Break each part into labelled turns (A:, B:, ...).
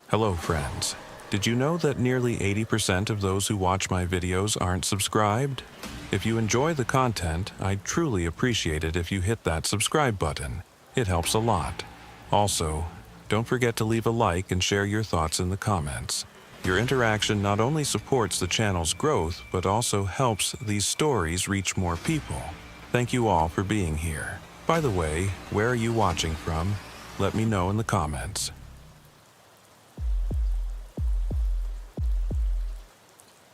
A: Hello, friends. Did you know that nearly 80% of those who watch my videos aren't subscribed? If you enjoy the content, I'd truly appreciate it if you hit that subscribe button. It helps a lot. Also, don't forget to leave a like and share your thoughts in the comments. Your interaction not only supports the channel's growth, but also helps these stories reach more people. Thank you all for being here. By the way, where are you watching from? Let me know in the comments.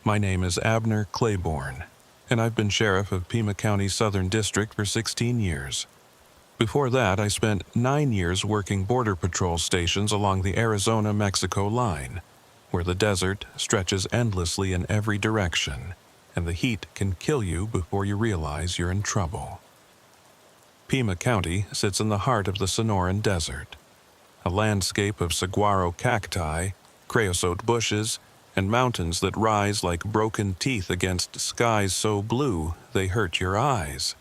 A: My name is Abner Claiborne, and I've been sheriff of Pima County's Southern District for 16 years. Before that, I spent 9 years working border patrol stations along the Arizona-Mexico line, where the desert stretches endlessly in every direction, and the heat can kill you before you realize you're in trouble. Pima County sits in the heart of the Sonoran Desert, a landscape of saguaro cacti, creosote bushes, and mountains that rise like broken teeth against skies so blue they hurt your eyes.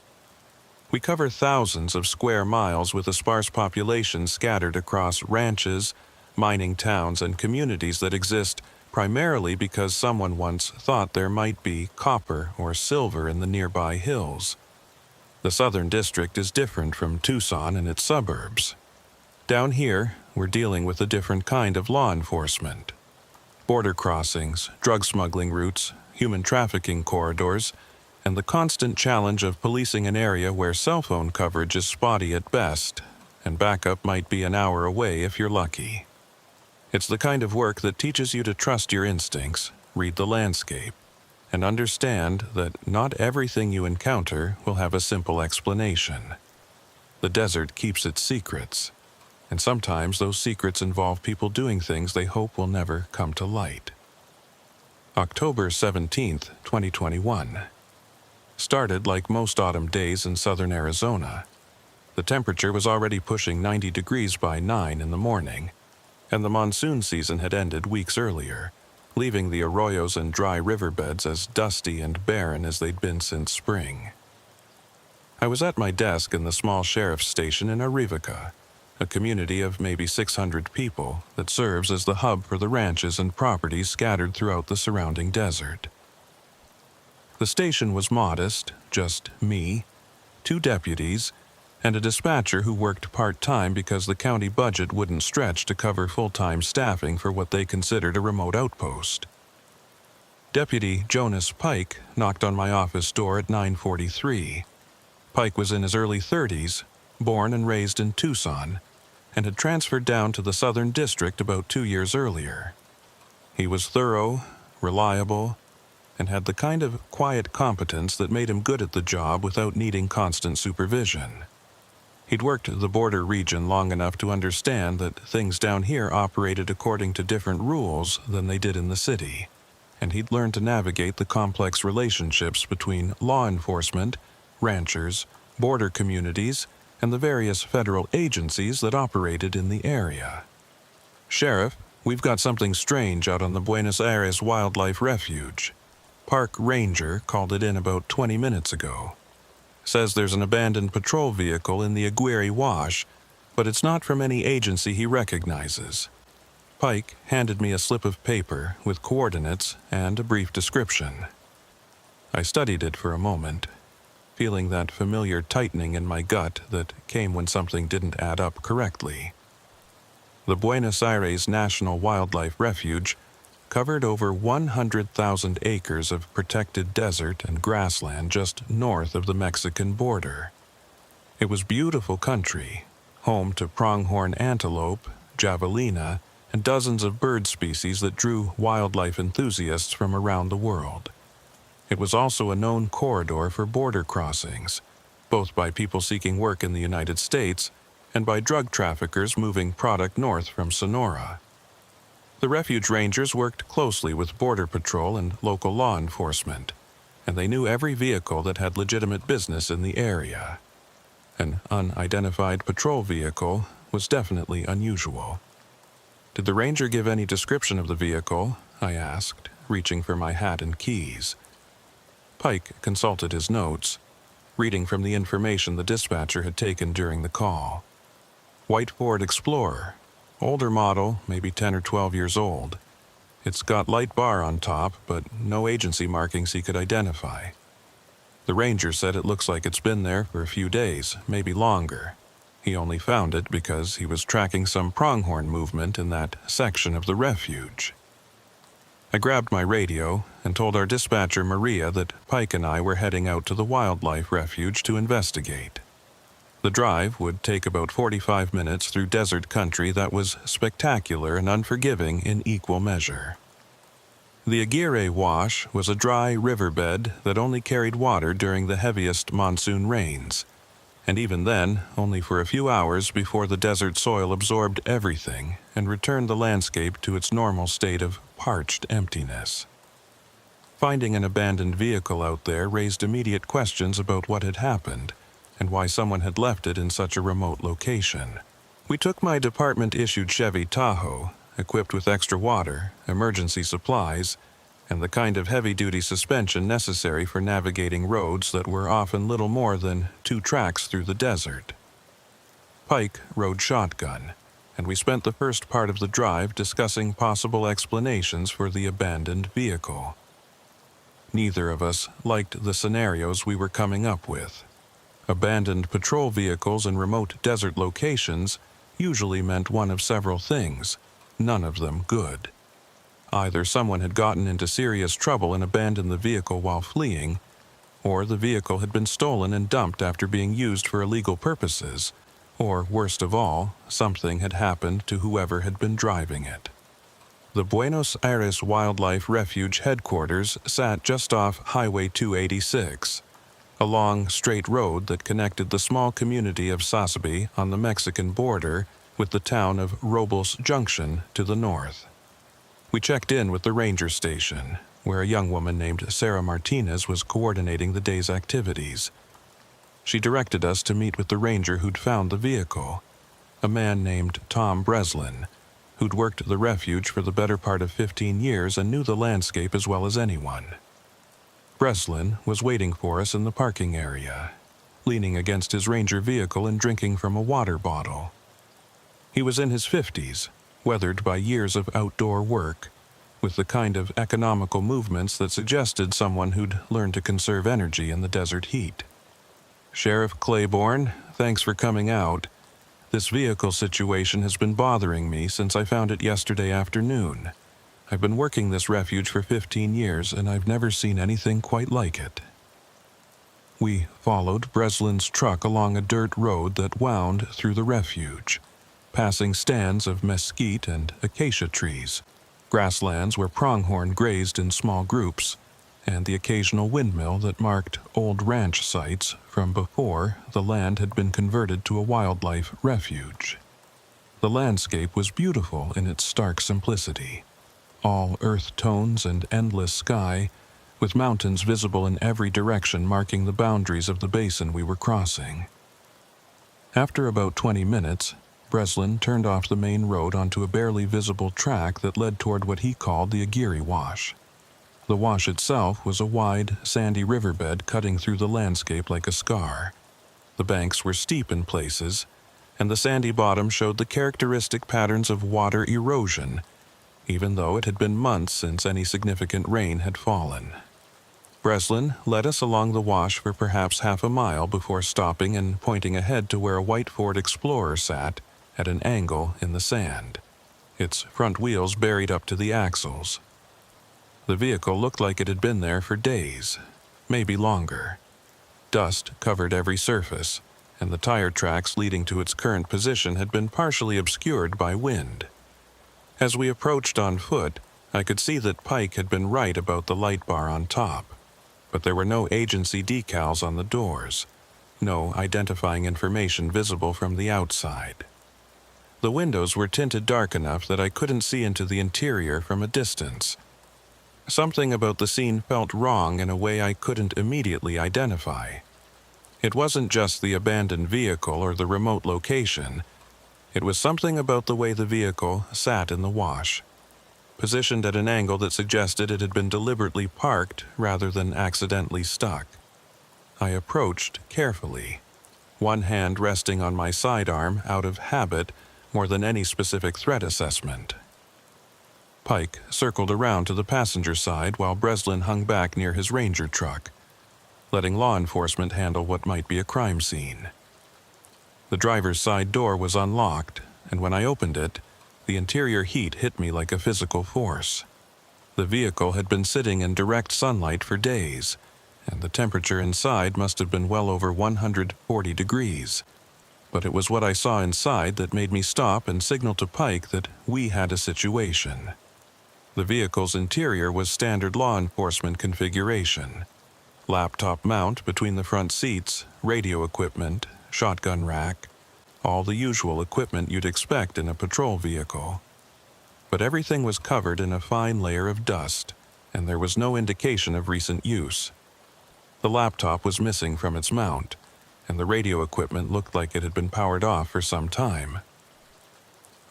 A: We cover thousands of square miles with a sparse population scattered across ranches, mining towns, and communities that exist primarily because someone once thought there might be copper or silver in the nearby hills. The Southern District is different from Tucson and its suburbs. Down here, we're dealing with a different kind of law enforcement. Border crossings, drug smuggling routes, human trafficking corridors, and the constant challenge of policing an area where cell phone coverage is spotty at best, and backup might be an hour away if you're lucky. It's the kind of work that teaches you to trust your instincts, read the landscape, and understand that not everything you encounter will have a simple explanation. The desert keeps its secrets, and sometimes those secrets involve people doing things they hope will never come to light. October 17th, 2021. Started like most autumn days in southern Arizona. The temperature was already pushing 90 degrees by 9 in the morning, and the monsoon season had ended weeks earlier, leaving the arroyos and dry riverbeds as dusty and barren as they'd been since spring. I was at my desk in the small sheriff's station in Arivaca, a community of maybe 600 people that serves as the hub for the ranches and properties scattered throughout the surrounding desert. The station was modest, just me, 2 deputies, and a dispatcher who worked part-time because the county budget wouldn't stretch to cover full-time staffing for what they considered a remote outpost. Deputy Jonas Pike knocked on my office door at 9:43. Pike was in his early 30s, born and raised in Tucson, and had transferred down to the Southern District about 2 years earlier. He was thorough, reliable, and had the kind of quiet competence that made him good at the job without needing constant supervision. He'd worked the border region long enough to understand that things down here operated according to different rules than they did in the city, and he'd learned to navigate the complex relationships between law enforcement, ranchers, border communities, and the various federal agencies that operated in the area. "Sheriff, we've got something strange out on the Buenos Aires Wildlife Refuge. Park Ranger called it in about 20 minutes ago. Says there's an abandoned patrol vehicle in the Aguirre Wash, but it's not from any agency he recognizes." Pike handed me a slip of paper with coordinates and a brief description. I studied it for a moment, feeling that familiar tightening in my gut that came when something didn't add up correctly. The Buenos Aires National Wildlife Refuge covered over 100,000 acres of protected desert and grassland just north of the Mexican border. It was beautiful country, home to pronghorn antelope, javelina, and dozens of bird species that drew wildlife enthusiasts from around the world. It was also a known corridor for border crossings, both by people seeking work in the United States and by drug traffickers moving product north from Sonora. The refuge rangers worked closely with Border Patrol and local law enforcement, and they knew every vehicle that had legitimate business in the area. An unidentified patrol vehicle was definitely unusual. "Did the ranger give any description of the vehicle?" I asked, reaching for my hat and keys. Pike consulted his notes, reading from the information the dispatcher had taken during the call. "White Ford Explorer, Older model, maybe 10 or 12 years old. It's got light bar on top, but no agency markings he could identify. The ranger said it looks like it's been there for a few days, maybe longer. He only found it because he was tracking some pronghorn movement in that section of the refuge. I grabbed my radio and told our dispatcher Maria that Pike and I were heading out to the wildlife refuge to investigate. The drive would take about 45 minutes through desert country that was spectacular and unforgiving in equal measure. The Aguirre Wash was a dry riverbed that only carried water during the heaviest monsoon rains, and even then only for a few hours before the desert soil absorbed everything and returned the landscape to its normal state of parched emptiness. Finding an abandoned vehicle out there raised immediate questions about what had happened and why someone had left it in such a remote location. We took my department-issued Chevy Tahoe, equipped with extra water, emergency supplies, and the kind of heavy-duty suspension necessary for navigating roads that were often little more than 2 tracks through the desert. Pike rode shotgun, and we spent the first part of the drive discussing possible explanations for the abandoned vehicle. Neither of us liked the scenarios we were coming up with. Abandoned patrol vehicles in remote desert locations usually meant one of several things, none of them good. Either someone had gotten into serious trouble and abandoned the vehicle while fleeing, or the vehicle had been stolen and dumped after being used for illegal purposes, or, worst of all, something had happened to whoever had been driving it. The Buenos Aires Wildlife Refuge headquarters sat just off Highway 286, a long, straight road that connected the small community of Sasabe on the Mexican border with the town of Robles Junction to the north. We checked in with the ranger station, where a young woman named Sarah Martinez was coordinating the day's activities. She directed us to meet with the ranger who'd found the vehicle, a man named Tom Breslin, who'd worked the refuge for the better part of 15 years and knew the landscape as well as anyone. Breslin was waiting for us in the parking area, leaning against his ranger vehicle and drinking from a water bottle. He was in his 50s, weathered by years of outdoor work, with the kind of economical movements that suggested someone who'd learned to conserve energy in the desert heat. "Sheriff Claiborne, thanks for coming out. This vehicle situation has been bothering me since I found it yesterday afternoon. I've been working this refuge for 15 years, and I've never seen anything quite like it." We followed Breslin's truck along a dirt road that wound through the refuge, passing stands of mesquite and acacia trees, grasslands where pronghorn grazed in small groups, and the occasional windmill that marked old ranch sites from before the land had been converted to a wildlife refuge. The landscape was beautiful in its stark simplicity, all earth tones and endless sky, with mountains visible in every direction marking the boundaries of the basin we were crossing. After about 20 minutes, Breslin turned off the main road onto a barely visible track that led toward what he called the Aguirre Wash. The wash itself was a wide, sandy riverbed cutting through the landscape like a scar. The banks were steep in places, and the sandy bottom showed the characteristic patterns of water erosion, even though it had been months since any significant rain had fallen. Breslin led us along the wash for perhaps half a mile before stopping and pointing ahead to where a white Ford Explorer sat at an angle in the sand, its front wheels buried up to the axles. The vehicle looked like it had been there for days, maybe longer. Dust covered every surface, and the tire tracks leading to its current position had been partially obscured by wind. As we approached on foot, I could see that Pike had been right about the light bar on top, but there were no agency decals on the doors, no identifying information visible from the outside. The windows were tinted dark enough that I couldn't see into the interior from a distance. Something about the scene felt wrong in a way I couldn't immediately identify. It wasn't just the abandoned vehicle or the remote location. It was something about the way the vehicle sat in the wash, positioned at an angle that suggested it had been deliberately parked rather than accidentally stuck. I approached carefully, one hand resting on my sidearm out of habit more than any specific threat assessment. Pike circled around to the passenger side while Breslin hung back near his Ranger truck, letting law enforcement handle what might be a crime scene. The driver's side door was unlocked, and when I opened it, the interior heat hit me like a physical force. The vehicle had been sitting in direct sunlight for days, and the temperature inside must have been well over 140 degrees. But it was what I saw inside that made me stop and signal to Pike that we had a situation. The vehicle's interior was standard law enforcement configuration. Laptop mount between the front seats, radio equipment, shotgun rack, all the usual equipment you'd expect in a patrol vehicle. But everything was covered in a fine layer of dust, and there was no indication of recent use. The laptop was missing from its mount, and the radio equipment looked like it had been powered off for some time.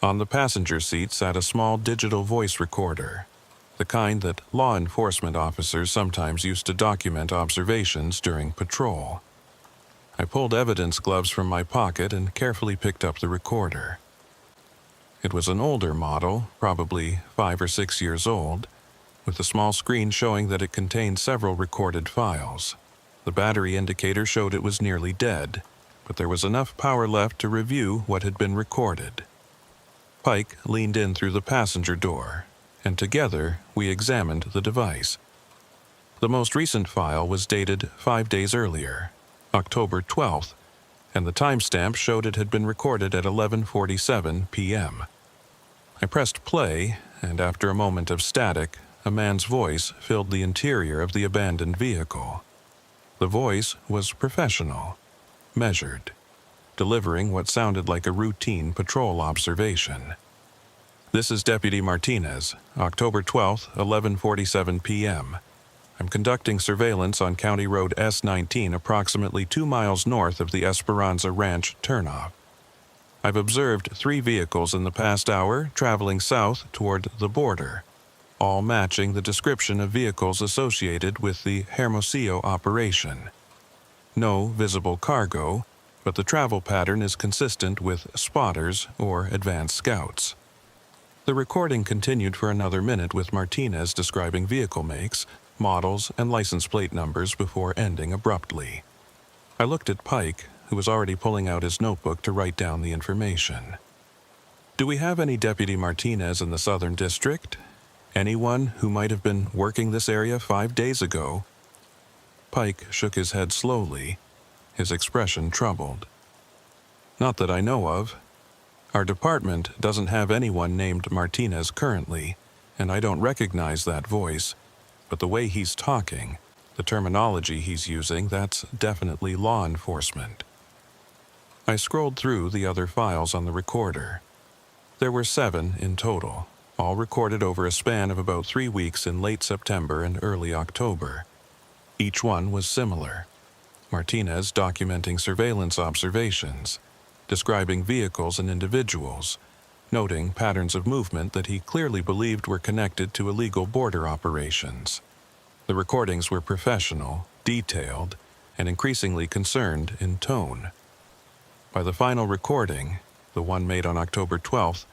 A: On the passenger seat sat a small digital voice recorder, the kind that law enforcement officers sometimes used to document observations during patrol. I pulled evidence gloves from my pocket and carefully picked up the recorder. It was an older model, probably 5 or 6 years old, with a small screen showing that it contained several recorded files. The battery indicator showed it was nearly dead, but there was enough power left to review what had been recorded. Pike leaned in through the passenger door, and together we examined the device. The most recent file was dated 5 days earlier, October 12th, and the timestamp showed it had been recorded at 11:47 p.m. I pressed play, and after a moment of static, a man's voice filled the interior of the abandoned vehicle. The voice was professional, measured, delivering what sounded like a routine patrol observation. "This is Deputy Martinez, October 12th, 11:47 p.m. I'm conducting surveillance on County Road S-19 approximately 2 miles north of the Esperanza Ranch turnoff. I've observed 3 vehicles in the past hour traveling south toward the border, all matching the description of vehicles associated with the Hermosillo operation. No visible cargo, but the travel pattern is consistent with spotters or advanced scouts." The recording continued for another minute with Martinez describing vehicle makes, models, and license plate numbers before ending abruptly. I looked at Pike, who was already pulling out his notebook to write down the information. "Do we have any Deputy Martinez in the Southern District? Anyone who might have been working this area 5 days ago?" Pike shook his head slowly, his expression troubled. "Not that I know of. Our department doesn't have anyone named Martinez currently, and I don't recognize that voice, but the way he's talking, the terminology he's using, that's definitely law enforcement." I scrolled through the other files on the recorder. There were 7 in total, all recorded over a span of about 3 weeks in late September and early October. Each one was similar. Martinez documenting surveillance observations, describing vehicles and individuals, noting patterns of movement that he clearly believed were connected to illegal border operations. The recordings were professional, detailed, and increasingly concerned in tone. By the final recording, the one made on October 12th,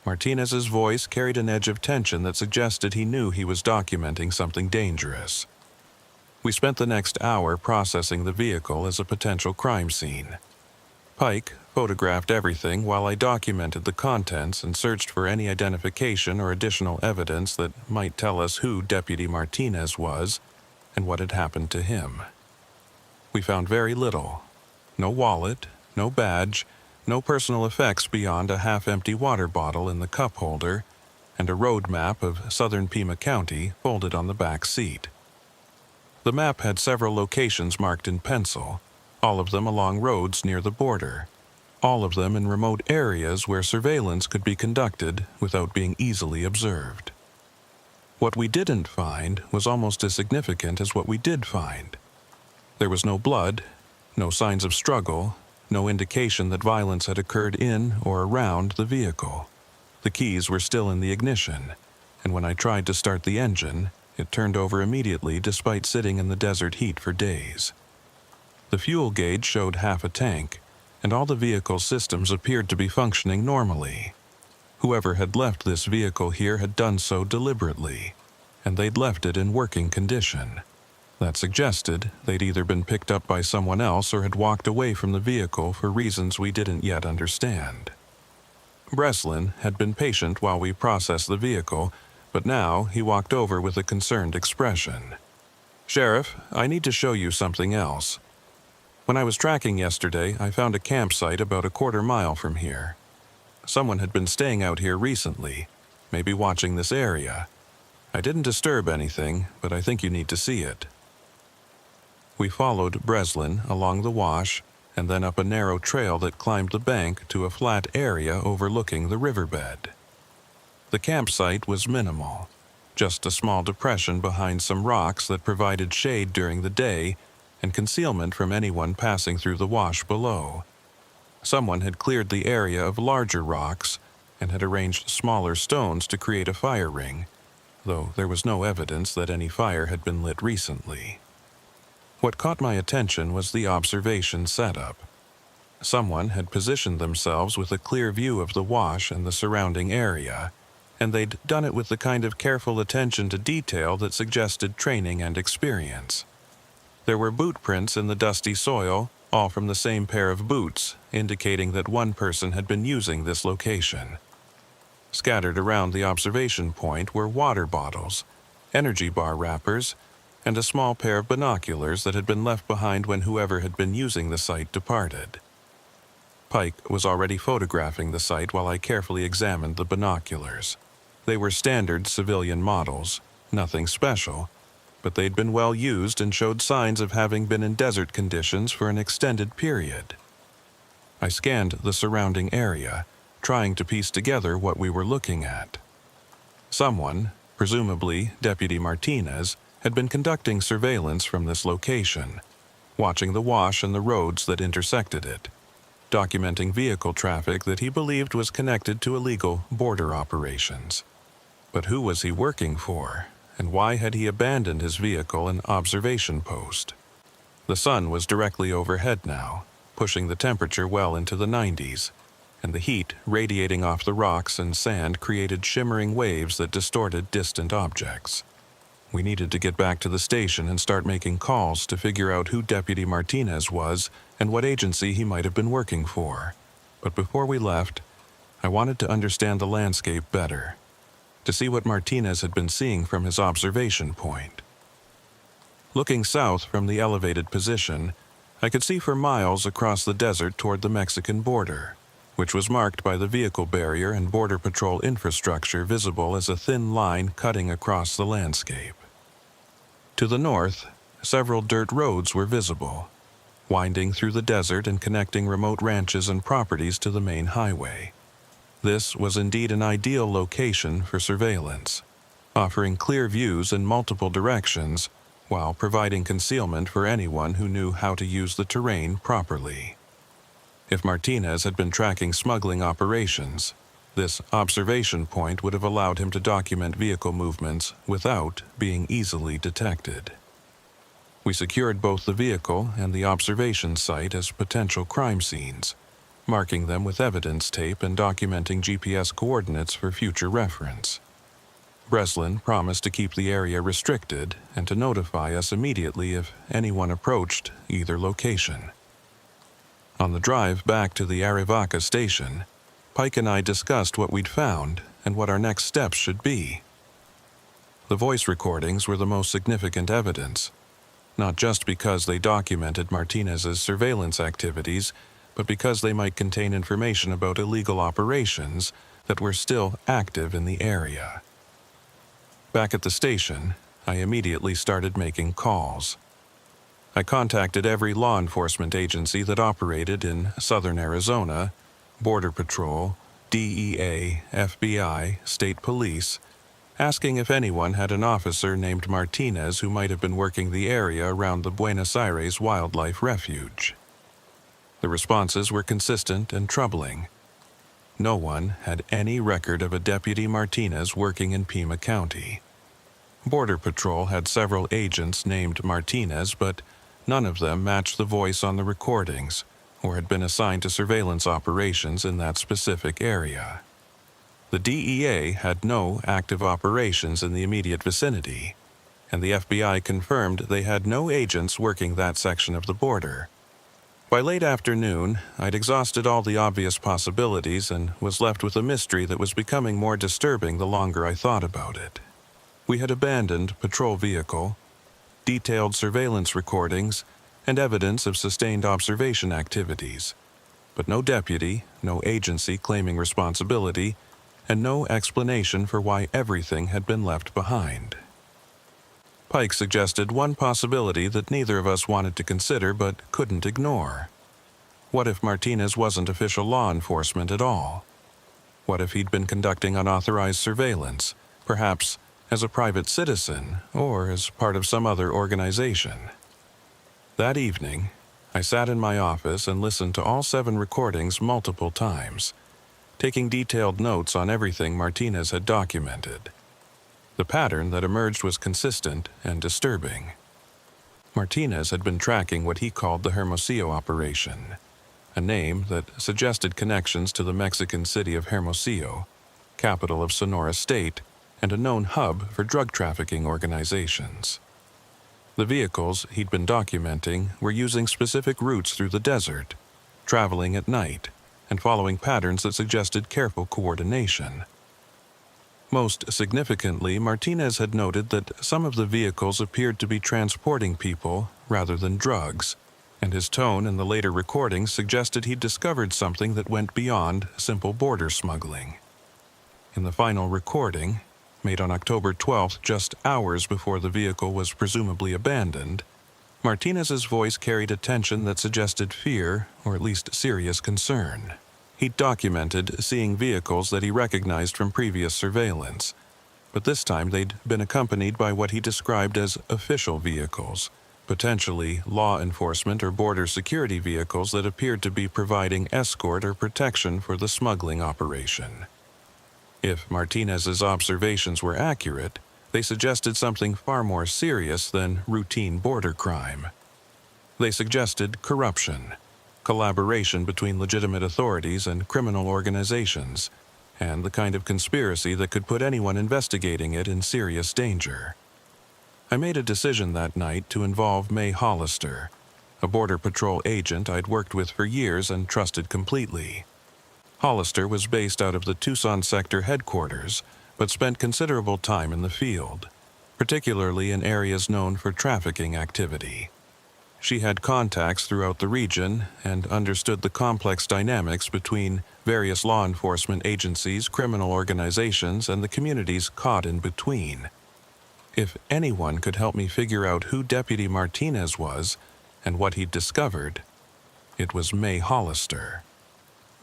A: Martinez's voice carried an edge of tension that suggested he knew he was documenting something dangerous. We spent the next hour processing the vehicle as a potential crime scene. Pike photographed everything while I documented the contents and searched for any identification or additional evidence that might tell us who Deputy Martinez was and what had happened to him. We found very little. No wallet, no badge, no personal effects beyond a half-empty water bottle in the cup holder and a road map of southern Pima County folded on the back seat. The map had several locations marked in pencil, all of them along roads near the border, all of them in remote areas where surveillance could be conducted without being easily observed. What we didn't find was almost as significant as what we did find. There was no blood, no signs of struggle, no indication that violence had occurred in or around the vehicle. The keys were still in the ignition, and when I tried to start the engine, it turned over immediately despite sitting in the desert heat for days. The fuel gauge showed half a tank, and all the vehicle's systems appeared to be functioning normally. Whoever had left this vehicle here had done so deliberately, and they'd left it in working condition. That suggested they'd either been picked up by someone else or had walked away from the vehicle for reasons we didn't yet understand. Breslin had been patient while we processed the vehicle, but now he walked over with a concerned expression. "Sheriff, I need to show you something else. When I was tracking yesterday, I found a campsite about a quarter-mile from here. Someone had been staying out here recently, maybe watching this area. I didn't disturb anything, but I think you need to see it." We followed Breslin along the wash and then up a narrow trail that climbed the bank to a flat area overlooking the riverbed. The campsite was minimal, just a small depression behind some rocks that provided shade during the day and concealment from anyone passing through the wash below. Someone had cleared the area of larger rocks and had arranged smaller stones to create a fire ring, though there was no evidence that any fire had been lit recently. What caught my attention was the observation setup. Someone had positioned themselves with a clear view of the wash and the surrounding area, and they'd done it with the kind of careful attention to detail that suggested training and experience. There were boot prints in the dusty soil, all from the same pair of boots, indicating that one person had been using this location. Scattered around the observation point were water bottles, energy bar wrappers, and a small pair of binoculars that had been left behind when whoever had been using the site departed. Pike was already photographing the site while I carefully examined the binoculars. They were standard civilian models, nothing special, but they'd been well used and showed signs of having been in desert conditions for an extended period. I scanned the surrounding area, trying to piece together what we were looking at. Someone, presumably Deputy Martinez, had been conducting surveillance from this location, watching the wash and the roads that intersected it, documenting vehicle traffic that he believed was connected to illegal border operations. But who was he working for, and why had he abandoned his vehicle and observation post? The sun was directly overhead now, pushing the temperature well into the 90s, and the heat radiating off the rocks and sand created shimmering waves that distorted distant objects. We needed to get back to the station and start making calls to figure out who Deputy Martinez was and what agency he might have been working for. But before we left, I wanted to understand the landscape better, to see what Martinez had been seeing from his observation point. Looking south from the elevated position, I could see for miles across the desert toward the Mexican border, which was marked by the vehicle barrier and Border Patrol infrastructure visible as a thin line cutting across the landscape. To the north, several dirt roads were visible, winding through the desert and connecting remote ranches and properties to the main highway. This was indeed an ideal location for surveillance, offering clear views in multiple directions while providing concealment for anyone who knew how to use the terrain properly. If Martinez had been tracking smuggling operations, this observation point would have allowed him to document vehicle movements without being easily detected. We secured both the vehicle and the observation site as potential crime scenes, marking them with evidence tape and documenting GPS coordinates for future reference. Breslin promised to keep the area restricted and to notify us immediately if anyone approached either location. On the drive back to the Arivaca station, Pike and I discussed what we'd found and what our next steps should be. The voice recordings were the most significant evidence, not just because they documented Martinez's surveillance activities, but because they might contain information about illegal operations that were still active in the area. Back at the station, I immediately started making calls. I contacted every law enforcement agency that operated in southern Arizona, Border Patrol, DEA, FBI, State Police, asking if anyone had an officer named Martinez who might have been working the area around the Buenos Aires Wildlife Refuge. The responses were consistent and troubling. No one had any record of a Deputy Martinez working in Pima County. Border Patrol had several agents named Martinez, but none of them matched the voice on the recordings or had been assigned to surveillance operations in that specific area. The DEA had no active operations in the immediate vicinity, and the FBI confirmed they had no agents working that section of the border. By late afternoon, I'd exhausted all the obvious possibilities and was left with a mystery that was becoming more disturbing the longer I thought about it. We had abandoned patrol vehicle, detailed surveillance recordings, and evidence of sustained observation activities, but no deputy, no agency claiming responsibility, and no explanation for why everything had been left behind. Pike suggested one possibility that neither of us wanted to consider but couldn't ignore. What if Martinez wasn't official law enforcement at all? What if he'd been conducting unauthorized surveillance, perhaps as a private citizen or as part of some other organization? That evening, I sat in my office and listened to all 7 recordings multiple times, taking detailed notes on everything Martinez had documented. The pattern that emerged was consistent and disturbing. Martinez had been tracking what he called the Hermosillo operation, a name that suggested connections to the Mexican city of Hermosillo, capital of Sonora State, and a known hub for drug trafficking organizations. The vehicles he'd been documenting were using specific routes through the desert, traveling at night, and following patterns that suggested careful coordination. Most significantly, Martinez had noted that some of the vehicles appeared to be transporting people rather than drugs, and his tone in the later recordings suggested he'd discovered something that went beyond simple border smuggling. In the final recording, made on October 12th, just hours before the vehicle was presumably abandoned, Martinez's voice carried a tension that suggested fear, or at least serious concern. He'd documented seeing vehicles that he recognized from previous surveillance, but this time they'd been accompanied by what he described as official vehicles, potentially law enforcement or border security vehicles that appeared to be providing escort or protection for the smuggling operation. If Martinez's observations were accurate, they suggested something far more serious than routine border crime. They suggested corruption, collaboration between legitimate authorities and criminal organizations, and the kind of conspiracy that could put anyone investigating it in serious danger. I made a decision that night to involve May Hollister, a Border Patrol agent I'd worked with for years and trusted completely. Hollister was based out of the Tucson sector headquarters, but spent considerable time in the field, particularly in areas known for trafficking activity. She had contacts throughout the region and understood the complex dynamics between various law enforcement agencies, criminal organizations, and the communities caught in between. If anyone could help me figure out who Deputy Martinez was and what he'd discovered, it was May Hollister.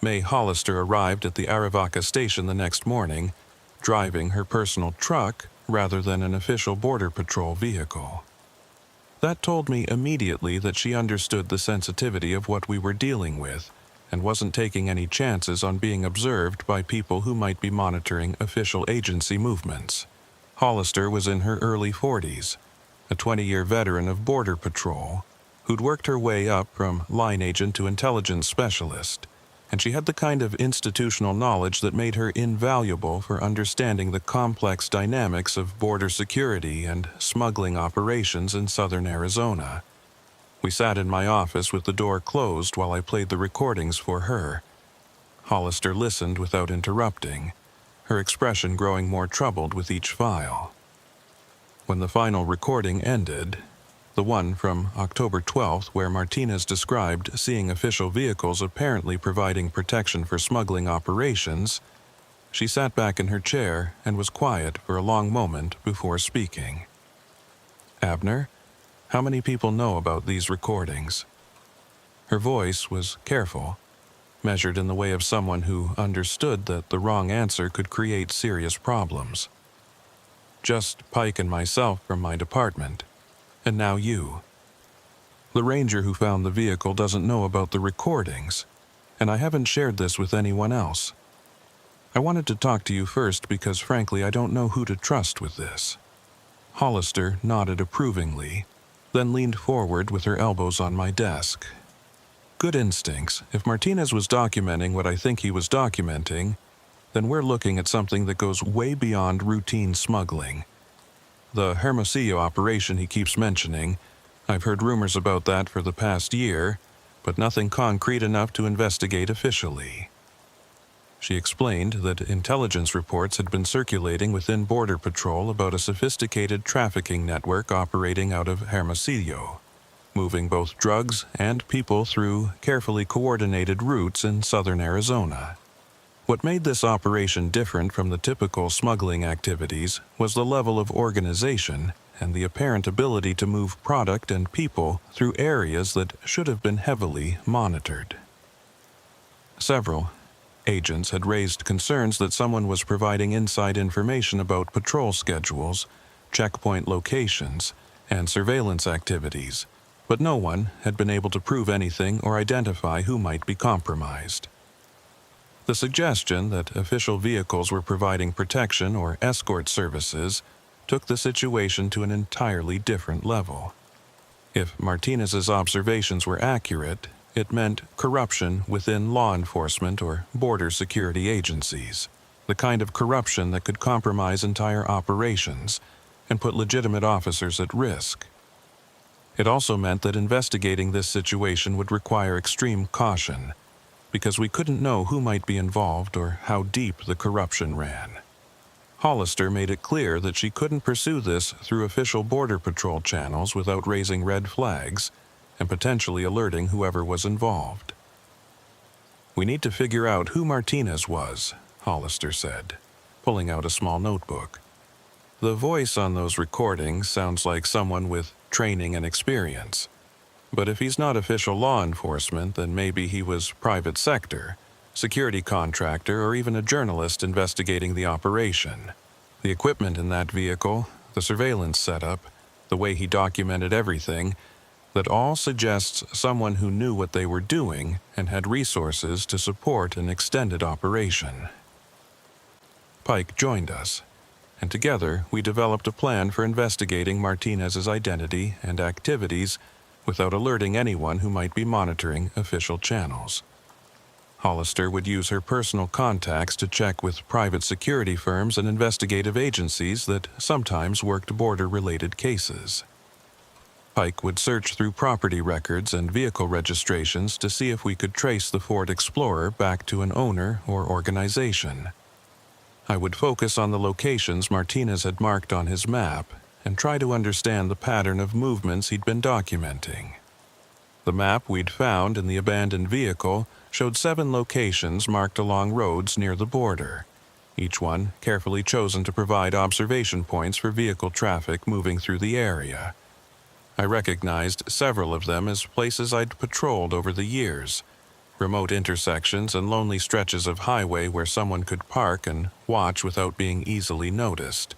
A: May Hollister arrived at the Arivaca station the next morning, driving her personal truck rather than an official Border Patrol vehicle. That told me immediately that she understood the sensitivity of what we were dealing with and wasn't taking any chances on being observed by people who might be monitoring official agency movements. Hollister was in her early 40s, a 20-year veteran of Border Patrol who'd worked her way up from line agent to intelligence specialist, and she had the kind of institutional knowledge that made her invaluable for understanding the complex dynamics of border security and smuggling operations in southern Arizona. We sat in my office with the door closed while I played the recordings for her. Hollister listened without interrupting, her expression growing more troubled with each file. When the final recording ended, the one from October 12th where Martinez described seeing official vehicles apparently providing protection for smuggling operations, she sat back in her chair and was quiet for a long moment before speaking. "Abner, how many people know about these recordings?" Her voice was careful, measured in the way of someone who understood that the wrong answer could create serious problems. "Just Pike and myself from my department. And now you. The ranger who found the vehicle doesn't know about the recordings, and I haven't shared this with anyone else. I wanted to talk to you first because, frankly, I don't know who to trust with this." Hollister nodded approvingly, then leaned forward with her elbows on my desk. gut instincts, if Martinez was documenting what I think he was documenting, then we're looking at something that goes way beyond routine smuggling. The Hermosillo operation he keeps mentioning, I've heard rumors about that for the past year, but nothing concrete enough to investigate officially. She explained that intelligence reports had been circulating within Border Patrol about a sophisticated trafficking network operating out of Hermosillo, moving both drugs and people through carefully coordinated routes in southern Arizona. What made this operation different from the typical smuggling activities was the level of organization and the apparent ability to move product and people through areas that should have been heavily monitored. Several agents had raised concerns that someone was providing inside information about patrol schedules, checkpoint locations, and surveillance activities, but no one had been able to prove anything or identify who might be compromised. The suggestion that official vehicles were providing protection or escort services took the situation to an entirely different level. If Martinez's observations were accurate, it meant corruption within law enforcement or border security agencies, the kind of corruption that could compromise entire operations and put legitimate officers at risk. It also meant that investigating this situation would require extreme caution, because we couldn't know who might be involved or how deep the corruption ran. Hollister made it clear that she couldn't pursue this through official Border Patrol channels without raising red flags and potentially alerting whoever was involved. "We need to figure out who Martinez was," Hollister said, pulling out a small notebook. "The voice on those recordings sounds like someone with training and experience. But if he's not official law enforcement, then maybe he was private sector, security contractor, or even a journalist investigating the operation. The equipment in that vehicle, the surveillance setup, the way he documented everything, that all suggests someone who knew what they were doing and had resources to support an extended operation." Pike joined us, and together we developed a plan for investigating Martinez's identity and activities without alerting anyone who might be monitoring official channels. Hollister would use her personal contacts to check with private security firms and investigative agencies that sometimes worked border-related cases. Pike would search through property records and vehicle registrations to see if we could trace the Ford Explorer back to an owner or organization. I would focus on the locations Martinez had marked on his map and try to understand the pattern of movements he'd been documenting. The map we'd found in the abandoned vehicle showed 7 locations marked along roads near the border, each one carefully chosen to provide observation points for vehicle traffic moving through the area. I recognized several of them as places I'd patrolled over the years, remote intersections and lonely stretches of highway where someone could park and watch without being easily noticed.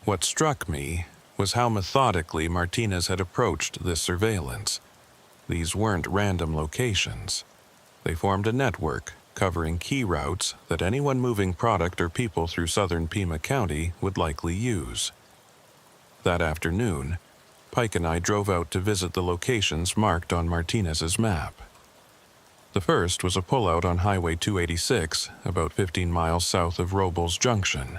A: What struck me was how methodically Martinez had approached this surveillance. These weren't random locations. They formed a network covering key routes that anyone moving product or people through southern Pima County would likely use. That afternoon, Pike and I drove out to visit the locations marked on Martinez's map. The first was a pullout on Highway 286, about 15 miles south of Robles Junction,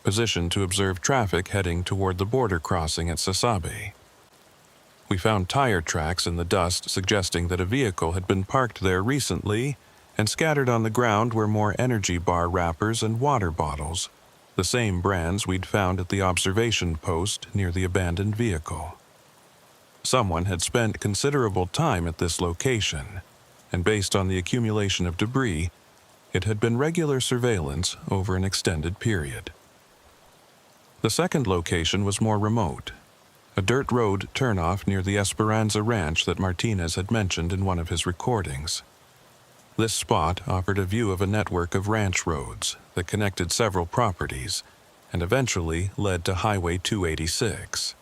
A: positioned to observe traffic heading toward the border crossing at Sasabe. We found tire tracks in the dust suggesting that a vehicle had been parked there recently, and scattered on the ground were more energy bar wrappers and water bottles, the same brands we'd found at the observation post near the abandoned vehicle. Someone had spent considerable time at this location, and based on the accumulation of debris, it had been regular surveillance over an extended period. The second location was more remote, a dirt road turnoff near the Esperanza Ranch that Martinez had mentioned in one of his recordings. This spot offered a view of a network of ranch roads that connected several properties and eventually led to Highway 286.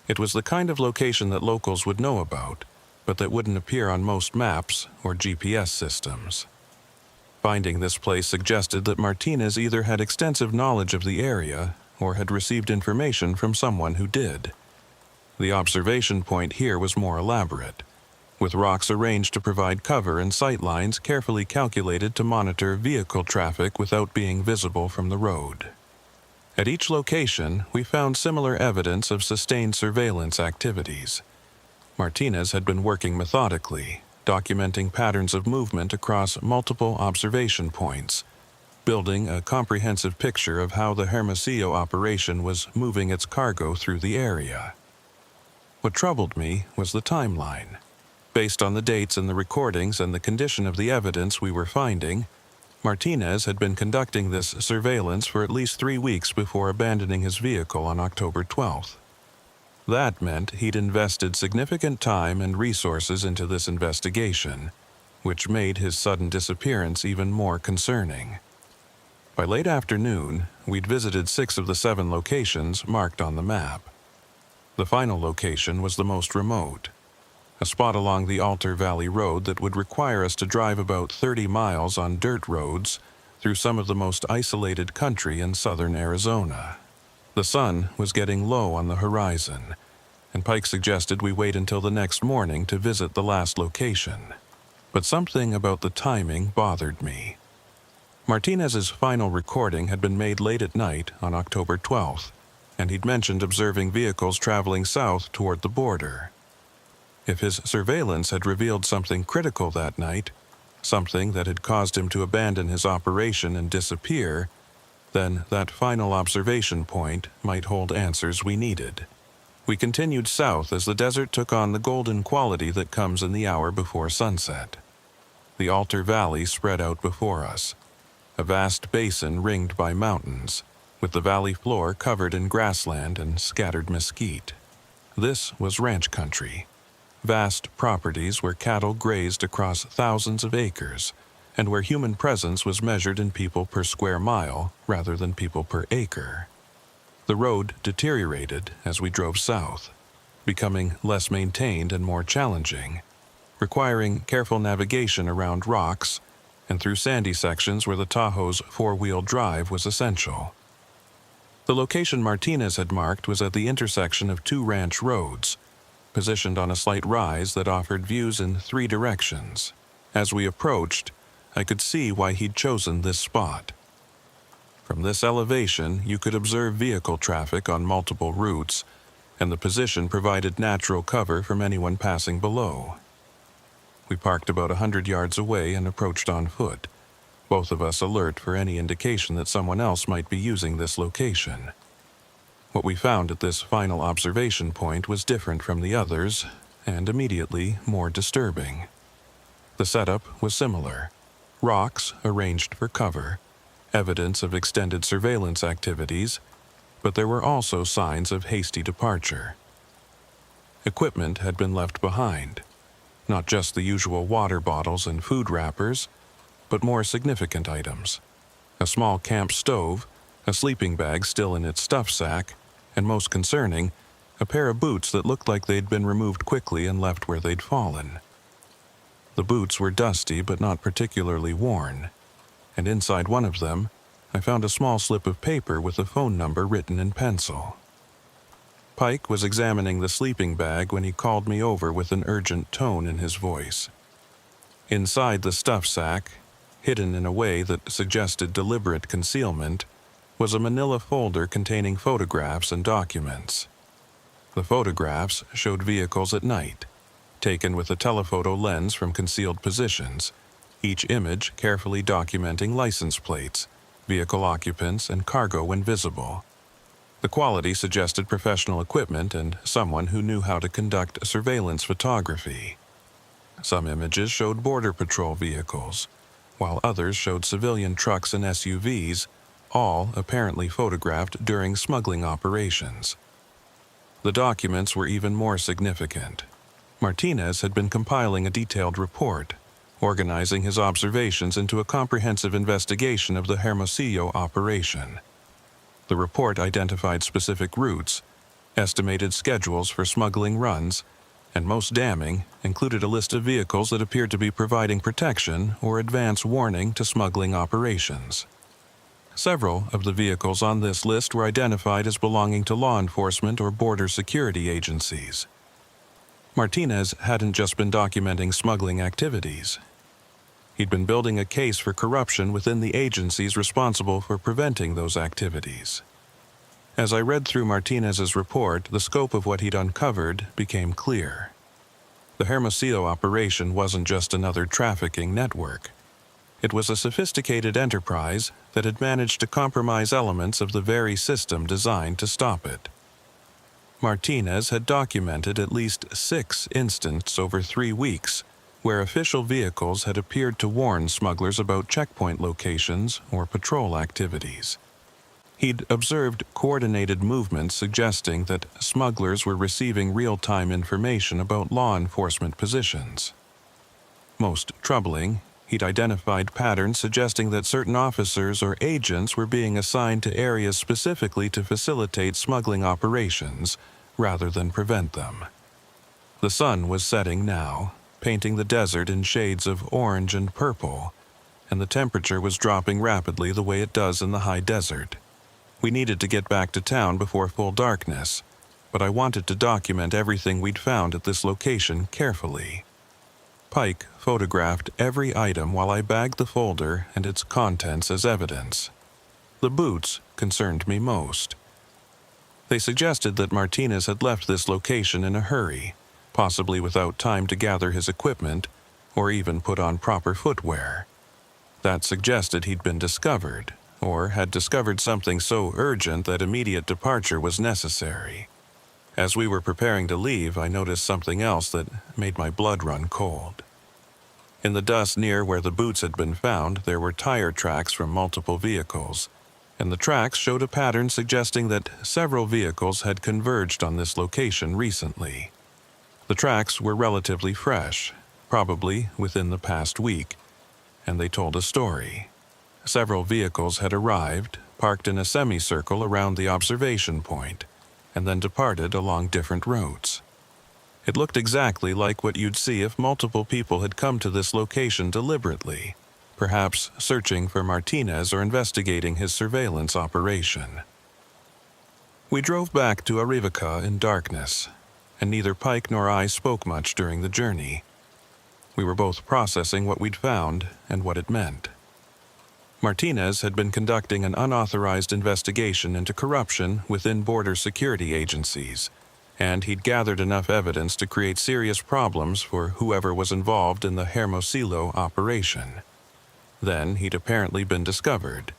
A: It was the kind of location that locals would know about, but that wouldn't appear on most maps or GPS systems. Finding this place suggested that Martinez either had extensive knowledge of the area or had received information from someone who did. The observation point here was more elaborate, with rocks arranged to provide cover and sight lines carefully calculated to monitor vehicle traffic without being visible from the road. At each location, we found similar evidence of sustained surveillance activities. Martinez had been working methodically, documenting patterns of movement across multiple observation points, building a comprehensive picture of how the Hermosillo operation was moving its cargo through the area. What troubled me was the timeline. Based on the dates in the recordings and the condition of the evidence we were finding, Martinez had been conducting this surveillance for at least 3 weeks before abandoning his vehicle on October 12th. That meant he'd invested significant time and resources into this investigation, which made his sudden disappearance even more concerning. By late afternoon, we'd visited 6 of the 7 locations marked on the map. The final location was the most remote, a spot along the Altar Valley Road that would require us to drive about 30 miles on dirt roads through some of the most isolated country in southern Arizona. The sun was getting low on the horizon, and Pike suggested we wait until the next morning to visit the last location. But something about the timing bothered me. Martinez's final recording had been made late at night on October 12th, and he'd mentioned observing vehicles traveling south toward the border. If his surveillance had revealed something critical that night, something that had caused him to abandon his operation and disappear, then that final observation point might hold answers we needed. We continued south as the desert took on the golden quality that comes in the hour before sunset. The Altar Valley spread out before us, a vast basin ringed by mountains, with the valley floor covered in grassland and scattered mesquite. This was ranch country. Vast properties where cattle grazed across thousands of acres, and where human presence was measured in people per square mile rather than people per acre. The road deteriorated as we drove south, becoming less maintained and more challenging, requiring careful navigation around rocks and through sandy sections where the Tahoe's 4-wheel drive was essential. The location Martinez had marked was at the intersection of 2 ranch roads, positioned on a slight rise that offered views in 3 directions. As we approached, I could see why he'd chosen this spot. From this elevation, you could observe vehicle traffic on multiple routes, and the position provided natural cover from anyone passing below. We parked about 100 yards away and approached on foot, both of us alert for any indication that someone else might be using this location. What we found at this final observation point was different from the others, and immediately more disturbing. The setup was similar. Rocks arranged for cover, evidence of extended surveillance activities, but there were also signs of hasty departure. Equipment had been left behind, not just the usual water bottles and food wrappers, but more significant items. A small camp stove, a sleeping bag still in its stuff sack, and most concerning, a pair of boots that looked like they'd been removed quickly and left where they'd fallen. The boots were dusty but not particularly worn, and inside one of them, I found a small slip of paper with a phone number written in pencil. Pike was examining the sleeping bag when he called me over with an urgent tone in his voice. Inside the stuff sack, hidden in a way that suggested deliberate concealment, was a manila folder containing photographs and documents. The photographs showed vehicles at night, taken with a telephoto lens from concealed positions, each image carefully documenting license plates, vehicle occupants, and cargo when visible. The quality suggested professional equipment and someone who knew how to conduct surveillance photography. Some images showed Border Patrol vehicles, while others showed civilian trucks and SUVs, all apparently photographed during smuggling operations. The documents were even more significant. Martinez had been compiling a detailed report, organizing his observations into a comprehensive investigation of the Hermosillo operation. The report identified specific routes, estimated schedules for smuggling runs, and most damning, included a list of vehicles that appeared to be providing protection or advance warning to smuggling operations. Several of the vehicles on this list were identified as belonging to law enforcement or border security agencies. Martinez hadn't just been documenting smuggling activities. He'd been building a case for corruption within the agencies responsible for preventing those activities. As I read through Martinez's report, the scope of what he'd uncovered became clear. The Hermosillo operation wasn't just another trafficking network. It was a sophisticated enterprise that had managed to compromise elements of the very system designed to stop it. Martinez had documented at least 6 incidents over 3 weeks where official vehicles had appeared to warn smugglers about checkpoint locations or patrol activities. He'd observed coordinated movements suggesting that smugglers were receiving real-time information about law enforcement positions. Most troubling, he'd identified patterns suggesting that certain officers or agents were being assigned to areas specifically to facilitate smuggling operations rather than prevent them. The sun was setting now, painting the desert in shades of orange and purple, and the temperature was dropping rapidly the way it does in the high desert. We needed to get back to town before full darkness, but I wanted to document everything we'd found at this location carefully. Pike photographed every item while I bagged the folder and its contents as evidence. The boots concerned me most. They suggested that Martinez had left this location in a hurry, possibly without time to gather his equipment or even put on proper footwear. That suggested he'd been discovered, or had discovered something so urgent that immediate departure was necessary. As we were preparing to leave, I noticed something else that made my blood run cold. In the dust near where the boots had been found, there were tire tracks from multiple vehicles, and the tracks showed a pattern suggesting that several vehicles had converged on this location recently. The tracks were relatively fresh, probably within the past week, and they told a story. Several vehicles had arrived, parked in a semicircle around the observation point, and then departed along different routes. It looked exactly like what you'd see if multiple people had come to this location deliberately, perhaps searching for Martinez or investigating his surveillance operation. We drove back to Arivaca in darkness, and neither Pike nor I spoke much during the journey. We were both processing what we'd found and what it meant. Martinez had been conducting an unauthorized investigation into corruption within border security agencies, and he'd gathered enough evidence to create serious problems for whoever was involved in the Hermosillo operation. Then he'd apparently been discovered,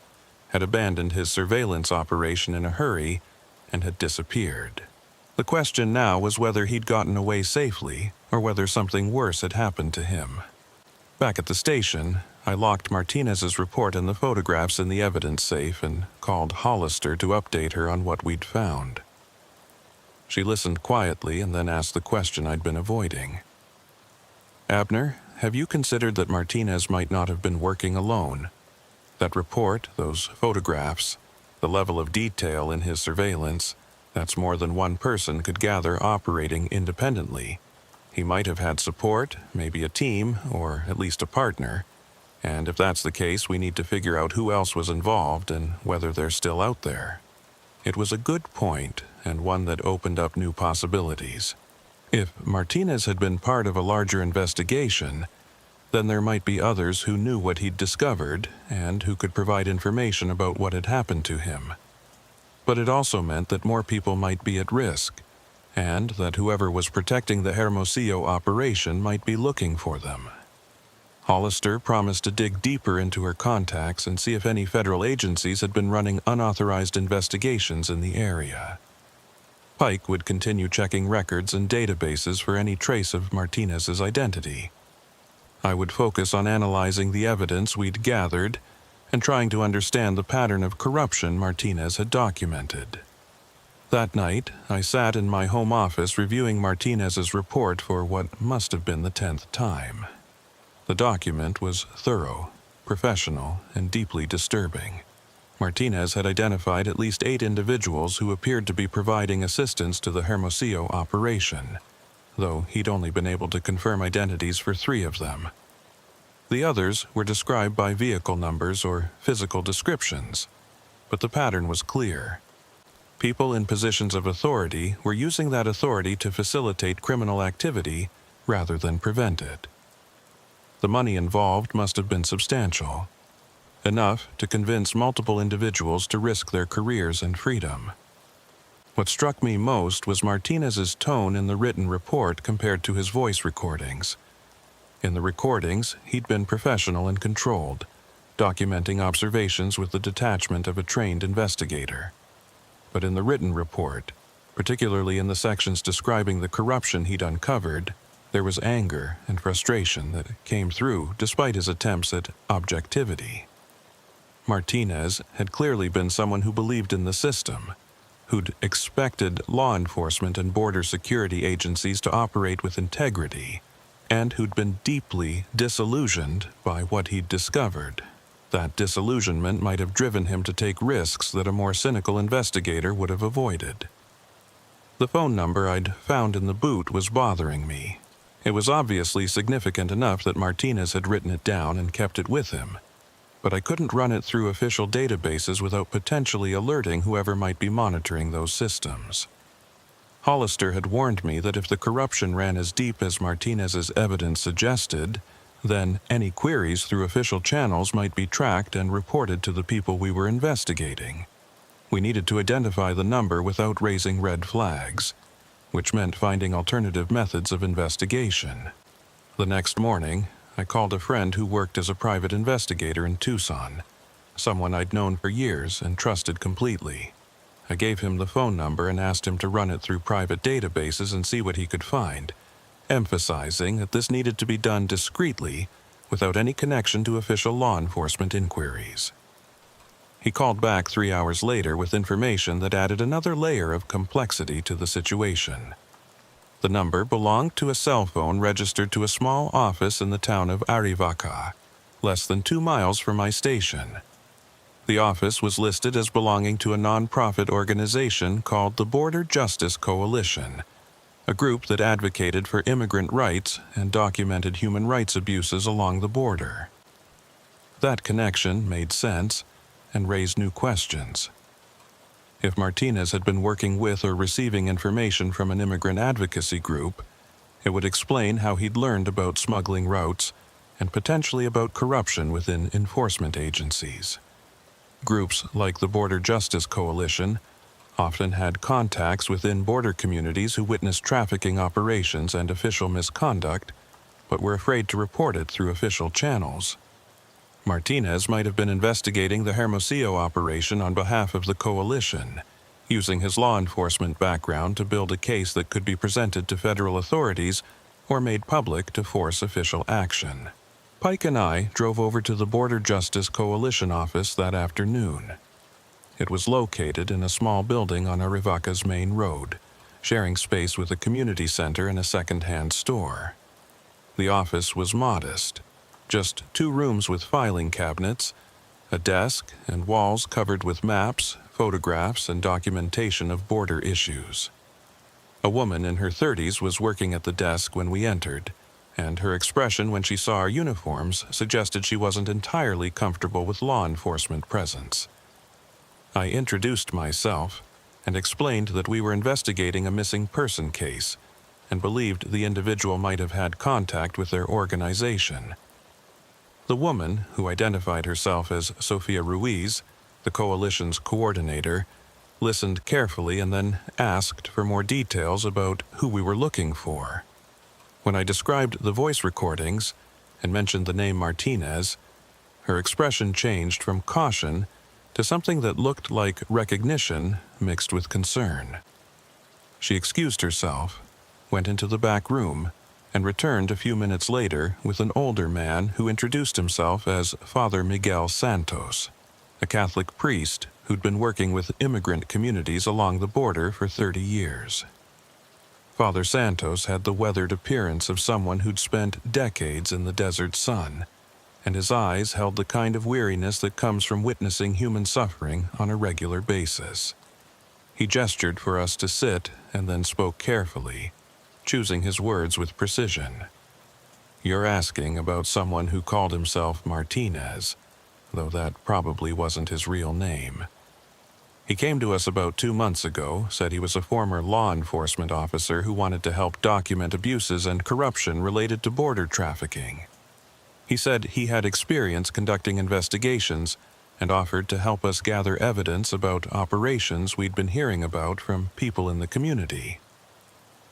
A: had abandoned his surveillance operation in a hurry, and had disappeared. The question now was whether he'd gotten away safely or whether something worse had happened to him. Back at the station, I locked Martinez's report and the photographs in the evidence safe and called Hollister to update her on what we'd found. She listened quietly and then asked the question I'd been avoiding. "Abner, have you considered that Martinez might not have been working alone? That report, those photographs, the level of detail in his surveillance, that's more than one person could gather operating independently. He might have had support, maybe a team, or at least a partner. And if that's the case, we need to figure out who else was involved and whether they're still out there." It was a good point, and one that opened up new possibilities. If Martinez had been part of a larger investigation, then there might be others who knew what he'd discovered and who could provide information about what had happened to him. But it also meant that more people might be at risk, and that whoever was protecting the Hermosillo operation might be looking for them. Hollister promised to dig deeper into her contacts and see if any federal agencies had been running unauthorized investigations in the area. Pike would continue checking records and databases for any trace of Martinez's identity. I would focus on analyzing the evidence we'd gathered and trying to understand the pattern of corruption Martinez had documented. That night, I sat in my home office reviewing Martinez's report for what must have been the 10th time. The document was thorough, professional, and deeply disturbing. Martinez had identified at least 8 individuals who appeared to be providing assistance to the Hermosillo operation, though he'd only been able to confirm identities for 3 of them. The others were described by vehicle numbers or physical descriptions, but the pattern was clear. People in positions of authority were using that authority to facilitate criminal activity rather than prevent it. The money involved must have been substantial, enough to convince multiple individuals to risk their careers and freedom. What struck me most was Martinez's tone in the written report compared to his voice recordings. In the recordings, he'd been professional and controlled, documenting observations with the detachment of a trained investigator. But in the written report, particularly in the sections describing the corruption he'd uncovered, there was anger and frustration that came through despite his attempts at objectivity. Martinez had clearly been someone who believed in the system, who'd expected law enforcement and border security agencies to operate with integrity, and who'd been deeply disillusioned by what he'd discovered. That disillusionment might have driven him to take risks that a more cynical investigator would have avoided. The phone number I'd found in the boot was bothering me. It was obviously significant enough that Martinez had written it down and kept it with him, but I couldn't run it through official databases without potentially alerting whoever might be monitoring those systems. Hollister had warned me that if the corruption ran as deep as Martinez's evidence suggested, then any queries through official channels might be tracked and reported to the people we were investigating. We needed to identify the number without raising red flags, which meant finding alternative methods of investigation. The next morning, I called a friend who worked as a private investigator in Tucson, someone I'd known for years and trusted completely. I gave him the phone number and asked him to run it through private databases and see what he could find, emphasizing that this needed to be done discreetly without any connection to official law enforcement inquiries. He called back 3 hours later with information that added another layer of complexity to the situation. The number belonged to a cell phone registered to a small office in the town of Arivaca, less than 2 miles from my station. The office was listed as belonging to a nonprofit organization called the Border Justice Coalition, a group that advocated for immigrant rights and documented human rights abuses along the border. That connection made sense and raised new questions. If Martinez had been working with or receiving information from an immigrant advocacy group, it would explain how he'd learned about smuggling routes and potentially about corruption within enforcement agencies. Groups like the Border Justice Coalition often had contacts within border communities who witnessed trafficking operations and official misconduct, but were afraid to report it through official channels. Martinez might have been investigating the Hermosillo operation on behalf of the coalition, using his law enforcement background to build a case that could be presented to federal authorities or made public to force official action. Pike and I drove over to the Border Justice Coalition office that afternoon. It was located in a small building on Arivaca's main road, sharing space with a community center and a second-hand store. The office was modest, just 2 rooms with filing cabinets, a desk, and walls covered with maps, photographs, and documentation of border issues. A woman in her 30s was working at the desk when we entered, and her expression when she saw our uniforms suggested she wasn't entirely comfortable with law enforcement presence. I introduced myself and explained that we were investigating a missing person case and believed the individual might have had contact with their organization. The woman, who identified herself as Sofia Ruiz, the coalition's coordinator, listened carefully and then asked for more details about who we were looking for. When I described the voice recordings and mentioned the name Martinez, her expression changed from caution to something that looked like recognition mixed with concern. She excused herself, went into the back room, and returned a few minutes later with an older man who introduced himself as Father Miguel Santos, a Catholic priest who'd been working with immigrant communities along the border for 30 years. Father Santos had the weathered appearance of someone who'd spent decades in the desert sun, and his eyes held the kind of weariness that comes from witnessing human suffering on a regular basis. He gestured for us to sit and then spoke carefully, choosing his words with precision. "You're asking about someone who called himself Martinez, though that probably wasn't his real name. He came to us about 2 months ago, said he was a former law enforcement officer who wanted to help document abuses and corruption related to border trafficking. He said he had experience conducting investigations and offered to help us gather evidence about operations we'd been hearing about from people in the community.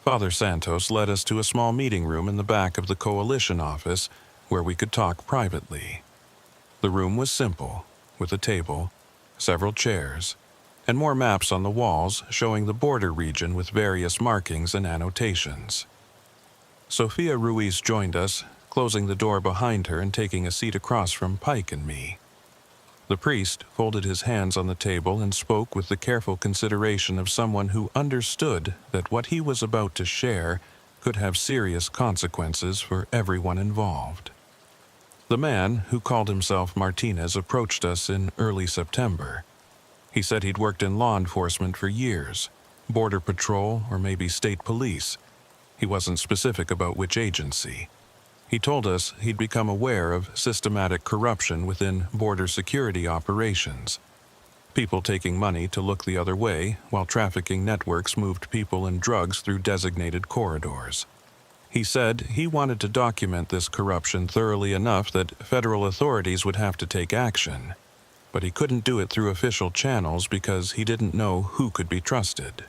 A: Father Santos led us to a small meeting room in the back of the coalition office where we could talk privately. The room was simple, with a table, several chairs, and more maps on the walls showing the border region with various markings and annotations. Sophia Ruiz joined us, closing the door behind her and taking a seat across from Pike and me. The priest folded his hands on the table and spoke with the careful consideration of someone who understood that what he was about to share could have serious consequences for everyone involved. The man, who called himself Martinez, approached us in early September. He said he'd worked in law enforcement for years, border patrol or maybe state police. He wasn't specific about which agency. He told us he'd become aware of systematic corruption within border security operations. People taking money to look the other way while trafficking networks moved people and drugs through designated corridors. He said he wanted to document this corruption thoroughly enough that federal authorities would have to take action, but he couldn't do it through official channels because he didn't know who could be trusted.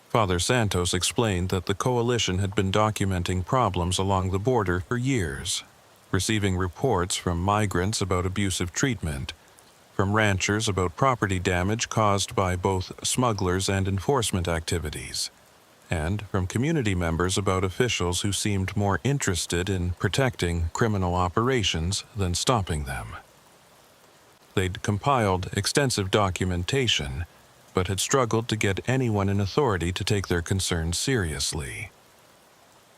A: Father Santos explained that the coalition had been documenting problems along the border for years, receiving reports from migrants about abusive treatment, from ranchers about property damage caused by both smugglers and enforcement activities, and from community members about officials who seemed more interested in protecting criminal operations than stopping them. They'd compiled extensive documentation, but had struggled to get anyone in authority to take their concerns seriously.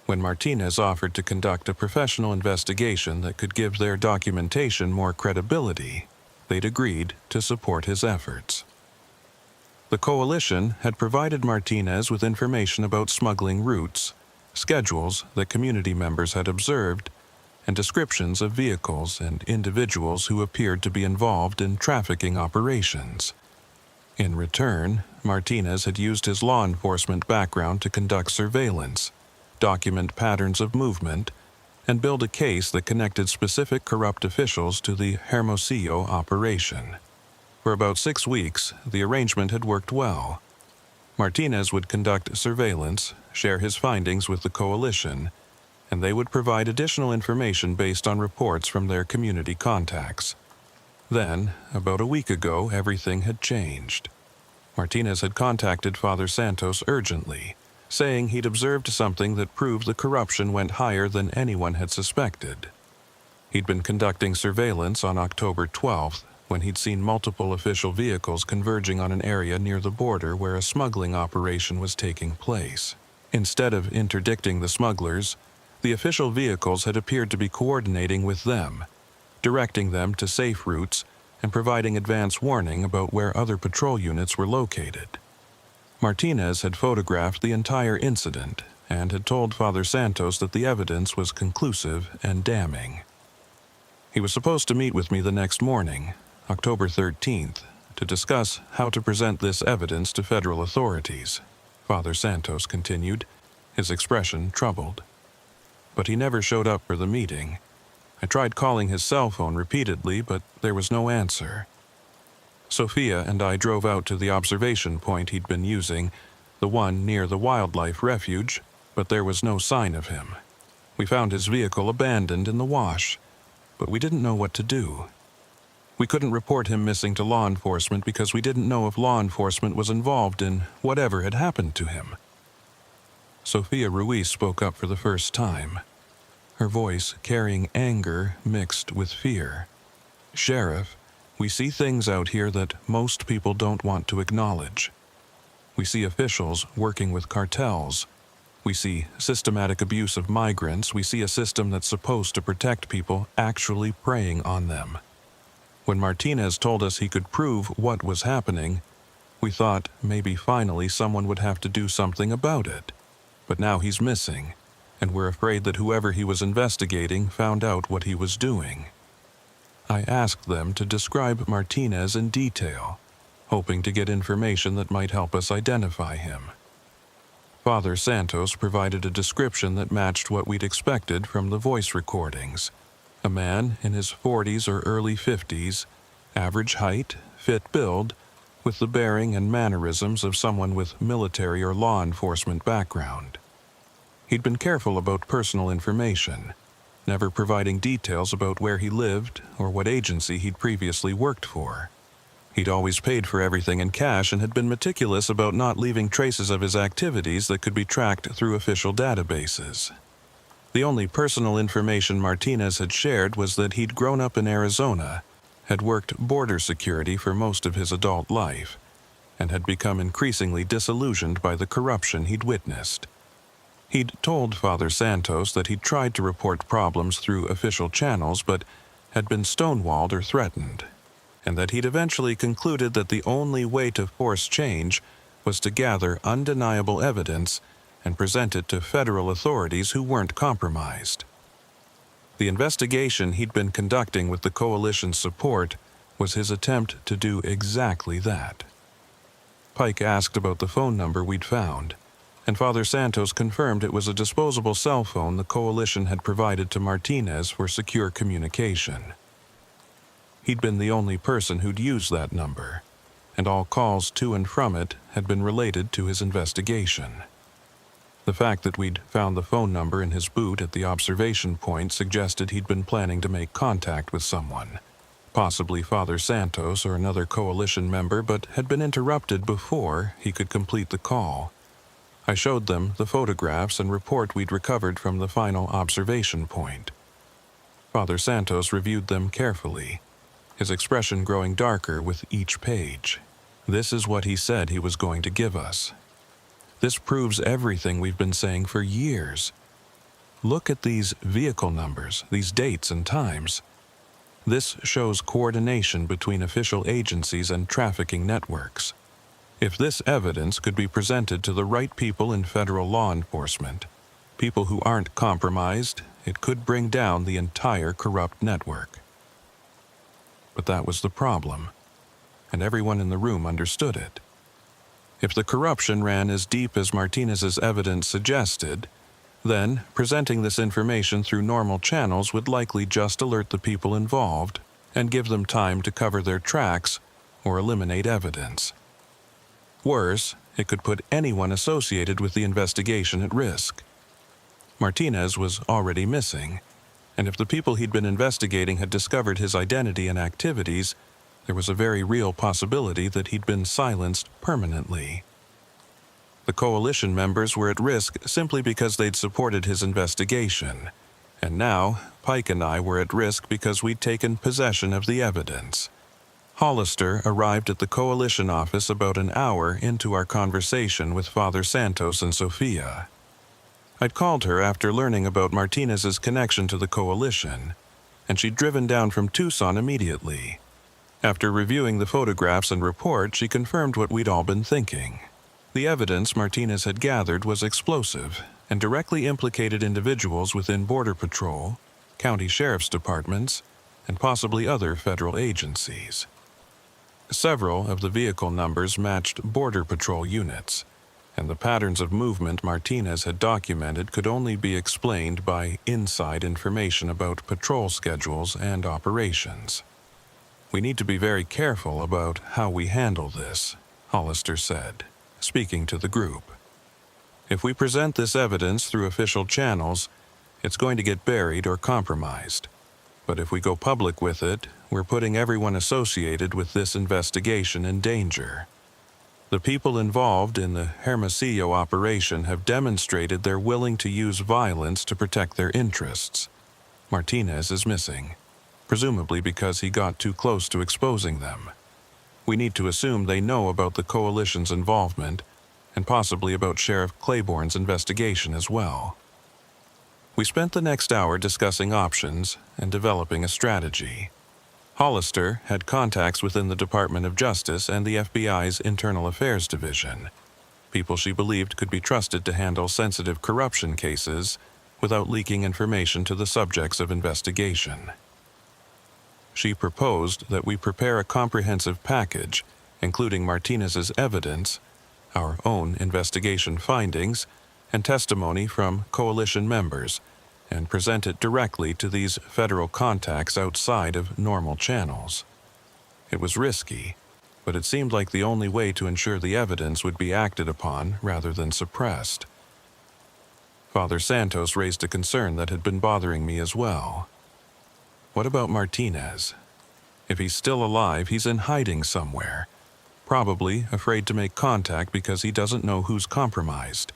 A: When Martinez offered to conduct a professional investigation that could give their documentation more credibility, they'd agreed to support his efforts. The coalition had provided Martinez with information about smuggling routes, schedules that community members had observed, and descriptions of vehicles and individuals who appeared to be involved in trafficking operations. In return, Martinez had used his law enforcement background to conduct surveillance, document patterns of movement, and build a case that connected specific corrupt officials to the Hermosillo operation. For about 6 weeks, the arrangement had worked well. Martinez would conduct surveillance, share his findings with the coalition, and they would provide additional information based on reports from their community contacts. Then, about a week ago, everything had changed. Martinez had contacted Father Santos urgently, saying he'd observed something that proved the corruption went higher than anyone had suspected. He'd been conducting surveillance on October 12th when he'd seen multiple official vehicles converging on an area near the border where a smuggling operation was taking place. Instead of interdicting the smugglers, the official vehicles had appeared to be coordinating with them, directing them to safe routes and providing advance warning about where other patrol units were located. Martinez had photographed the entire incident and had told Father Santos that the evidence was conclusive and damning. He was supposed to meet with me the next morning, October 13th, to discuss how to present this evidence to federal authorities, Father Santos continued, his expression troubled. But he never showed up for the meeting. I tried calling his cell phone repeatedly, but there was no answer. Sophia and I drove out to the observation point he'd been using, the one near the wildlife refuge, but there was no sign of him. We found his vehicle abandoned in the wash, but we didn't know what to do. We couldn't report him missing to law enforcement because we didn't know if law enforcement was involved in whatever had happened to him. Sophia Ruiz spoke up for the first time, her voice carrying anger mixed with fear. "Sheriff, we see things out here that most people don't want to acknowledge. We see officials working with cartels. We see systematic abuse of migrants. We see a system that's supposed to protect people actually preying on them. When Martinez told us he could prove what was happening, we thought maybe finally someone would have to do something about it. But now he's missing, and we're afraid that whoever he was investigating found out what he was doing." I asked them to describe Martinez in detail, hoping to get information that might help us identify him. Father Santos provided a description that matched what we'd expected from the voice recordings. A man in his 40s or early 50s, average height, fit build, with the bearing and mannerisms of someone with military or law enforcement background. He'd been careful about personal information, never providing details about where he lived or what agency he'd previously worked for. He'd always paid for everything in cash and had been meticulous about not leaving traces of his activities that could be tracked through official databases. The only personal information Martinez had shared was that he'd grown up in Arizona, had worked border security for most of his adult life, and had become increasingly disillusioned by the corruption he'd witnessed. He'd told Father Santos that he'd tried to report problems through official channels but had been stonewalled or threatened, and that he'd eventually concluded that the only way to force change was to gather undeniable evidence and present it to federal authorities who weren't compromised. The investigation he'd been conducting with the coalition's support was his attempt to do exactly that. Pike asked about the phone number we'd found, and Father Santos confirmed it was a disposable cell phone the coalition had provided to Martinez for secure communication. He'd been the only person who'd used that number, and all calls to and from it had been related to his investigation. The fact that we'd found the phone number in his boot at the observation point suggested he'd been planning to make contact with someone, possibly Father Santos or another coalition member, but had been interrupted before he could complete the call. I showed them the photographs and report we'd recovered from the final observation point. Father Santos reviewed them carefully, his expression growing darker with each page. This is what he said he was going to give us. This proves everything we've been saying for years. Look at these vehicle numbers, these dates and times. This shows coordination between official agencies and trafficking networks. If this evidence could be presented to the right people in federal law enforcement, people who aren't compromised, it could bring down the entire corrupt network. But that was the problem, and everyone in the room understood it. If the corruption ran as deep as Martinez's evidence suggested, then presenting this information through normal channels would likely just alert the people involved and give them time to cover their tracks or eliminate evidence. Worse, it could put anyone associated with the investigation at risk. Martinez was already missing, and if the people he'd been investigating had discovered his identity and activities, there was a very real possibility that he'd been silenced permanently. The coalition members were at risk simply because they'd supported his investigation, and now Pike and I were at risk because we'd taken possession of the evidence. Hollister arrived at the coalition office about an hour into our conversation with Father Santos and Sophia. I'd called her after learning about Martinez's connection to the coalition, and she'd driven down from Tucson immediately. After reviewing the photographs and report, she confirmed what we'd all been thinking. The evidence Martinez had gathered was explosive and directly implicated individuals within Border Patrol, county sheriff's departments, and possibly other federal agencies. Several of the vehicle numbers matched Border Patrol units, and the patterns of movement Martinez had documented could only be explained by inside information about patrol schedules and operations. "We need to be very careful about how we handle this," Hollister said, speaking to the group. "If we present this evidence through official channels, it's going to get buried or compromised. But if we go public with it, we're putting everyone associated with this investigation in danger. The people involved in the Hermosillo operation have demonstrated they're willing to use violence to protect their interests. Martinez is missing, presumably because he got too close to exposing them. We need to assume they know about the coalition's involvement, and possibly about Sheriff Claiborne's investigation as well." We spent the next hour discussing options and developing a strategy. Hollister had contacts within the Department of Justice and the FBI's Internal Affairs Division, people she believed could be trusted to handle sensitive corruption cases without leaking information to the subjects of investigation. She proposed that we prepare a comprehensive package including Martinez's evidence, our own investigation findings, and testimony from coalition members, and present it directly to these federal contacts outside of normal channels. It was risky, but it seemed like the only way to ensure the evidence would be acted upon rather than suppressed. Father Santos raised a concern that had been bothering me as well. What about Martinez? If he's still alive, he's in hiding somewhere, probably afraid to make contact because he doesn't know who's compromised.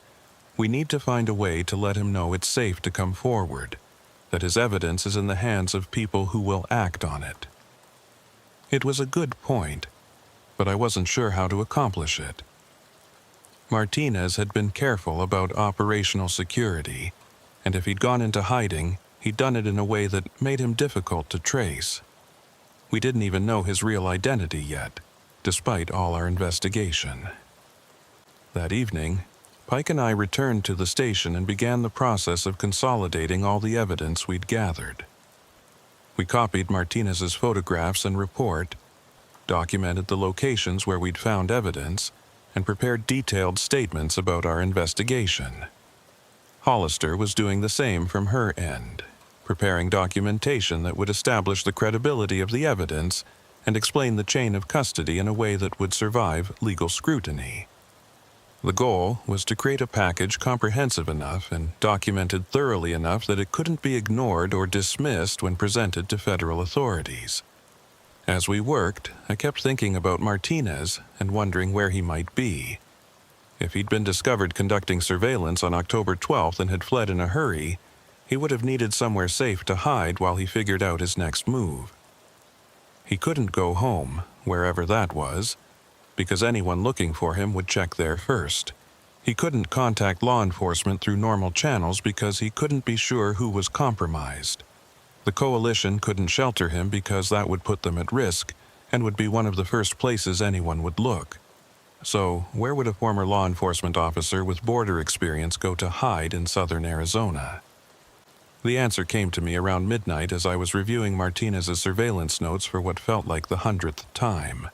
A: We need to find a way to let him know it's safe to come forward, that his evidence is in the hands of people who will act on it. It was a good point, but I wasn't sure how to accomplish it. Martinez had been careful about operational security, and if he'd gone into hiding, he'd done it in a way that made him difficult to trace. We didn't even know his real identity yet, despite all our investigation. That evening, Pike and I returned to the station and began the process of consolidating all the evidence we'd gathered. We copied Martinez's photographs and report, documented the locations where we'd found evidence, and prepared detailed statements about our investigation. Hollister was doing the same from her end, preparing documentation that would establish the credibility of the evidence and explain the chain of custody in a way that would survive legal scrutiny. The goal was to create a package comprehensive enough and documented thoroughly enough that it couldn't be ignored or dismissed when presented to federal authorities. As we worked, I kept thinking about Martinez and wondering where he might be. If he'd been discovered conducting surveillance on October 12th and had fled in a hurry, he would have needed somewhere safe to hide while he figured out his next move. He couldn't go home, wherever that was, because anyone looking for him would check there first. He couldn't contact law enforcement through normal channels because he couldn't be sure who was compromised. The coalition couldn't shelter him because that would put them at risk and would be one of the first places anyone would look. So, where would a former law enforcement officer with border experience go to hide in southern Arizona? The answer came to me around midnight as I was reviewing Martinez's surveillance notes for what felt like the 100th time.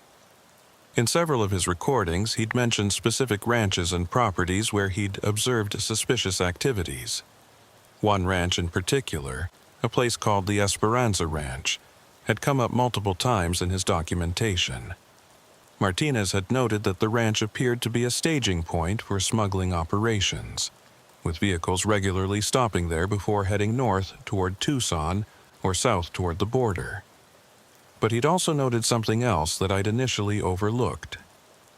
A: In several of his recordings, he'd mentioned specific ranches and properties where he'd observed suspicious activities. One ranch in particular, a place called the Esperanza Ranch, had come up multiple times in his documentation. Martinez had noted that the ranch appeared to be a staging point for smuggling operations, with vehicles regularly stopping there before heading north toward Tucson or south toward the border. But he'd also noted something else that I'd initially overlooked.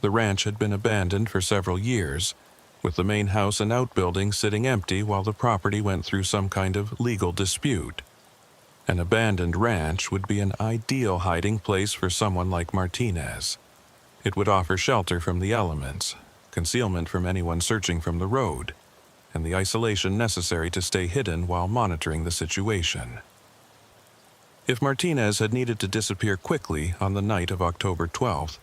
A: The ranch had been abandoned for several years, with the main house and outbuildings sitting empty while the property went through some kind of legal dispute. An abandoned ranch would be an ideal hiding place for someone like Martinez. It would offer shelter from the elements, concealment from anyone searching from the road, and the isolation necessary to stay hidden while monitoring the situation. If Martinez had needed to disappear quickly on the night of October 12th,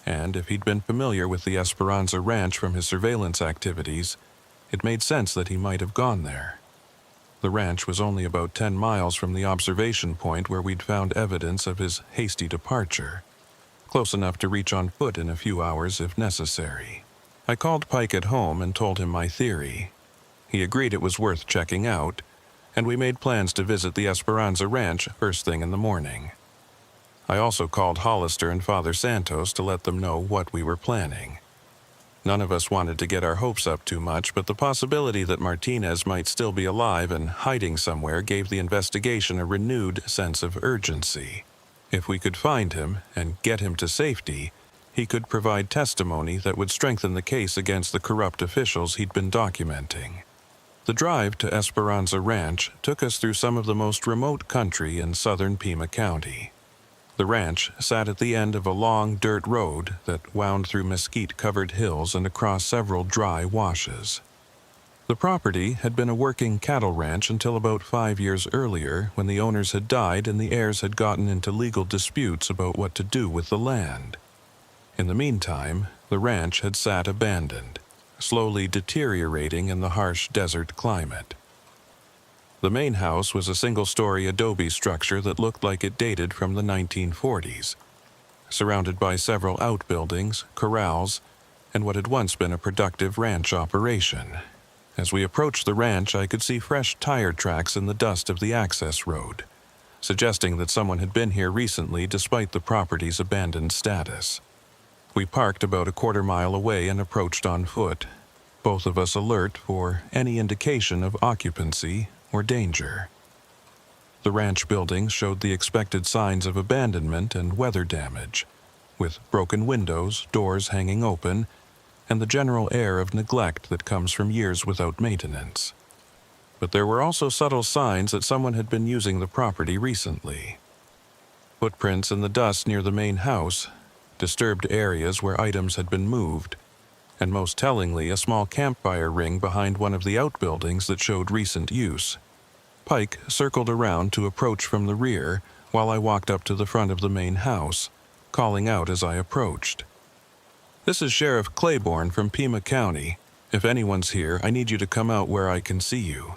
A: and if he'd been familiar with the Esperanza Ranch from his surveillance activities, it made sense that he might have gone there. The ranch was only about 10 miles from the observation point where we'd found evidence of his hasty departure, close enough to reach on foot in a few hours if necessary. I called Pike at home and told him my theory. He agreed it was worth checking out, and we made plans to visit the Esperanza Ranch first thing in the morning. I also called Hollister and Father Santos to let them know what we were planning. None of us wanted to get our hopes up too much, but the possibility that Martinez might still be alive and hiding somewhere gave the investigation a renewed sense of urgency. If we could find him and get him to safety, he could provide testimony that would strengthen the case against the corrupt officials he'd been documenting. The drive to Esperanza Ranch took us through some of the most remote country in southern Pima County. The ranch sat at the end of a long dirt road that wound through mesquite-covered hills and across several dry washes. The property had been a working cattle ranch until about 5 years earlier, when the owners had died and the heirs had gotten into legal disputes about what to do with the land. In the meantime, the ranch had sat abandoned, slowly deteriorating in the harsh desert climate. The main house was a single-story adobe structure that looked like it dated from the 1940s. surrounded by several outbuildings, corrals, and what had once been a productive ranch operation. As we approached the ranch, I could see fresh tire tracks in the dust of the access road, suggesting that someone had been here recently despite the property's abandoned status. We parked about a quarter-mile away and approached on foot, both of us alert for any indication of occupancy or danger. The ranch buildings showed the expected signs of abandonment and weather damage, with broken windows, doors hanging open, and the general air of neglect that comes from years without maintenance. But there were also subtle signs that someone had been using the property recently. Footprints in the dust near the main house, disturbed areas where items had been moved, and most tellingly, a small campfire ring behind one of the outbuildings that showed recent use. Pike circled around to approach from the rear while I walked up to the front of the main house, calling out as I approached. "This is Sheriff Claiborne from Pima County. If anyone's here, I need you to come out where I can see you.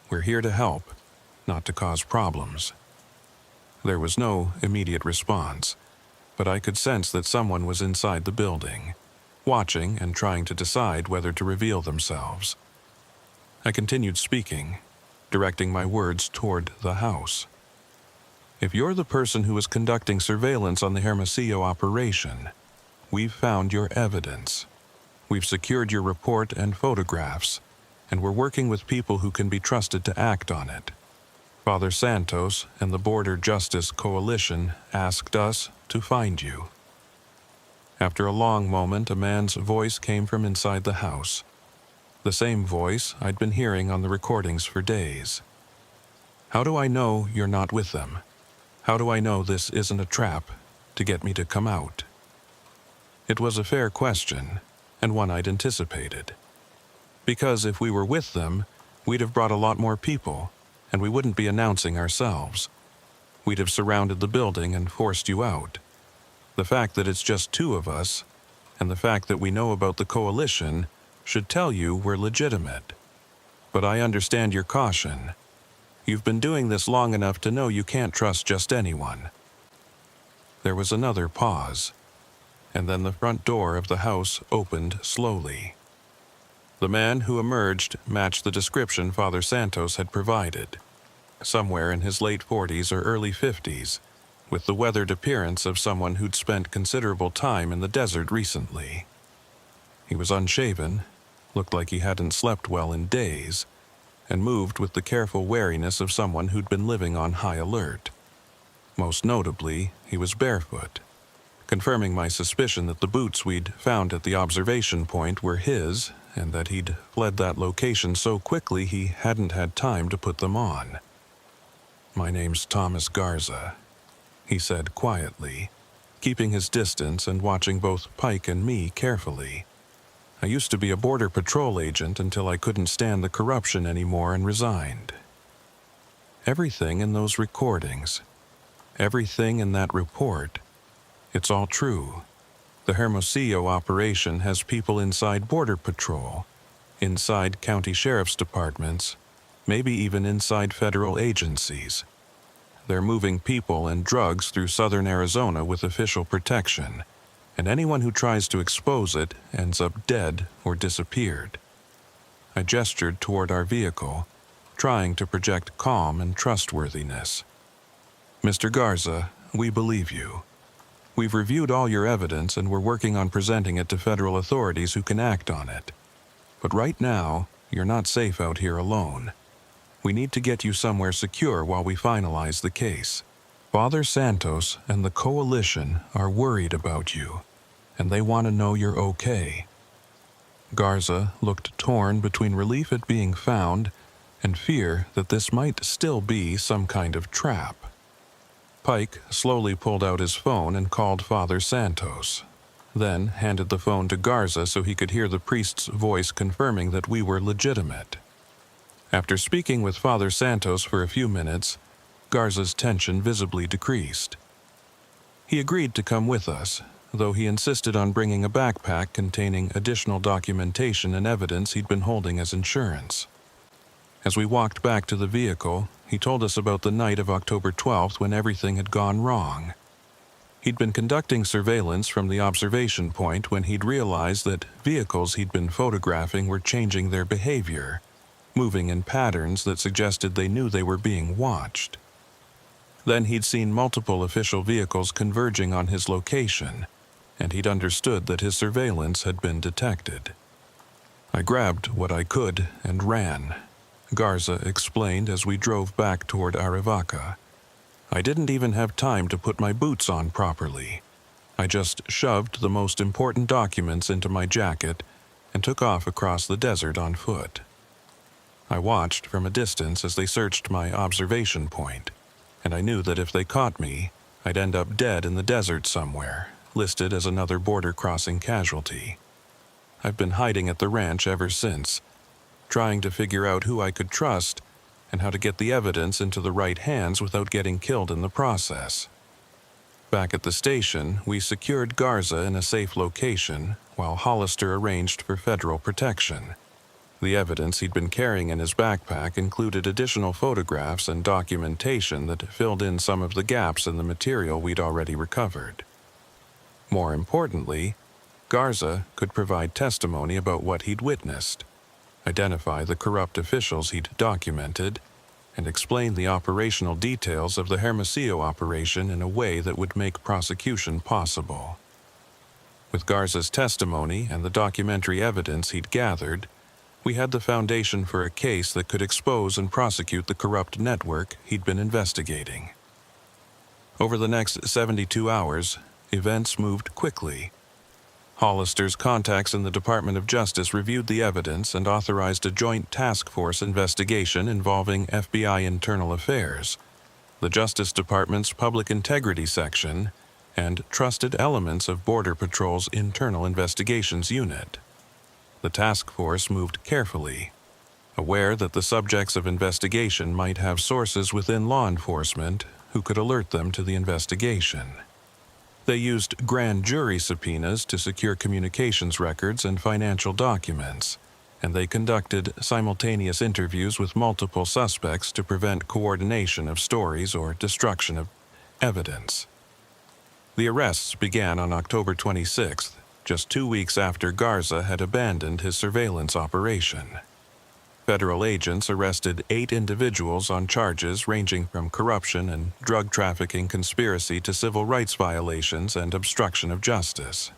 A: We're here to help, not to cause problems." There was no immediate response, but I could sense that someone was inside the building, watching and trying to decide whether to reveal themselves. I continued speaking, directing my words toward the house. "If you're the person who was conducting surveillance on the Hermosillo operation, we've found your evidence. We've secured your report and photographs, and we're working with people who can be trusted to act on it. Father Santos and the Border Justice Coalition asked us to find you." After a long moment, a man's voice came from inside the house. The same voice I'd been hearing on the recordings for days. "How do I know you're not with them? How do I know this isn't a trap to get me to come out?" It was a fair question, and one I'd anticipated. Because if we were with them, we'd have brought a lot more people, and we wouldn't be announcing ourselves. We'd have surrounded the building and forced you out. The fact that it's just two of us, and the fact that we know about the coalition, should tell you we're legitimate. But I understand your caution. You've been doing this long enough to know you can't trust just anyone. There was another pause, and then the front door of the house opened slowly. The man who emerged matched the description Father Santos had provided, somewhere in his late 40s or early 50s, with the weathered appearance of someone who'd spent considerable time in the desert recently. He was unshaven, looked like he hadn't slept well in days, and moved with the careful wariness of someone who'd been living on high alert. Most notably, he was barefoot, confirming my suspicion that the boots we'd found at the observation point were his, and that he'd fled that location so quickly he hadn't had time to put them on. "My name's Thomas Garza," he said quietly, keeping his distance and watching both Pike and me carefully. "I used to be a border patrol agent until I couldn't stand the corruption anymore and resigned." Everything in those recordings, everything in that report, it's all true. The Hermosillo operation has people inside Border Patrol, inside county sheriff's departments, maybe even inside federal agencies. They're moving people and drugs through southern Arizona with official protection, and anyone who tries to expose it ends up dead or disappeared. I gestured toward our vehicle, trying to project calm and trustworthiness. "Mr. Garza, we believe you. We've reviewed all your evidence and we're working on presenting it to federal authorities who can act on it. But right now, you're not safe out here alone. We need to get you somewhere secure while we finalize the case. Father Santos and the coalition are worried about you, and they want to know you're okay." Garza looked torn between relief at being found and fear that this might still be some kind of trap. Pike slowly pulled out his phone and called Father Santos, then handed the phone to Garza so he could hear the priest's voice confirming that we were legitimate. After speaking with Father Santos for a few minutes, Garza's tension visibly decreased. He agreed to come with us, though he insisted on bringing a backpack containing additional documentation and evidence he'd been holding as insurance. As we walked back to the vehicle, he told us about the night of October 12th when everything had gone wrong. He'd been conducting surveillance from the observation point when he'd realized that vehicles he'd been photographing were changing their behavior, moving in patterns that suggested they knew they were being watched. Then he'd seen multiple official vehicles converging on his location, and he'd understood that his surveillance had been detected. I grabbed what I could and ran, Garza explained as we drove back toward Arivaca. I didn't even have time to put my boots on properly. I just shoved the most important documents into my jacket and took off across the desert on foot. I watched from a distance as they searched my observation point, and I knew that if they caught me, I'd end up dead in the desert somewhere, listed as another border crossing casualty. I've been hiding at the ranch ever since, trying to figure out who I could trust and how to get the evidence into the right hands without getting killed in the process. Back at the station, we secured Garza in a safe location while Hollister arranged for federal protection. The evidence he'd been carrying in his backpack included additional photographs and documentation that filled in some of the gaps in the material we'd already recovered. More importantly, Garza could provide testimony about what he'd witnessed, identify the corrupt officials he'd documented, and explain the operational details of the Hermosillo operation in a way that would make prosecution possible. With Garza's testimony and the documentary evidence he'd gathered, we had the foundation for a case that could expose and prosecute the corrupt network he'd been investigating. Over the next 72 hours, events moved quickly. Hollister's contacts in the Department of Justice reviewed the evidence and authorized a joint task force investigation involving FBI Internal Affairs, the Justice Department's Public Integrity Section, and trusted elements of Border Patrol's Internal Investigations Unit. The task force moved carefully, aware that the subjects of investigation might have sources within law enforcement who could alert them to the investigation. They used grand jury subpoenas to secure communications records and financial documents, and they conducted simultaneous interviews with multiple suspects to prevent coordination of stories or destruction of evidence. The arrests began on October 26th, just 2 weeks after Garza had abandoned his surveillance operation. Federal agents arrested 8 individuals on charges ranging from corruption and drug trafficking conspiracy to civil rights violations and obstruction of justice.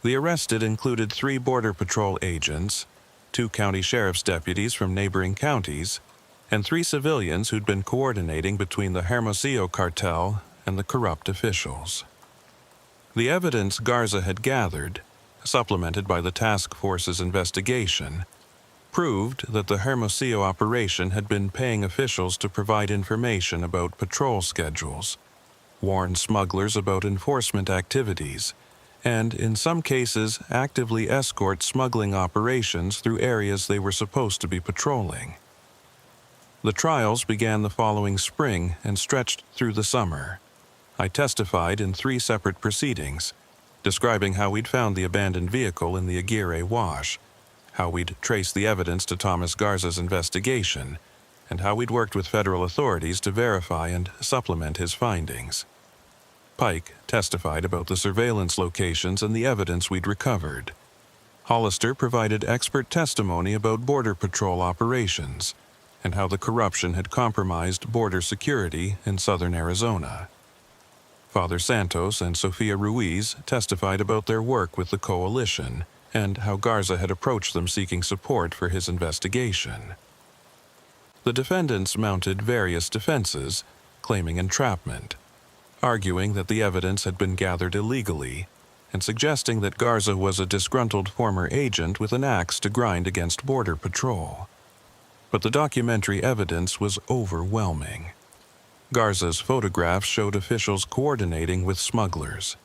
A: The arrested included 3 Border Patrol agents, 2 county sheriff's deputies from neighboring counties, and 3 civilians who'd been coordinating between the Hermosillo cartel and the corrupt officials. The evidence Garza had gathered, supplemented by the task force's investigation, proved that the Hermosillo operation had been paying officials to provide information about patrol schedules, warn smugglers about enforcement activities, and, in some cases, actively escort smuggling operations through areas they were supposed to be patrolling. The trials began the following spring and stretched through the summer. I testified in 3 separate proceedings, describing how we'd found the abandoned vehicle in the Aguirre Wash, how we'd traced the evidence to Thomas Garza's investigation, and how we'd worked with federal authorities to verify and supplement his findings. Pike testified about the surveillance locations and the evidence we'd recovered. Hollister provided expert testimony about Border Patrol operations and how the corruption had compromised border security in southern Arizona. Father Santos and Sofia Ruiz testified about their work with the coalition and how Garza had approached them seeking support for his investigation. The defendants mounted various defenses, claiming entrapment, arguing that the evidence had been gathered illegally, and suggesting that Garza was a disgruntled former agent with an axe to grind against Border Patrol. But the documentary evidence was overwhelming. Garza's photographs showed officials coordinating with smugglers.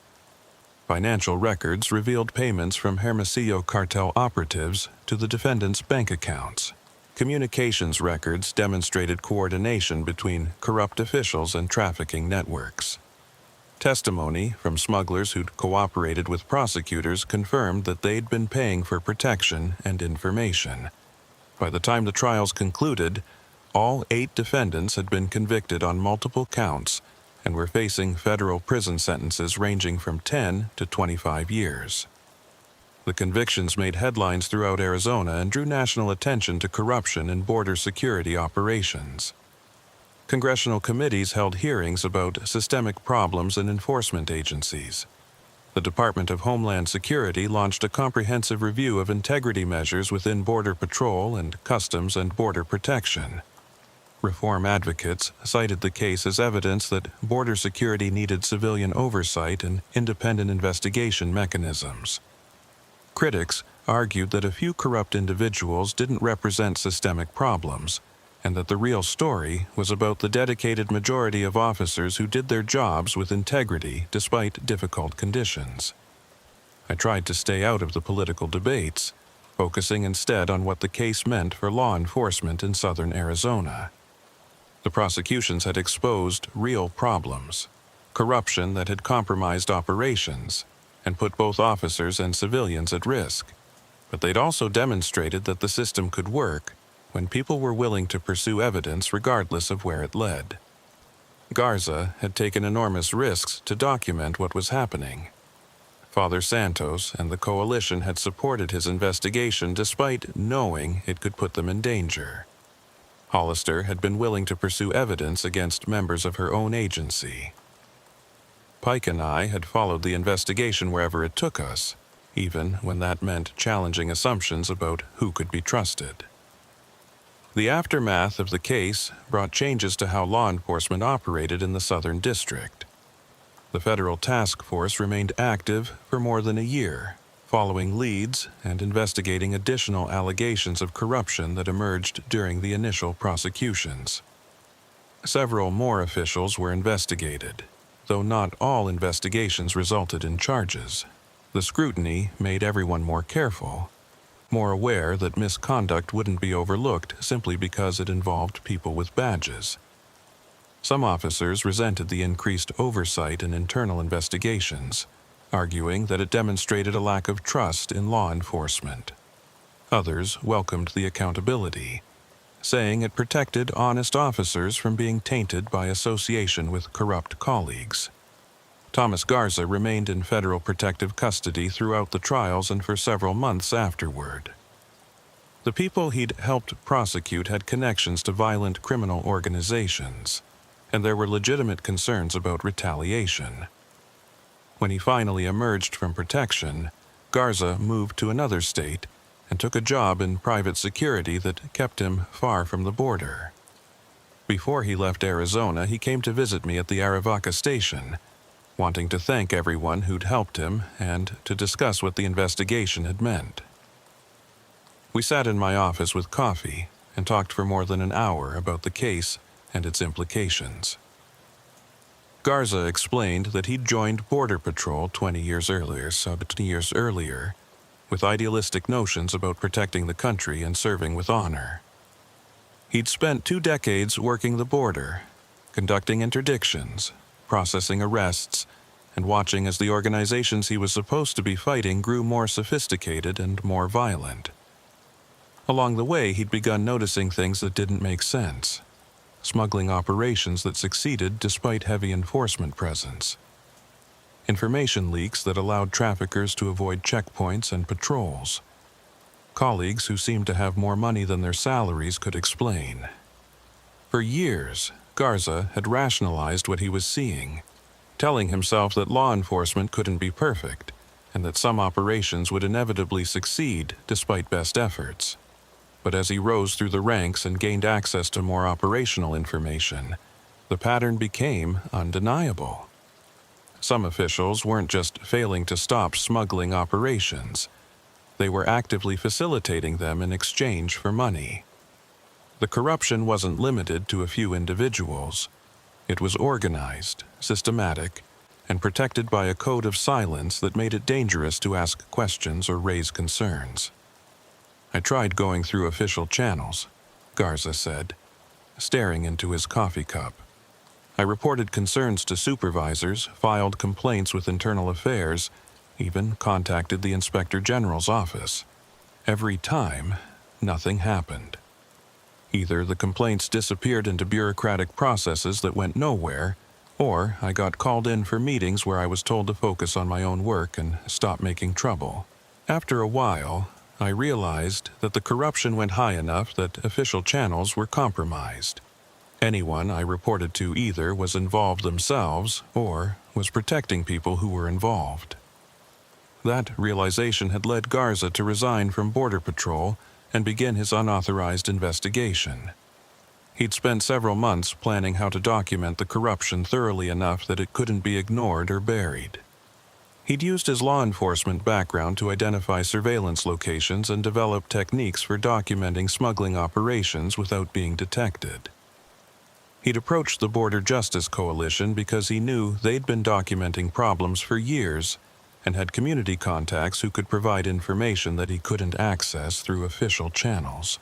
A: Financial records revealed payments from Hermosillo cartel operatives to the defendants' bank accounts. Communications records demonstrated coordination between corrupt officials and trafficking networks. Testimony from smugglers who'd cooperated with prosecutors confirmed that they'd been paying for protection and information. By the time the trials concluded, all 8 defendants had been convicted on multiple counts, and were facing federal prison sentences ranging from 10 to 25 years. The convictions made headlines throughout Arizona and drew national attention to corruption in border security operations. Congressional committees held hearings about systemic problems in enforcement agencies. The Department of Homeland Security launched a comprehensive review of integrity measures within Border Patrol and Customs and Border Protection. Reform advocates cited the case as evidence that border security needed civilian oversight and independent investigation mechanisms. Critics argued that a few corrupt individuals didn't represent systemic problems, and that the real story was about the dedicated majority of officers who did their jobs with integrity despite difficult conditions. I tried to stay out of the political debates, focusing instead on what the case meant for law enforcement in southern Arizona. The prosecutions had exposed real problems, corruption that had compromised operations, and put both officers and civilians at risk. But they'd also demonstrated that the system could work when people were willing to pursue evidence regardless of where it led. Garza had taken enormous risks to document what was happening. Father Santos and the coalition had supported his investigation despite knowing it could put them in danger. Hollister had been willing to pursue evidence against members of her own agency. Pike and I had followed the investigation wherever it took us, even when that meant challenging assumptions about who could be trusted. The aftermath of the case brought changes to how law enforcement operated in the Southern District. The federal task force remained active for more than a year, following leads and investigating additional allegations of corruption that emerged during the initial prosecutions. Several more officials were investigated, though not all investigations resulted in charges. The scrutiny made everyone more careful, more aware that misconduct wouldn't be overlooked simply because it involved people with badges. Some officers resented the increased oversight in internal investigations, arguing that it demonstrated a lack of trust in law enforcement. Others welcomed the accountability, saying it protected honest officers from being tainted by association with corrupt colleagues. Thomas Garza remained in federal protective custody throughout the trials and for several months afterward. The people he'd helped prosecute had connections to violent criminal organizations, and there were legitimate concerns about retaliation. When he finally emerged from protection, Garza moved to another state and took a job in private security that kept him far from the border. Before he left Arizona, he came to visit me at the Arivaca station, wanting to thank everyone who'd helped him and to discuss what the investigation had meant. We sat in my office with coffee and talked for more than an hour about the case and its implications. Garza explained that he'd joined Border Patrol 20 years earlier, with idealistic notions about protecting the country and serving with honor. He'd spent 2 decades working the border, conducting interdictions, processing arrests, and watching as the organizations he was supposed to be fighting grew more sophisticated and more violent. Along the way, he'd begun noticing things that didn't make sense. Smuggling operations that succeeded despite heavy enforcement presence. Information leaks that allowed traffickers to avoid checkpoints and patrols. Colleagues who seemed to have more money than their salaries could explain. For years, Garza had rationalized what he was seeing, telling himself that law enforcement couldn't be perfect, and that some operations would inevitably succeed despite best efforts. But as he rose through the ranks and gained access to more operational information, the pattern became undeniable. Some officials weren't just failing to stop smuggling operations. They were actively facilitating them in exchange for money. The corruption wasn't limited to a few individuals. It was organized, systematic, and protected by a code of silence that made it dangerous to ask questions or raise concerns. I tried going through official channels, Garza said, staring into his coffee cup. I reported concerns to supervisors, filed complaints with Internal Affairs, even contacted the Inspector General's office. Every time, nothing happened. Either the complaints disappeared into bureaucratic processes that went nowhere, Or I got called in for meetings where I was told to focus on my own work and stop making trouble. After a while, I realized that the corruption went high enough that official channels were compromised. Anyone I reported to either was involved themselves or was protecting people who were involved. That realization had led Garza to resign from Border Patrol and begin his unauthorized investigation. He'd spent several months planning how to document the corruption thoroughly enough that it couldn't be ignored or buried. He'd used his law enforcement background to identify surveillance locations and develop techniques for documenting smuggling operations without being detected. He'd approached the Border Justice Coalition because he knew they'd been documenting problems for years and had community contacts who could provide information that he couldn't access through official channels.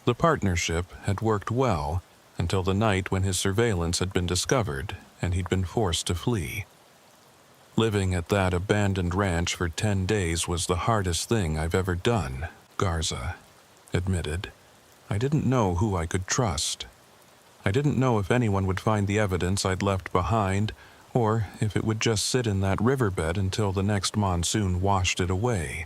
A: The partnership had worked well until the night when his surveillance had been discovered and he'd been forced to flee. Living at that abandoned ranch for 10 days was the hardest thing I've ever done, Garza admitted. I didn't know who I could trust. I didn't know if anyone would find the evidence I'd left behind, or if it would just sit in that riverbed until the next monsoon washed it away.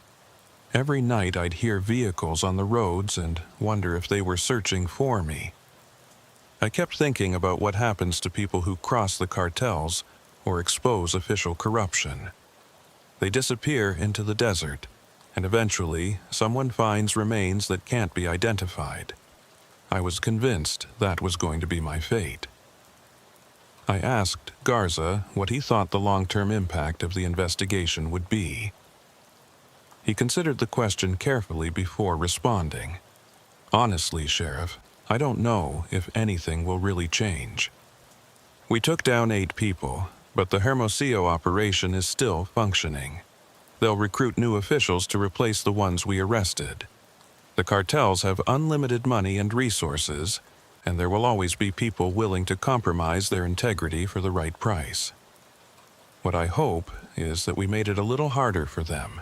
A: Every night I'd hear vehicles on the roads and wonder if they were searching for me. I kept thinking about what happens to people who cross the cartels or expose official corruption. They disappear into the desert, and eventually someone finds remains that can't be identified. I was convinced that was going to be my fate. I asked Garza what he thought the long-term impact of the investigation would be. He considered the question carefully before responding. Honestly, Sheriff, I don't know if anything will really change. We took down 8 people, but the Hermosillo operation is still functioning. They'll recruit new officials to replace the ones we arrested. The cartels have unlimited money and resources, and there will always be people willing to compromise their integrity for the right price. What I hope is that we made it a little harder for them,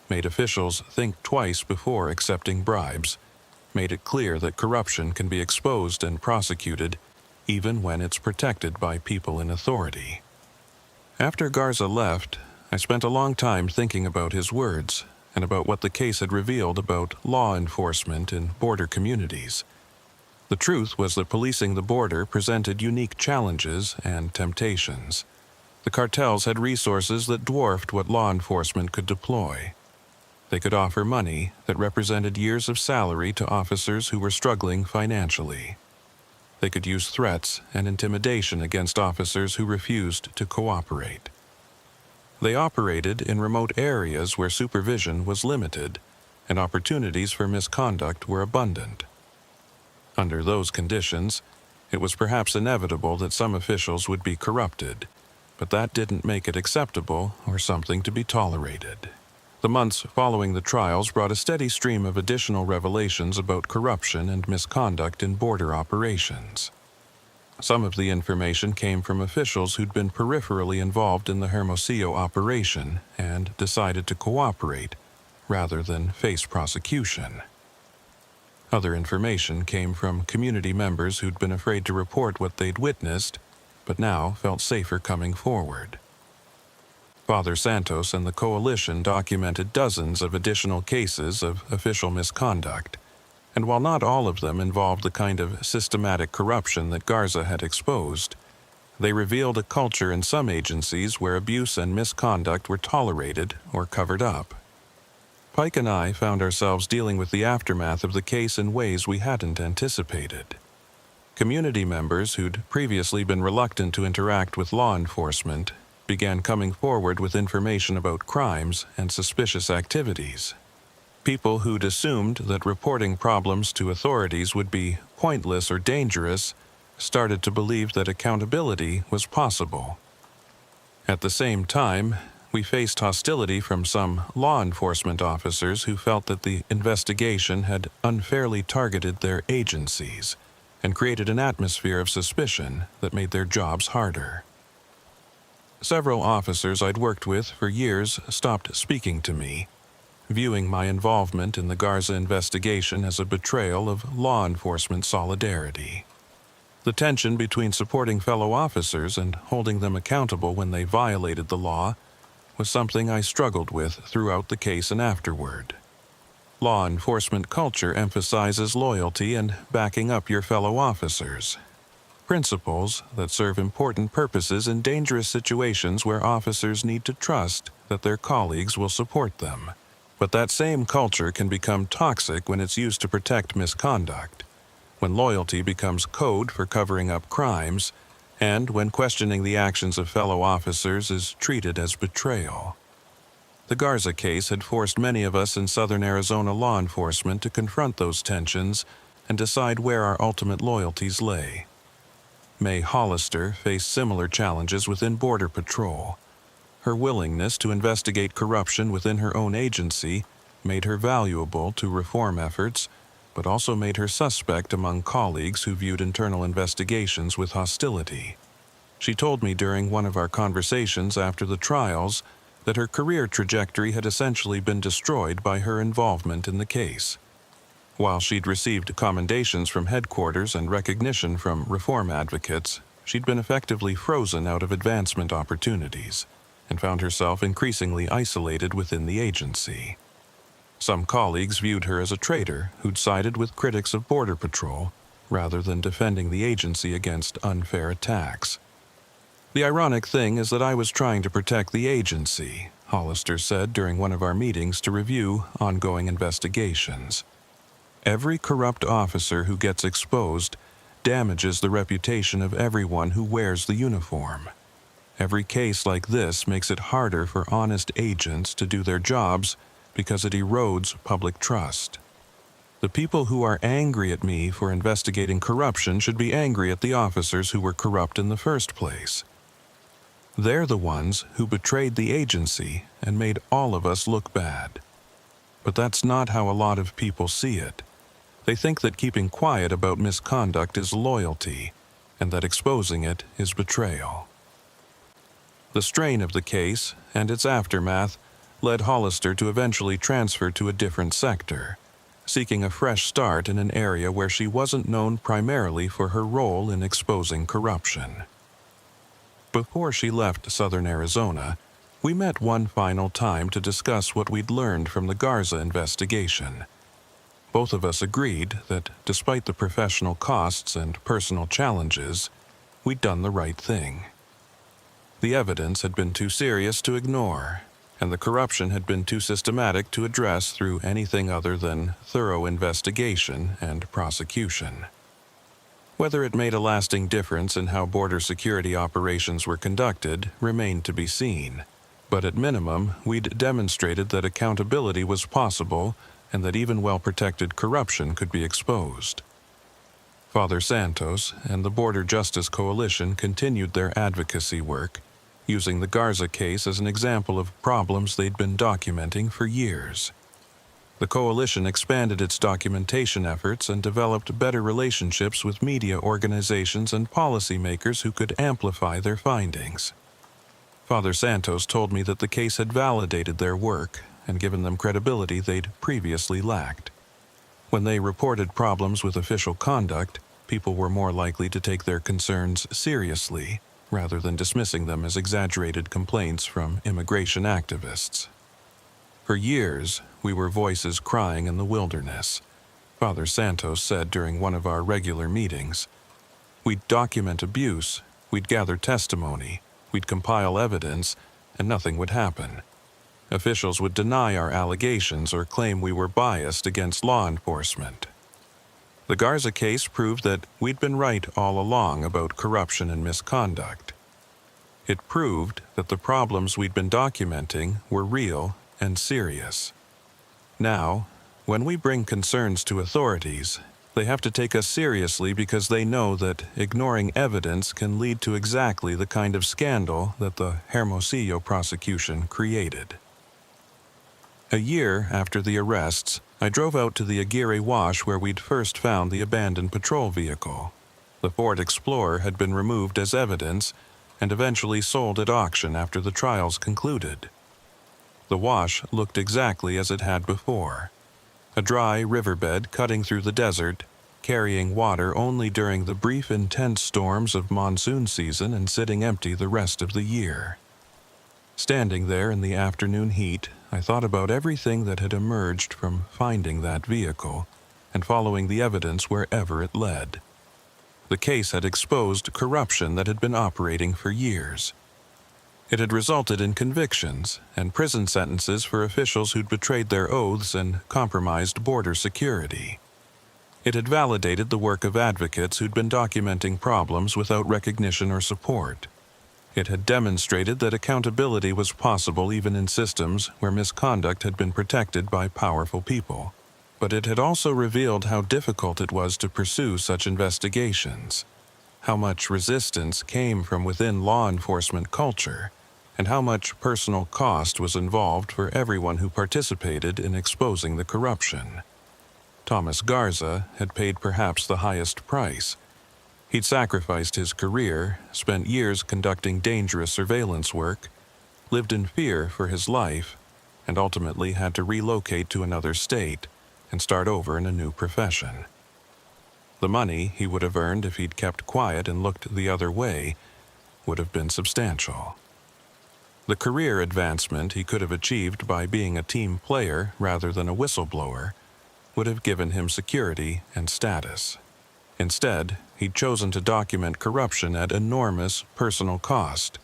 A: made officials think twice before accepting bribes, made it clear that corruption can be exposed and prosecuted even when it's protected by people in authority. After Garza left, I spent a long time thinking about his words and about what the case had revealed about law enforcement in border communities. The truth was that policing the border presented unique challenges and temptations. The cartels had resources that dwarfed what law enforcement could deploy. They could offer money that represented years of salary to officers who were struggling financially. They could use threats and intimidation against officers who refused to cooperate. They operated in remote areas where supervision was limited and opportunities for misconduct were abundant. Under those conditions, it was perhaps inevitable that some officials would be corrupted, but that didn't make it acceptable or something to be tolerated. The months following the trials brought a steady stream of additional revelations about corruption and misconduct in border operations. Some of the information came from officials who'd been peripherally involved in the Hermosillo operation and decided to cooperate rather than face prosecution. Other information came from community members who'd been afraid to report what they'd witnessed, but now felt safer coming forward. Father Santos and the coalition documented dozens of additional cases of official misconduct, and while not all of them involved the kind of systematic corruption that Garza had exposed, they revealed a culture in some agencies where abuse and misconduct were tolerated or covered up. Pike and I found ourselves dealing with the aftermath of the case in ways we hadn't anticipated. Community members who'd previously been reluctant to interact with law enforcement began coming forward with information about crimes and suspicious activities. People who'd assumed that reporting problems to authorities would be pointless or dangerous started to believe that accountability was possible. At the same time, we faced hostility from some law enforcement officers who felt that the investigation had unfairly targeted their agencies and created an atmosphere of suspicion that made their jobs harder. Several officers I'd worked with for years stopped speaking to me, viewing my involvement in the Garza investigation as a betrayal of law enforcement solidarity. The tension between supporting fellow officers and holding them accountable when they violated the law was something I struggled with throughout the case and afterward. Law enforcement culture emphasizes loyalty and backing up your fellow officers, principles that serve important purposes in dangerous situations where officers need to trust that their colleagues will support them. But that same culture can become toxic when it's used to protect misconduct, when loyalty becomes code for covering up crimes, and when questioning the actions of fellow officers is treated as betrayal. The Garza case had forced many of us in southern Arizona law enforcement to confront those tensions and decide where our ultimate loyalties lay. May Hollister faced similar challenges within Border Patrol. Her willingness to investigate corruption within her own agency made her valuable to reform efforts, but also made her suspect among colleagues who viewed internal investigations with hostility. She told me during one of our conversations after the trials that her career trajectory had essentially been destroyed by her involvement in the case. While she'd received commendations from headquarters and recognition from reform advocates, she'd been effectively frozen out of advancement opportunities and found herself increasingly isolated within the agency. Some colleagues viewed her as a traitor who'd sided with critics of Border Patrol rather than defending the agency against unfair attacks. The ironic thing is that I was trying to protect the agency, Hollister said during one of our meetings to review ongoing investigations. Every corrupt officer who gets exposed damages the reputation of everyone who wears the uniform. Every case like this makes it harder for honest agents to do their jobs because it erodes public trust. The people who are angry at me for investigating corruption should be angry at the officers who were corrupt in the first place. They're the ones who betrayed the agency and made all of us look bad. But that's not how a lot of people see it. They think that keeping quiet about misconduct is loyalty, and that exposing it is betrayal. The strain of the case and its aftermath led Hollister to eventually transfer to a different sector, seeking a fresh start in an area where she wasn't known primarily for her role in exposing corruption. Before she left southern Arizona, we met one final time to discuss what we'd learned from the Garza investigation. Both of us agreed that, despite the professional costs and personal challenges, we'd done the right thing. The evidence had been too serious to ignore, and the corruption had been too systematic to address through anything other than thorough investigation and prosecution. Whether it made a lasting difference in how border security operations were conducted remained to be seen, but at minimum, we'd demonstrated that accountability was possible and that even well-protected corruption could be exposed. Father Santos and the Border Justice Coalition continued their advocacy work, using the Garza case as an example of problems they'd been documenting for years. The coalition expanded its documentation efforts and developed better relationships with media organizations and policymakers who could amplify their findings. Father Santos told me that the case had validated their work and given them credibility they'd previously lacked. When they reported problems with official conduct, people were more likely to take their concerns seriously rather than dismissing them as exaggerated complaints from immigration activists. For years, we were voices crying in the wilderness, Father Santos said during one of our regular meetings. We'd document abuse, we'd gather testimony, we'd compile evidence, and nothing would happen. Officials would deny our allegations or claim we were biased against law enforcement. The Garza case proved that we'd been right all along about corruption and misconduct. It proved that the problems we'd been documenting were real and serious. Now, when we bring concerns to authorities, they have to take us seriously because they know that ignoring evidence can lead to exactly the kind of scandal that the Hermosillo prosecution created. A year after the arrests, I drove out to the Aguirre Wash where we'd first found the abandoned patrol vehicle. The Ford Explorer had been removed as evidence and eventually sold at auction after the trials concluded. The wash looked exactly as it had before. A dry riverbed cutting through the desert, carrying water only during the brief intense storms of monsoon season and sitting empty the rest of the year. Standing there in the afternoon heat, I thought about everything that had emerged from finding that vehicle and following the evidence wherever it led. The case had exposed corruption that had been operating for years. It had resulted in convictions and prison sentences for officials who'd betrayed their oaths and compromised border security. It had validated the work of advocates who'd been documenting problems without recognition or support. It had demonstrated that accountability was possible even in systems where misconduct had been protected by powerful people. But it had also revealed how difficult it was to pursue such investigations, how much resistance came from within law enforcement culture, and how much personal cost was involved for everyone who participated in exposing the corruption. Thomas Garza had paid perhaps the highest price. He'd sacrificed his career, spent years conducting dangerous surveillance work, lived in fear for his life, and ultimately had to relocate to another state and start over in a new profession. The money he would have earned if he'd kept quiet and looked the other way would have been substantial. The career advancement he could have achieved by being a team player rather than a whistleblower would have given him security and status. Instead, he'd chosen to document corruption at enormous personal cost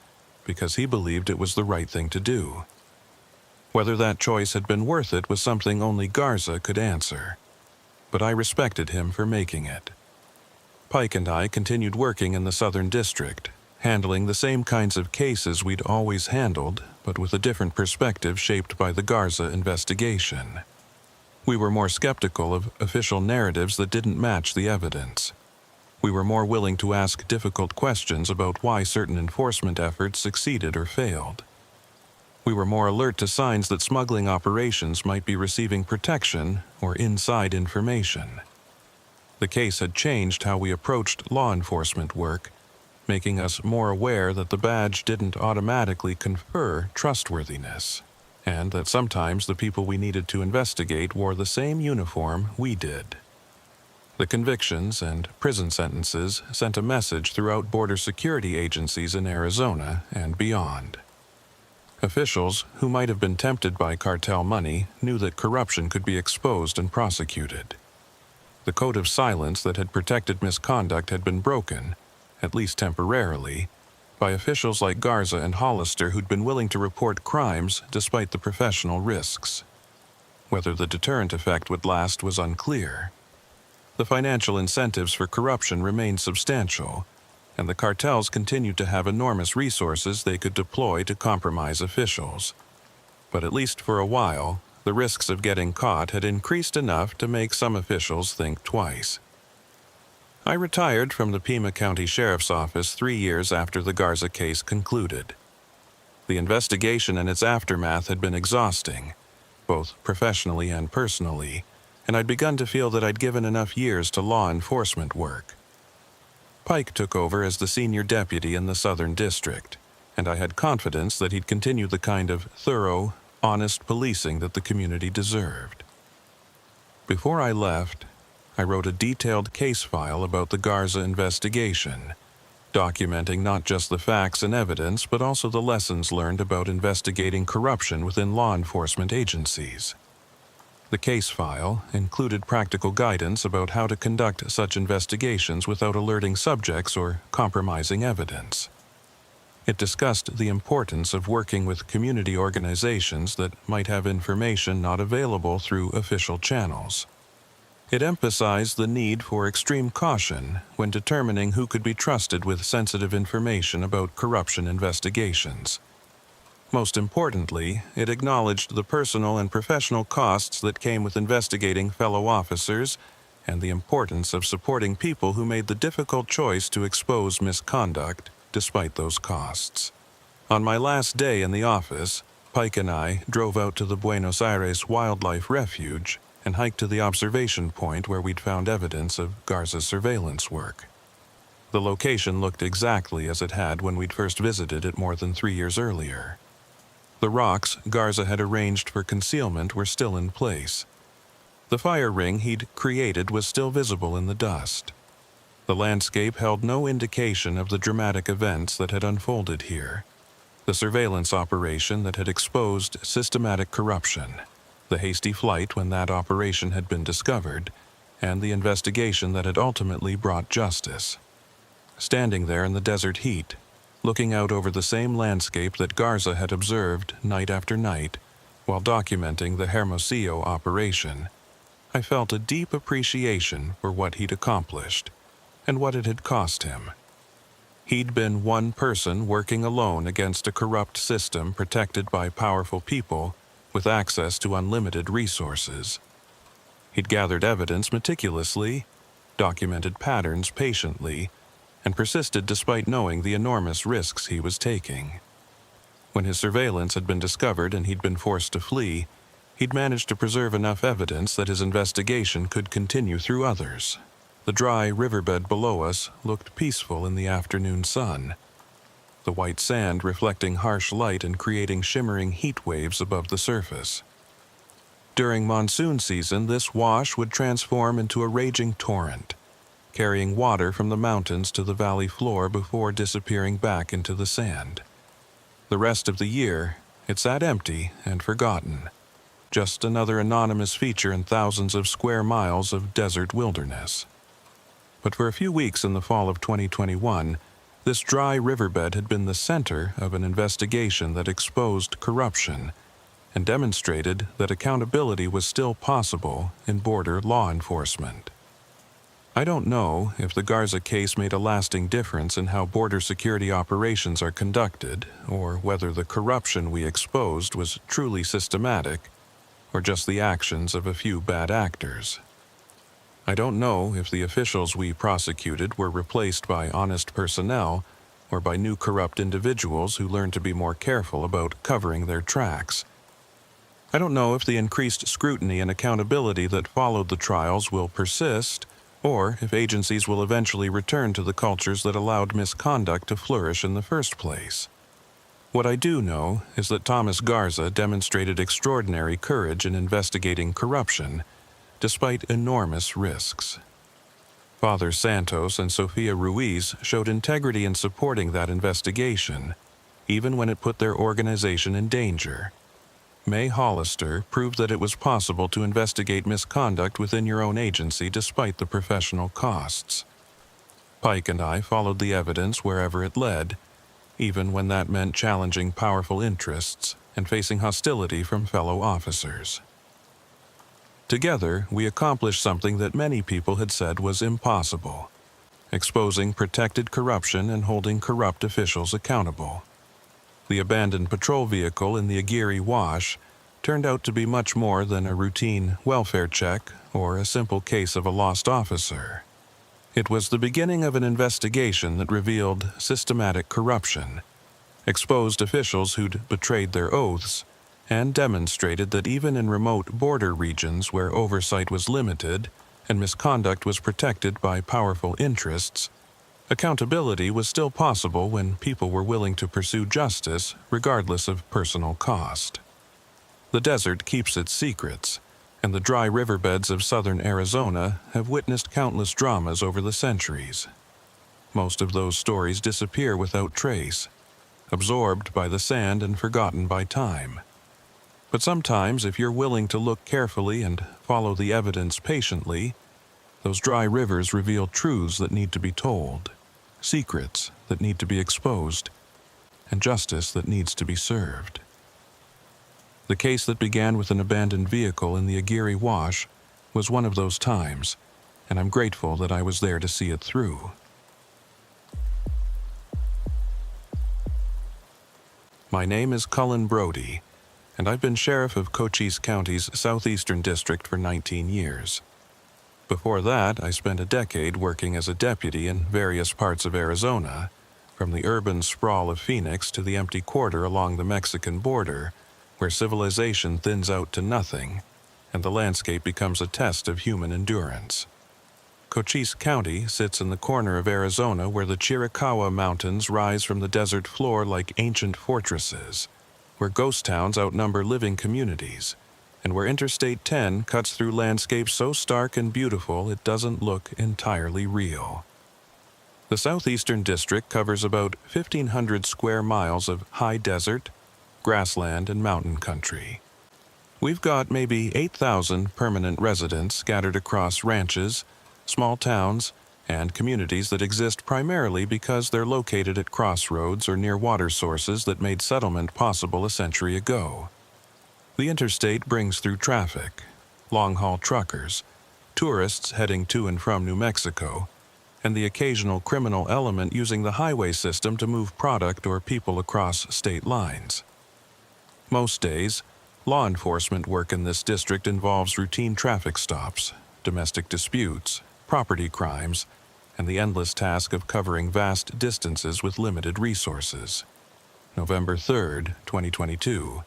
A: because he believed it was the right thing to do. Whether that choice had been worth it was something only Garza could answer, but I respected him for making it. Pike and I continued working in the Southern District, handling the same kinds of cases we'd always handled, but with a different perspective shaped by the Garza investigation. We were more skeptical of official narratives that didn't match the evidence. We were more willing to ask difficult questions about why certain enforcement efforts succeeded or failed. We were more alert to signs that smuggling operations might be receiving protection or inside information. The case had changed how we approached law enforcement work, making us more aware that the badge didn't automatically confer trustworthiness, and that sometimes the people we needed to investigate wore the same uniform we did. The convictions and prison sentences sent a message throughout border security agencies in Arizona and beyond. Officials who might have been tempted by cartel money knew that corruption could be exposed and prosecuted. The code of silence that had protected misconduct had been broken, at least temporarily, by officials like Garza and Hollister who'd been willing to report crimes despite the professional risks. Whether the deterrent effect would last was unclear. The financial incentives for corruption remained substantial, and the cartels continued to have enormous resources they could deploy to compromise officials. But at least for a while, the risks of getting caught had increased enough to make some officials think twice. I retired from the Pima County Sheriff's Office 3 years after the Garza case concluded. The investigation and its aftermath had been exhausting, both professionally and personally, and I'd begun to feel that I'd given enough years to law enforcement work. Pike took over as the senior deputy in the Southern District, and I had confidence that he'd continue the kind of thorough, honest policing that the community deserved. Before I left, I wrote a detailed case file about the Garza investigation, documenting not just the facts and evidence, but also the lessons learned about investigating corruption within law enforcement agencies. The case file included practical guidance about how to conduct such investigations without alerting subjects or compromising evidence. It discussed the importance of working with community organizations that might have information not available through official channels. It emphasized the need for extreme caution when determining who could be trusted with sensitive information about corruption investigations. Most importantly, it acknowledged the personal and professional costs that came with investigating fellow officers and the importance of supporting people who made the difficult choice to expose misconduct despite those costs. On my last day in the office, Pike and I drove out to the Buenos Aires Wildlife Refuge and hiked to the observation point where we'd found evidence of Garza's surveillance work. The location looked exactly as it had when we'd first visited it more than 3 years earlier. The rocks Garza had arranged for concealment were still in place. The fire ring he'd created was still visible in the dust. The landscape held no indication of the dramatic events that had unfolded here. The surveillance operation that had exposed systematic corruption, the hasty flight when that operation had been discovered, and the investigation that had ultimately brought justice. Standing there in the desert heat, looking out over the same landscape that Garza had observed night after night while documenting the Hermosillo operation, I felt a deep appreciation for what he'd accomplished and what it had cost him. He'd been one person working alone against a corrupt system protected by powerful people with access to unlimited resources. He'd gathered evidence meticulously, documented patterns patiently, and persisted despite knowing the enormous risks he was taking. When his surveillance had been discovered and he'd been forced to flee, he'd managed to preserve enough evidence that his investigation could continue through others. The dry riverbed below us looked peaceful in the afternoon sun, the white sand reflecting harsh light and creating shimmering heat waves above the surface. During monsoon season, this wash would transform into a raging torrent, carrying water from the mountains to the valley floor before disappearing back into the sand. The rest of the year, it sat empty and forgotten, just another anonymous feature in thousands of square miles of desert wilderness. But for a few weeks in the fall of 2021, this dry riverbed had been the center of an investigation that exposed corruption and demonstrated that accountability was still possible in border law enforcement. I don't know if the Garza case made a lasting difference in how border security operations are conducted, or whether the corruption we exposed was truly systematic, or just the actions of a few bad actors. I don't know if the officials we prosecuted were replaced by honest personnel or by new corrupt individuals who learned to be more careful about covering their tracks. I don't know if the increased scrutiny and accountability that followed the trials will persist, or if agencies will eventually return to the cultures that allowed misconduct to flourish in the first place. What I do know is that Thomas Garza demonstrated extraordinary courage in investigating corruption, despite enormous risks. Father Santos and Sofia Ruiz showed integrity in supporting that investigation, even when it put their organization in danger. May Hollister proved that it was possible to investigate misconduct within your own agency despite the professional costs. Pike and I followed the evidence wherever it led, even when that meant challenging powerful interests and facing hostility from fellow officers. Together, we accomplished something that many people had said was impossible: exposing protected corruption and holding corrupt officials accountable. The abandoned patrol vehicle in the Aguirre Wash turned out to be much more than a routine welfare check or a simple case of a lost officer. It was the beginning of an investigation that revealed systematic corruption, exposed officials who'd betrayed their oaths, and demonstrated that even in remote border regions where oversight was limited and misconduct was protected by powerful interests, accountability was still possible when people were willing to pursue justice regardless of personal cost. The desert keeps its secrets, and the dry riverbeds of southern Arizona have witnessed countless dramas over the centuries. Most of those stories disappear without trace, absorbed by the sand and forgotten by time. But sometimes, if you're willing to look carefully and follow the evidence patiently, those dry rivers reveal truths that need to be told, secrets that need to be exposed, and justice that needs to be served. The case that began with an abandoned vehicle in the Aguirre Wash was one of those times, and I'm grateful that I was there to see it through. My name is Cullen Brody, and I've been sheriff of Cochise County's southeastern district for 19 years. Before that, I spent a decade working as a deputy in various parts of Arizona, from the urban sprawl of Phoenix to the empty quarter along the Mexican border, where civilization thins out to nothing, and the landscape becomes a test of human endurance. Cochise County sits in the corner of Arizona where the Chiricahua Mountains rise from the desert floor like ancient fortresses, where ghost towns outnumber living communities, and where Interstate 10 cuts through landscapes so stark and beautiful it doesn't look entirely real. The southeastern district covers about 1,500 square miles of high desert, grassland, and mountain country. We've got maybe 8,000 permanent residents scattered across ranches, small towns, and communities that exist primarily because they're located at crossroads or near water sources that made settlement possible a century ago. The interstate brings through traffic, long-haul truckers, tourists heading to and from New Mexico, and the occasional criminal element using the highway system to move product or people across state lines. Most days, law enforcement work in this district involves routine traffic stops, domestic disputes, property crimes, and the endless task of covering vast distances with limited resources. November 3rd, 2022.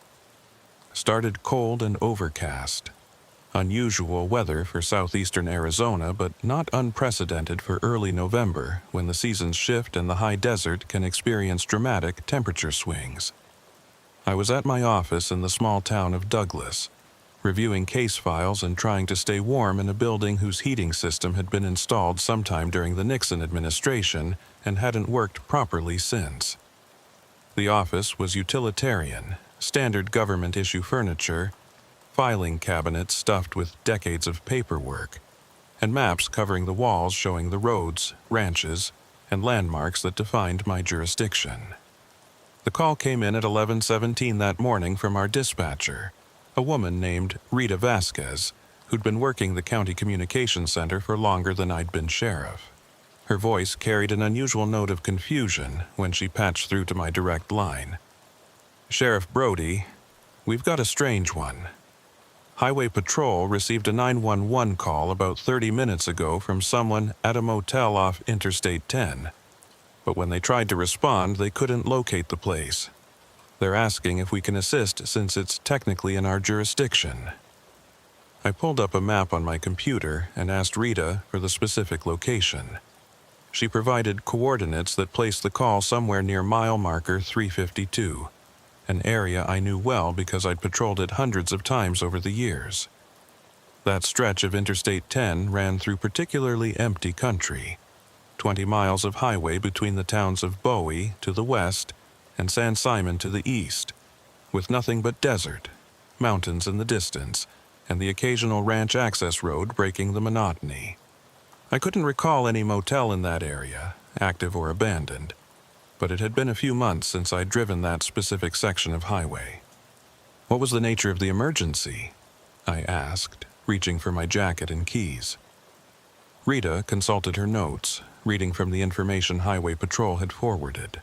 A: Started cold and overcast. Unusual weather for southeastern Arizona, but not unprecedented for early November when the seasons shift and the high desert can experience dramatic temperature swings. I was at my office in the small town of Douglas, reviewing case files and trying to stay warm in a building whose heating system had been installed sometime during the Nixon administration and hadn't worked properly since. The office was utilitarian, standard government-issue furniture, filing cabinets stuffed with decades of paperwork, and maps covering the walls showing the roads, ranches, and landmarks that defined my jurisdiction. The call came in at 11:17 that morning from our dispatcher, a woman named Rita Vasquez, who'd been working the county communications center for longer than I'd been sheriff. Her voice carried an unusual note of confusion when she patched through to my direct line. "Sheriff Brody, we've got a strange one. Highway Patrol received a 911 call about 30 minutes ago from someone at a motel off Interstate 10. But when they tried to respond, they couldn't locate the place. They're asking if we can assist since it's technically in our jurisdiction." I pulled up a map on my computer and asked Rita for the specific location. She provided coordinates that placed the call somewhere near mile marker 352, an area I knew well because I'd patrolled it hundreds of times over the years. That stretch of Interstate 10 ran through particularly empty country, 20 miles of highway between the towns of Bowie to the west and San Simon to the east, with nothing but desert, mountains in the distance, and the occasional ranch access road breaking the monotony. I couldn't recall any motel in that area, active or abandoned, but it had been a few months since I'd driven that specific section of highway. "What was the nature of the emergency?" I asked, reaching for my jacket and keys. Rita consulted her notes, reading from the information Highway Patrol had forwarded.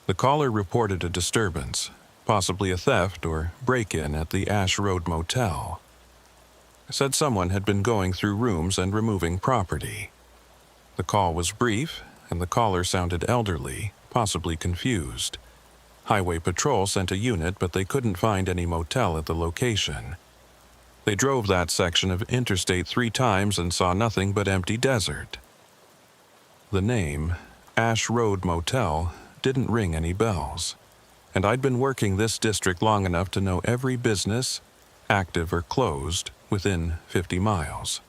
A: The caller reported a disturbance, possibly a theft or break-in at the Ash Road Motel. Said someone had been going through rooms and removing property. The call was brief, and the caller sounded elderly, possibly confused. Highway Patrol sent a unit, but they couldn't find any motel at the location. They drove that section of Interstate 3 times and saw nothing but empty desert. The name, Ash Road Motel, didn't ring any bells, and I'd been working this district long enough to know every business, active or closed, within 50 miles.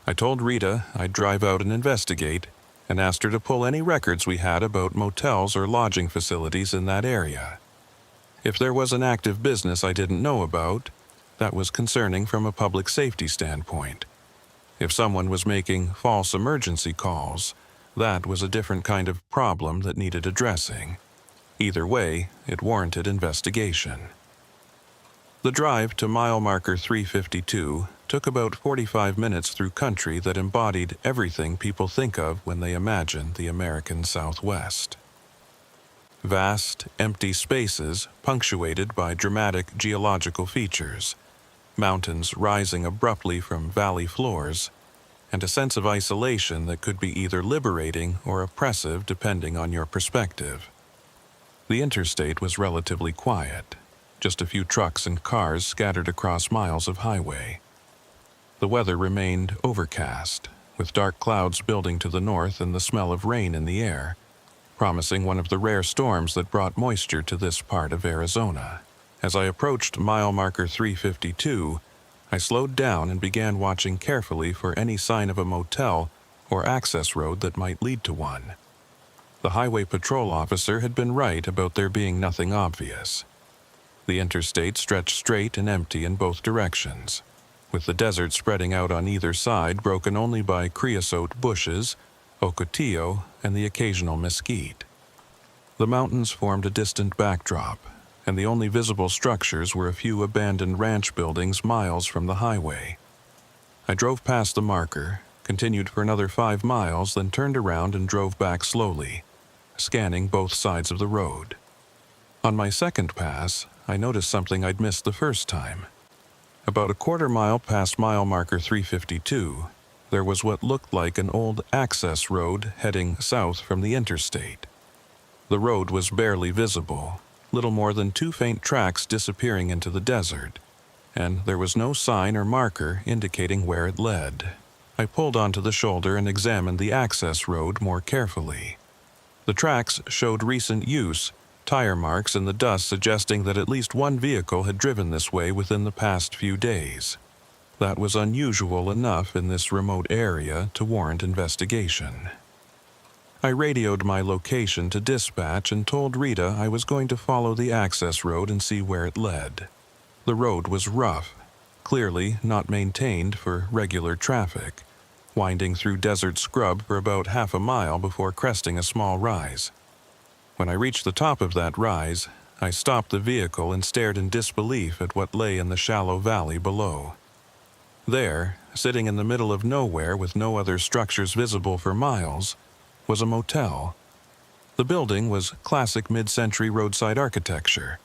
A: I told Rita I'd drive out and investigate, and asked her to pull any records we had about motels or lodging facilities in that area. If there was an active business I didn't know about, that was concerning from a public safety standpoint. If someone was making false emergency calls, that was a different kind of problem that needed addressing. Either way, it warranted investigation. The drive to mile marker 352 took about 45 minutes through country that embodied everything people think of when they imagine the American Southwest. Vast, empty spaces punctuated by dramatic geological features, mountains rising abruptly from valley floors, and a sense of isolation that could be either liberating or oppressive depending on your perspective. The interstate was relatively quiet, just a few trucks and cars scattered across miles of highway. The weather remained overcast, with dark clouds building to the north and the smell of rain in the air, promising one of the rare storms that brought moisture to this part of Arizona. As I approached mile marker 352, I slowed down and began watching carefully for any sign of a motel or access road that might lead to one. The highway patrol officer had been right about there being nothing obvious. The interstate stretched straight and empty in both directions, with the desert spreading out on either side, broken only by creosote bushes, ocotillo, and the occasional mesquite. The mountains formed a distant backdrop, and the only visible structures were a few abandoned ranch buildings miles from the highway. I drove past the marker, continued for another 5 miles, then turned around and drove back slowly, scanning both sides of the road. On my second pass, I noticed something I'd missed the first time. About a quarter mile past mile marker 352, there was what looked like an old access road heading south from the interstate. The road was barely visible, little more than 2 faint tracks disappearing into the desert, and there was no sign or marker indicating where it led. I pulled onto the shoulder and examined the access road more carefully. The tracks showed recent use, tire marks in the dust suggesting that at least one vehicle had driven this way within the past few days. That was unusual enough in this remote area to warrant investigation. I radioed my location to dispatch and told Rita I was going to follow the access road and see where it led. The road was rough, clearly not maintained for regular traffic, winding through desert scrub for about half a mile before cresting a small rise. When I reached the top of that rise, I stopped the vehicle and stared in disbelief at what lay in the shallow valley below. There, sitting in the middle of nowhere with no other structures visible for miles, was a motel. The building was classic mid-century roadside architecture,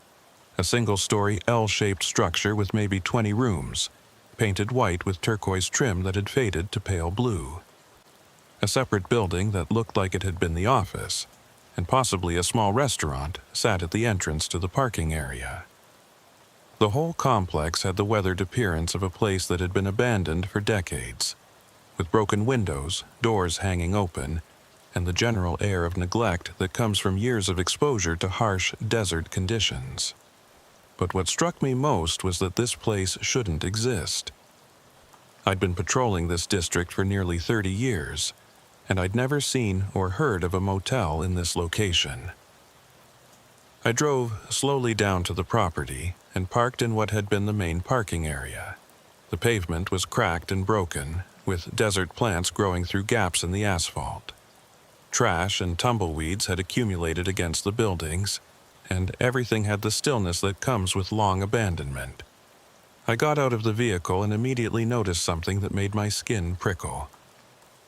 A: a single-story L-shaped structure with maybe 20 rooms, painted white with turquoise trim that had faded to pale blue. A separate building that looked like it had been the office, and possibly a small restaurant, sat at the entrance to the parking area. The whole complex had the weathered appearance of a place that had been abandoned for decades, with broken windows, doors hanging open, and the general air of neglect that comes from years of exposure to harsh desert conditions. But what struck me most was that this place shouldn't exist. I'd been patrolling this district for nearly 30 years, and I'd never seen or heard of a motel in this location. I drove slowly down to the property and parked in what had been the main parking area. The pavement was cracked and broken, with desert plants growing through gaps in the asphalt. Trash and tumbleweeds had accumulated against the buildings, and everything had the stillness that comes with long abandonment. I got out of the vehicle and immediately noticed something that made my skin prickle.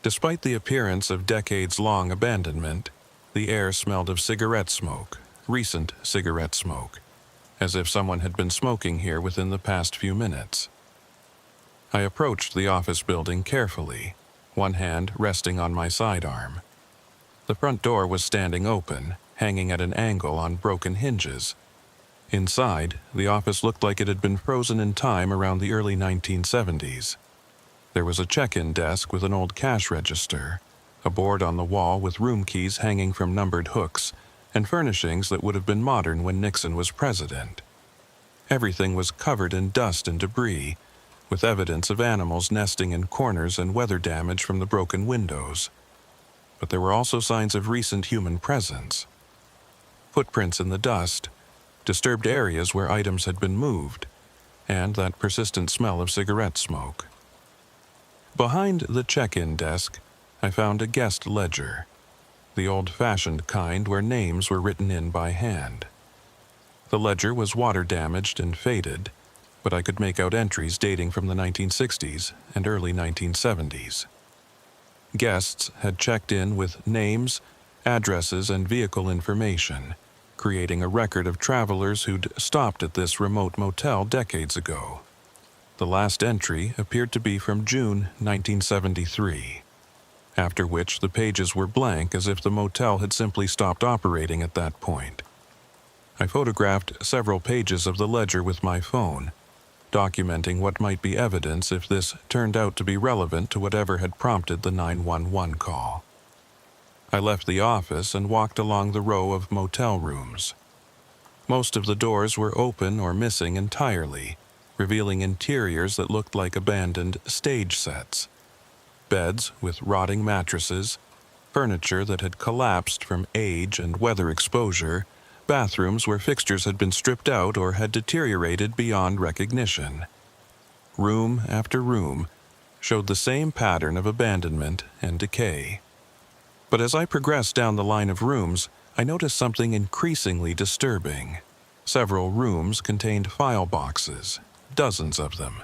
A: Despite the appearance of decades-long abandonment, the air smelled of cigarette smoke, recent cigarette smoke, as if someone had been smoking here within the past few minutes. I approached the office building carefully, one hand resting on my sidearm. The front door was standing open, hanging at an angle on broken hinges. Inside, the office looked like it had been frozen in time around the early 1970s. There was a check-in desk with an old cash register, a board on the wall with room keys hanging from numbered hooks, and furnishings that would have been modern when Nixon was president. Everything was covered in dust and debris, with evidence of animals nesting in corners and weather damage from the broken windows. But there were also signs of recent human presence. Footprints in the dust, disturbed areas where items had been moved, and that persistent smell of cigarette smoke. Behind the check-in desk, I found a guest ledger, the old-fashioned kind where names were written in by hand. The ledger was water-damaged and faded, but I could make out entries dating from the 1960s and early 1970s. Guests had checked in with names, addresses, and vehicle information, creating a record of travelers who'd stopped at this remote motel decades ago. The last entry appeared to be from June 1973, after which the pages were blank as if the motel had simply stopped operating at that point. I photographed several pages of the ledger with my phone, documenting what might be evidence if this turned out to be relevant to whatever had prompted the 911 call. I left the office and walked along the row of motel rooms. Most of the doors were open or missing entirely, revealing interiors that looked like abandoned stage sets. Beds with rotting mattresses, furniture that had collapsed from age and weather exposure, bathrooms where fixtures had been stripped out or had deteriorated beyond recognition. Room after room showed the same pattern of abandonment and decay. But as I progressed down the line of rooms, I noticed something increasingly disturbing. Several rooms contained file boxes, dozens of them,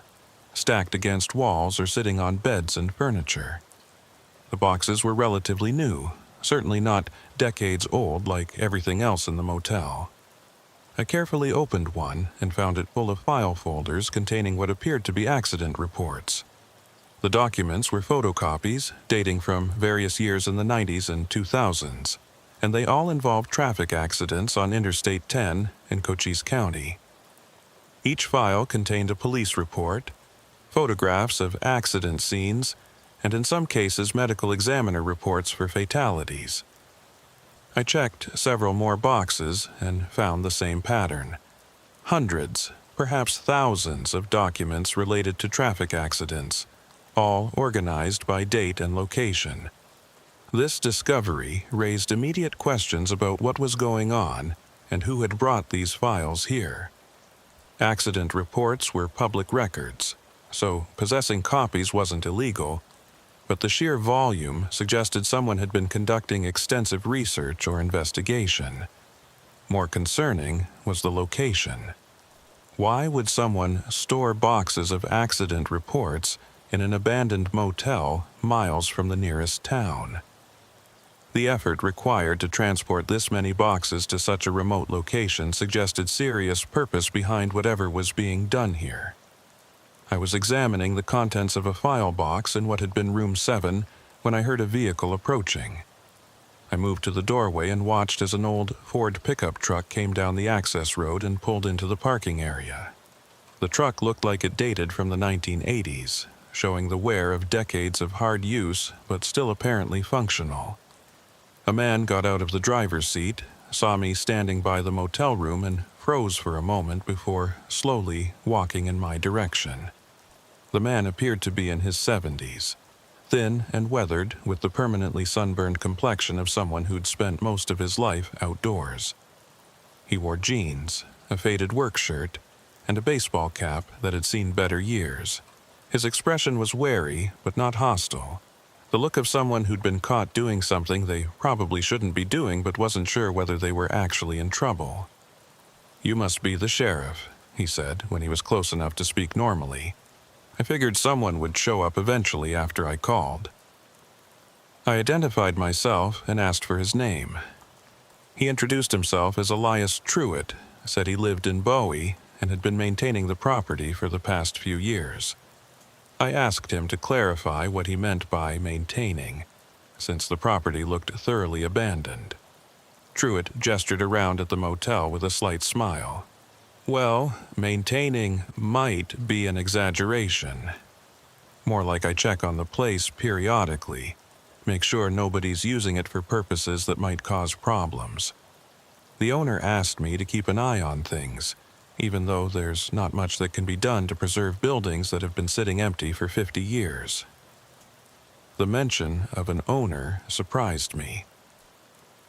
A: stacked against walls or sitting on beds and furniture. The boxes were relatively new, certainly not decades old like everything else in the motel. I carefully opened one and found it full of file folders containing what appeared to be accident reports. The documents were photocopies dating from various years in the 90s and 2000s, and they all involved traffic accidents on Interstate 10 in Cochise County. Each file contained a police report, photographs of accident scenes, and in some cases medical examiner reports for fatalities. I checked several more boxes and found the same pattern. Hundreds, perhaps thousands of documents related to traffic accidents, all organized by date and location. This discovery raised immediate questions about what was going on and who had brought these files here. Accident reports were public records, so possessing copies wasn't illegal, but the sheer volume suggested someone had been conducting extensive research or investigation. More concerning was the location. Why would someone store boxes of accident reports in an abandoned motel miles from the nearest town? The effort required to transport this many boxes to such a remote location suggested serious purpose behind whatever was being done here. I was examining the contents of a file box in what had been room 7 when I heard a vehicle approaching. I moved to the doorway and watched as an old Ford pickup truck came down the access road and pulled into the parking area. The truck looked like it dated from the 1980s, showing the wear of decades of hard use but still apparently functional. A man got out of the driver's seat, saw me standing by the motel room, and froze for a moment before slowly walking in my direction. The man appeared to be in his 70s, thin and weathered with the permanently sunburned complexion of someone who'd spent most of his life outdoors. He wore jeans, a faded work shirt, and a baseball cap that had seen better years. His expression was wary but not hostile, the look of someone who'd been caught doing something they probably shouldn't be doing but wasn't sure whether they were actually in trouble. "You must be the sheriff," he said when he was close enough to speak normally. "I figured someone would show up eventually after I called." I identified myself and asked for his name. He introduced himself as Elias Truitt, said he lived in Bowie, and had been maintaining the property for the past few years. I asked him to clarify what he meant by maintaining, since the property looked thoroughly abandoned. Truitt gestured around at the motel with a slight smile. "Well, maintaining might be an exaggeration. More like I check on the place periodically, make sure nobody's using it for purposes that might cause problems. The owner asked me to keep an eye on things, even though there's not much that can be done to preserve buildings that have been sitting empty for 50 years. The mention of an owner surprised me.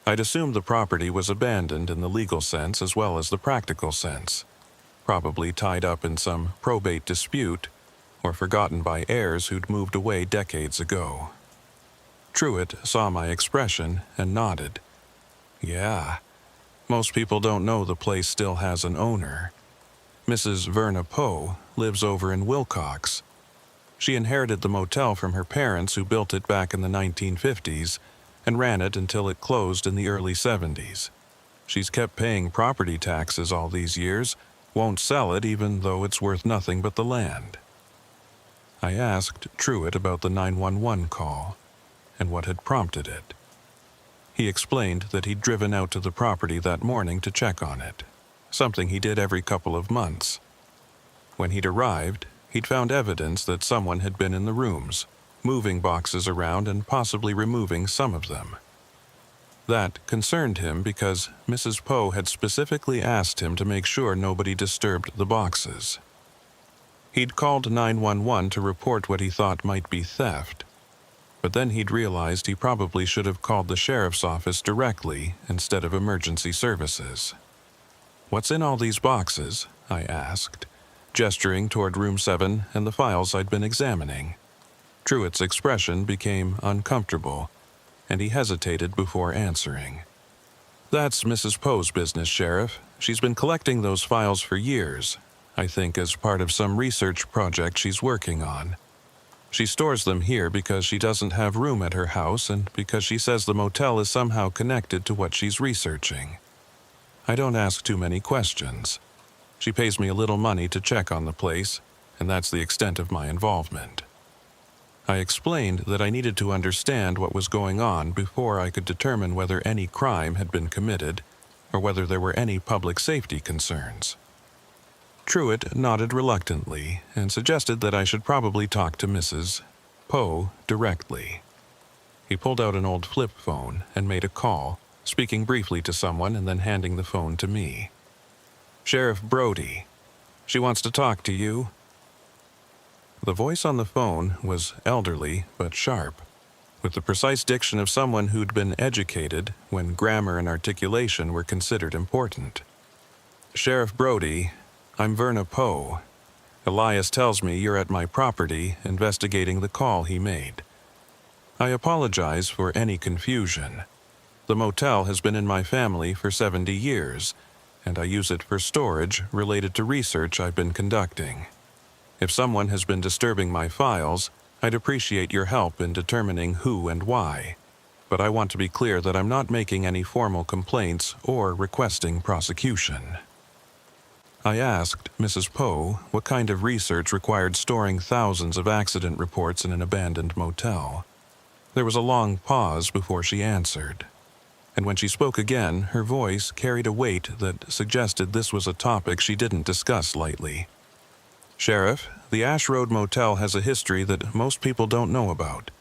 A: I'd assumed the property was abandoned in the legal sense as well as the practical sense, probably tied up in some probate dispute or forgotten by heirs who'd moved away decades ago. Truitt saw my expression and nodded. "Yeah. Most people don't know the place still has an owner. Mrs. Verna Poe lives over in Wilcox. She inherited the motel from her parents who built it back in the 1950s and ran it until it closed in the early 70s. She's kept paying property taxes all these years, won't sell it even though it's worth nothing but the land." I asked Truitt about the 911 call and what had prompted it. He explained that he'd driven out to the property that morning to check on it, something he did every couple of months. When he'd arrived, he'd found evidence that someone had been in the rooms, moving boxes around and possibly removing some of them. That concerned him because Mrs. Poe had specifically asked him to make sure nobody disturbed the boxes. He'd called 911 to report what he thought might be theft, but then he'd realized he probably should have called the sheriff's office directly instead of emergency services. "What's in all these boxes?" I asked, gesturing toward room 7 and the files I'd been examining. Truett's expression became uncomfortable, and he hesitated before answering. "That's Mrs. Poe's business, Sheriff. She's been collecting those files for years, I think as part of some research project she's working on. She stores them here because she doesn't have room at her house and because she says the motel is somehow connected to what she's researching. I don't ask too many questions. She pays me a little money to check on the place, and that's the extent of my involvement." I explained that I needed to understand what was going on before I could determine whether any crime had been committed or whether there were any public safety concerns. Truett nodded reluctantly and suggested that I should probably talk to Mrs. Poe directly. He pulled out an old flip phone and made a call, speaking briefly to someone and then handing the phone to me. "Sheriff Brody. She wants to talk to you." The voice on the phone was elderly but sharp, with the precise diction of someone who'd been educated when grammar and articulation were considered important. "Sheriff Brody, I'm Verna Poe. Elias tells me you're at my property investigating the call he made. I apologize for any confusion. The motel has been in my family for 70 years, and I use it for storage related to research I've been conducting. If someone has been disturbing my files, I'd appreciate your help in determining who and why. But I want to be clear that I'm not making any formal complaints or requesting prosecution." I asked Mrs. Poe what kind of research required storing thousands of accident reports in an abandoned motel. There was a long pause before she answered, and when she spoke again, her voice carried a weight that suggested this was a topic she didn't discuss lightly. "Sheriff, the Ash Road Motel has a history that most people don't know about.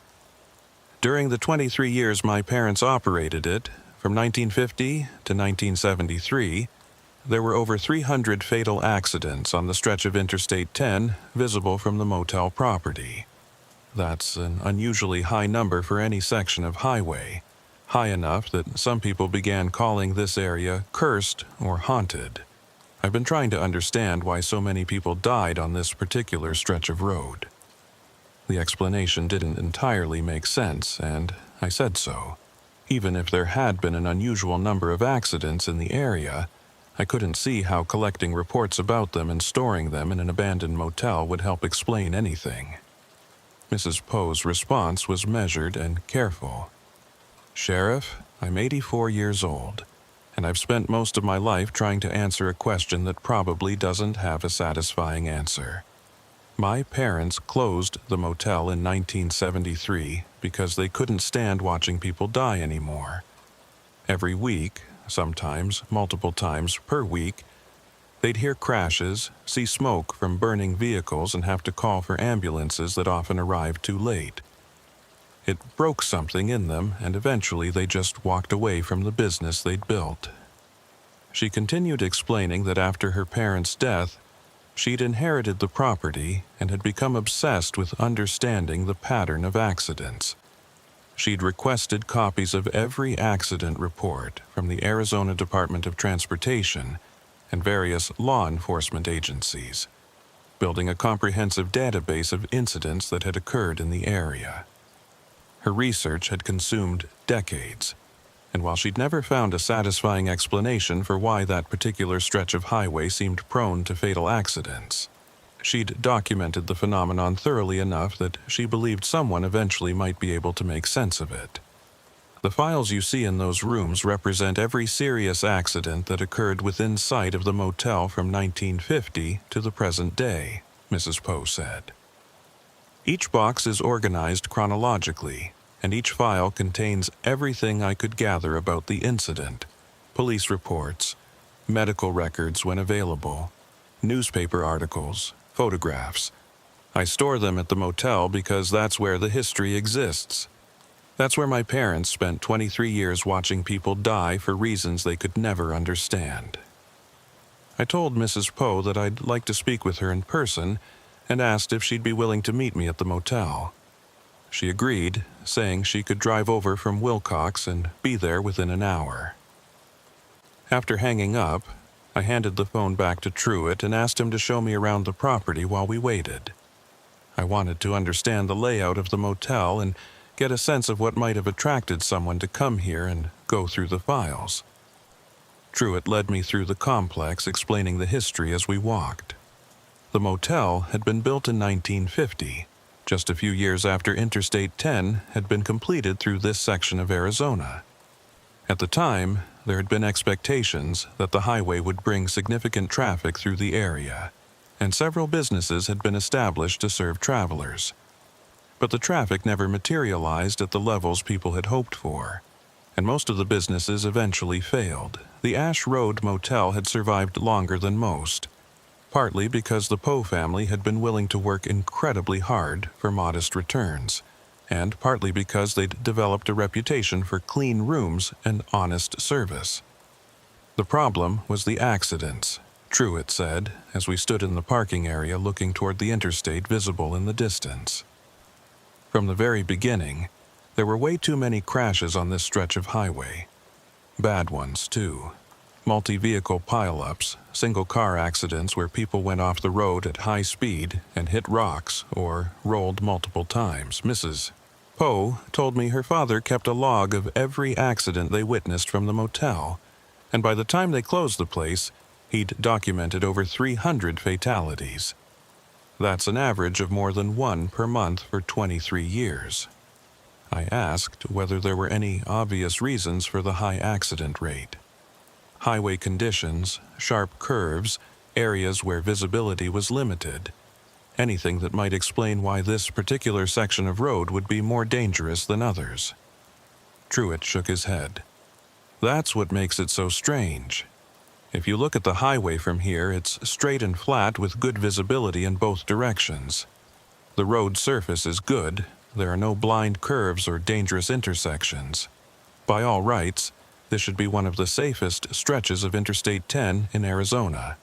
A: During the 23 years my parents operated it, from 1950 to 1973, there were over 300 fatal accidents on the stretch of Interstate 10 visible from the motel property. That's an unusually high number for any section of highway, high enough that some people began calling this area cursed or haunted. I've been trying to understand why so many people died on this particular stretch of road." The explanation didn't entirely make sense, and I said so. Even if there had been an unusual number of accidents in the area, I couldn't see how collecting reports about them and storing them in an abandoned motel would help explain anything. Mrs. Poe's response was measured and careful. "Sheriff, I'm 84 years old, and I've spent most of my life trying to answer a question that probably doesn't have a satisfying answer. My parents closed the motel in 1973 because they couldn't stand watching people die anymore. Every week, sometimes multiple times per week, they'd hear crashes, see smoke from burning vehicles, and have to call for ambulances that often arrived too late. It broke something in them, and eventually they just walked away from the business they'd built." She continued explaining that after her parents' death, she'd inherited the property and had become obsessed with understanding the pattern of accidents. She'd requested copies of every accident report from the Arizona Department of Transportation and various law enforcement agencies, building a comprehensive database of incidents that had occurred in the area. Her research had consumed decades, and while she'd never found a satisfying explanation for why that particular stretch of highway seemed prone to fatal accidents, she'd documented the phenomenon thoroughly enough that she believed someone eventually might be able to make sense of it. "The files you see in those rooms represent every serious accident that occurred within sight of the motel from 1950 to the present day," Mrs. Poe said. "Each box is organized chronologically, and each file contains everything I could gather about the incident: police reports, medical records when available, newspaper articles, photographs. I store them at the motel because that's where the history exists. That's where my parents spent 23 years watching people die for reasons they could never understand. I told Mrs. Poe that I'd like to speak with her in person and asked if she'd be willing to meet me at the motel. She agreed, saying she could drive over from Wilcox and be there within an hour. After hanging up, I handed the phone back to Truett and asked him to show me around the property while we waited. I wanted to understand the layout of the motel and get a sense of what might have attracted someone to come here and go through the files. Truett led me through the complex, explaining the history as we walked. The motel had been built in 1950, just a few years after Interstate 10 had been completed through this section of Arizona. At the time, there had been expectations that the highway would bring significant traffic through the area, and several businesses had been established to serve travelers. But the traffic never materialized at the levels people had hoped for, and most of the businesses eventually failed. The Ash Road Motel had survived longer than most, partly because the Poe family had been willing to work incredibly hard for modest returns, and partly because they'd developed a reputation for clean rooms and honest service. The problem was the accidents, Truett said, as we stood in the parking area looking toward the interstate visible in the distance. From the very beginning, there were way too many crashes on this stretch of highway. Bad ones, too. Multi-vehicle pileups, single-car accidents where people went off the road at high speed and hit rocks or rolled multiple times. Mrs. Poe told me her father kept a log of every accident they witnessed from the motel, and by the time they closed the place, he'd documented over 300 fatalities. That's an average of more than one per month for 23 years. I asked whether there were any obvious reasons for the high accident rate. Highway conditions, sharp curves, areas where visibility was limited. Anything that might explain why this particular section of road would be more dangerous than others. Truett shook his head. That's what makes it so strange. If you look at the highway from here, it's straight and flat with good visibility in both directions. The road surface is good. There are no blind curves or dangerous intersections. By all rights, this should be one of the safest stretches of Interstate 10 in Arizona.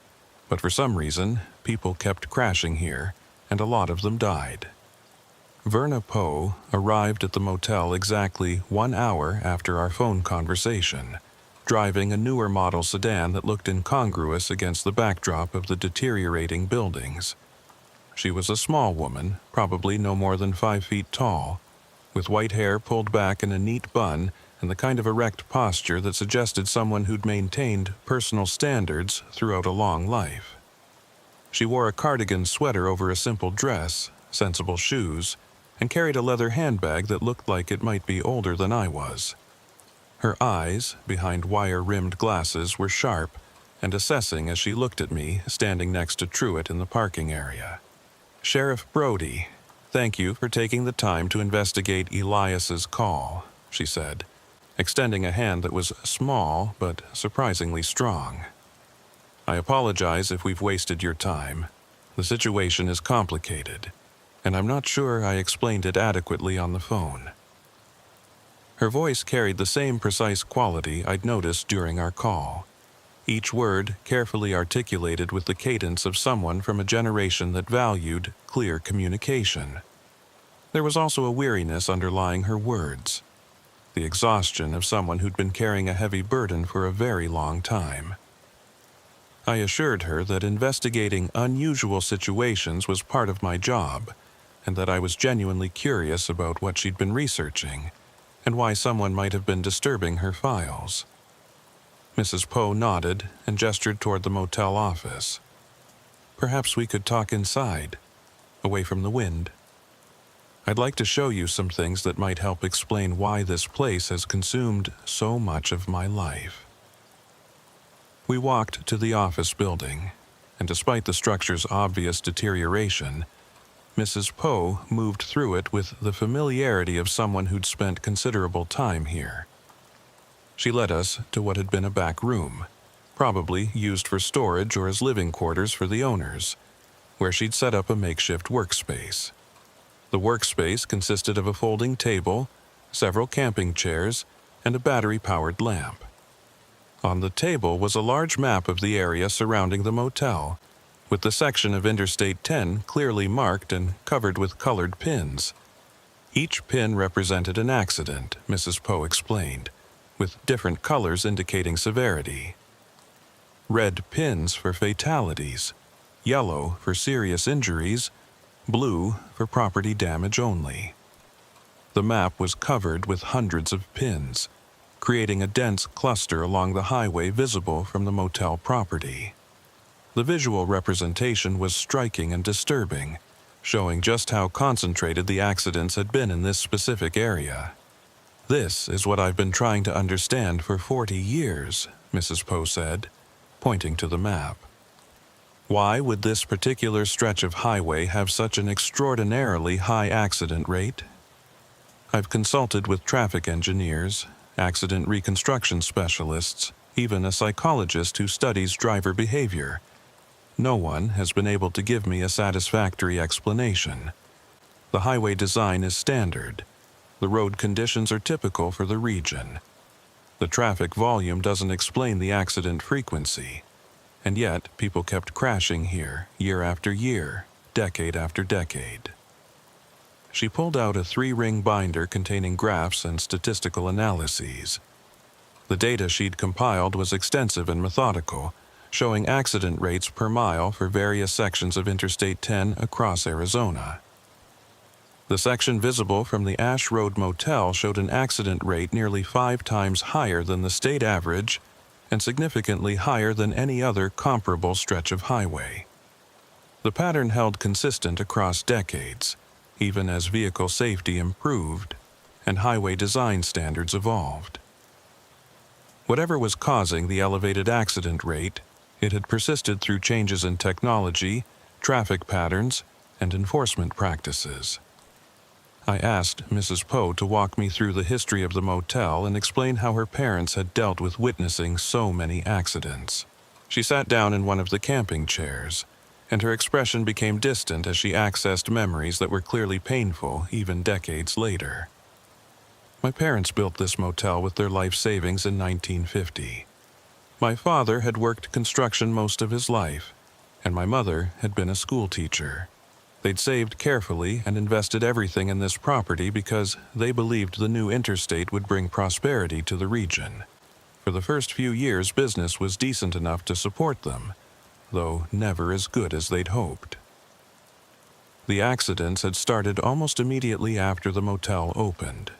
A: But for some reason, people kept crashing here, and a lot of them died. Verna Poe arrived at the motel exactly 1 hour after our phone conversation, driving a newer model sedan that looked incongruous against the backdrop of the deteriorating buildings. She was a small woman, probably no more than 5 feet tall, with white hair pulled back in a neat bun and the kind of erect posture that suggested someone who'd maintained personal standards throughout a long life. She wore a cardigan sweater over a simple dress, sensible shoes, and carried a leather handbag that looked like it might be older than I was. Her eyes, behind wire-rimmed glasses, were sharp and assessing as she looked at me, standing next to Truett in the parking area. "Sheriff Brody, thank you for taking the time to investigate Elias's call," she said, extending a hand that was small but surprisingly strong. "I apologize if we've wasted your time. The situation is complicated, and I'm not sure I explained it adequately on the phone." Her voice carried the same precise quality I'd noticed during our call, each word carefully articulated with the cadence of someone from a generation that valued clear communication. There was also a weariness underlying her words, the exhaustion of someone who'd been carrying a heavy burden for a very long time. I assured her that investigating unusual situations was part of my job, and that I was genuinely curious about what she'd been researching, and why someone might have been disturbing her files. Mrs. Poe nodded and gestured toward the motel office. "Perhaps we could talk inside, away from the wind. I'd like to show you some things that might help explain why this place has consumed so much of my life." We walked to the office building, and despite the structure's obvious deterioration, Mrs. Poe moved through it with the familiarity of someone who'd spent considerable time here. She led us to what had been a back room, probably used for storage or as living quarters for the owners, where she'd set up a makeshift workspace. The workspace consisted of a folding table, several camping chairs, and a battery-powered lamp. On the table was a large map of the area surrounding the motel, with the section of Interstate 10 clearly marked and covered with colored pins. Each pin represented an accident, Mrs. Poe explained, with different colors indicating severity. Red pins for fatalities, yellow for serious injuries, blue for property damage only. The map was covered with hundreds of pins, creating a dense cluster along the highway visible from the motel property. The visual representation was striking and disturbing, showing just how concentrated the accidents had been in this specific area. "This is what I've been trying to understand for 40 years, Mrs. Poe said, pointing to the map. Why would this particular stretch of highway have such an extraordinarily high accident rate? I've consulted with traffic engineers, accident reconstruction specialists, even a psychologist who studies driver behavior. No one has been able to give me a satisfactory explanation. The highway design is standard. The road conditions are typical for the region. The traffic volume doesn't explain the accident frequency. And yet, people kept crashing here, year after year, decade after decade." She pulled out a 3-ring binder containing graphs and statistical analyses. The data she'd compiled was extensive and methodical, showing accident rates per mile for various sections of Interstate 10 across Arizona. The section visible from the Ash Road Motel showed an accident rate nearly 5 times higher than the state average and significantly higher than any other comparable stretch of highway. The pattern held consistent across decades, even as vehicle safety improved and highway design standards evolved. Whatever was causing the elevated accident rate, it had persisted through changes in technology, traffic patterns, and enforcement practices. I asked Mrs. Poe to walk me through the history of the motel and explain how her parents had dealt with witnessing so many accidents. She sat down in one of the camping chairs, and her expression became distant as she accessed memories that were clearly painful even decades later. "My parents built this motel with their life savings in 1950. My father had worked construction most of his life, and my mother had been a school teacher. They'd saved carefully and invested everything in this property because they believed the new interstate would bring prosperity to the region. For the first few years, business was decent enough to support them, though never as good as they'd hoped. The accidents had started almost immediately after the motel opened.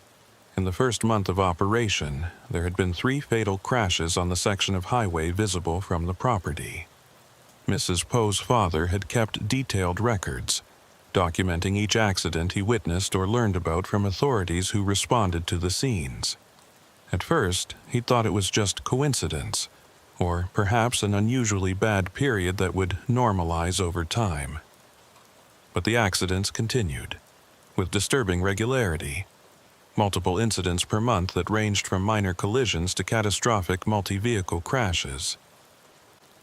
A: In the first month of operation, there had been 3 fatal crashes on the section of highway visible from the property. Mrs. Poe's father had kept detailed records, documenting each accident he witnessed or learned about from authorities who responded to the scenes. At first, he thought it was just coincidence, or perhaps an unusually bad period that would normalize over time. But the accidents continued, with disturbing regularity. Multiple incidents per month that ranged from minor collisions to catastrophic multi-vehicle crashes.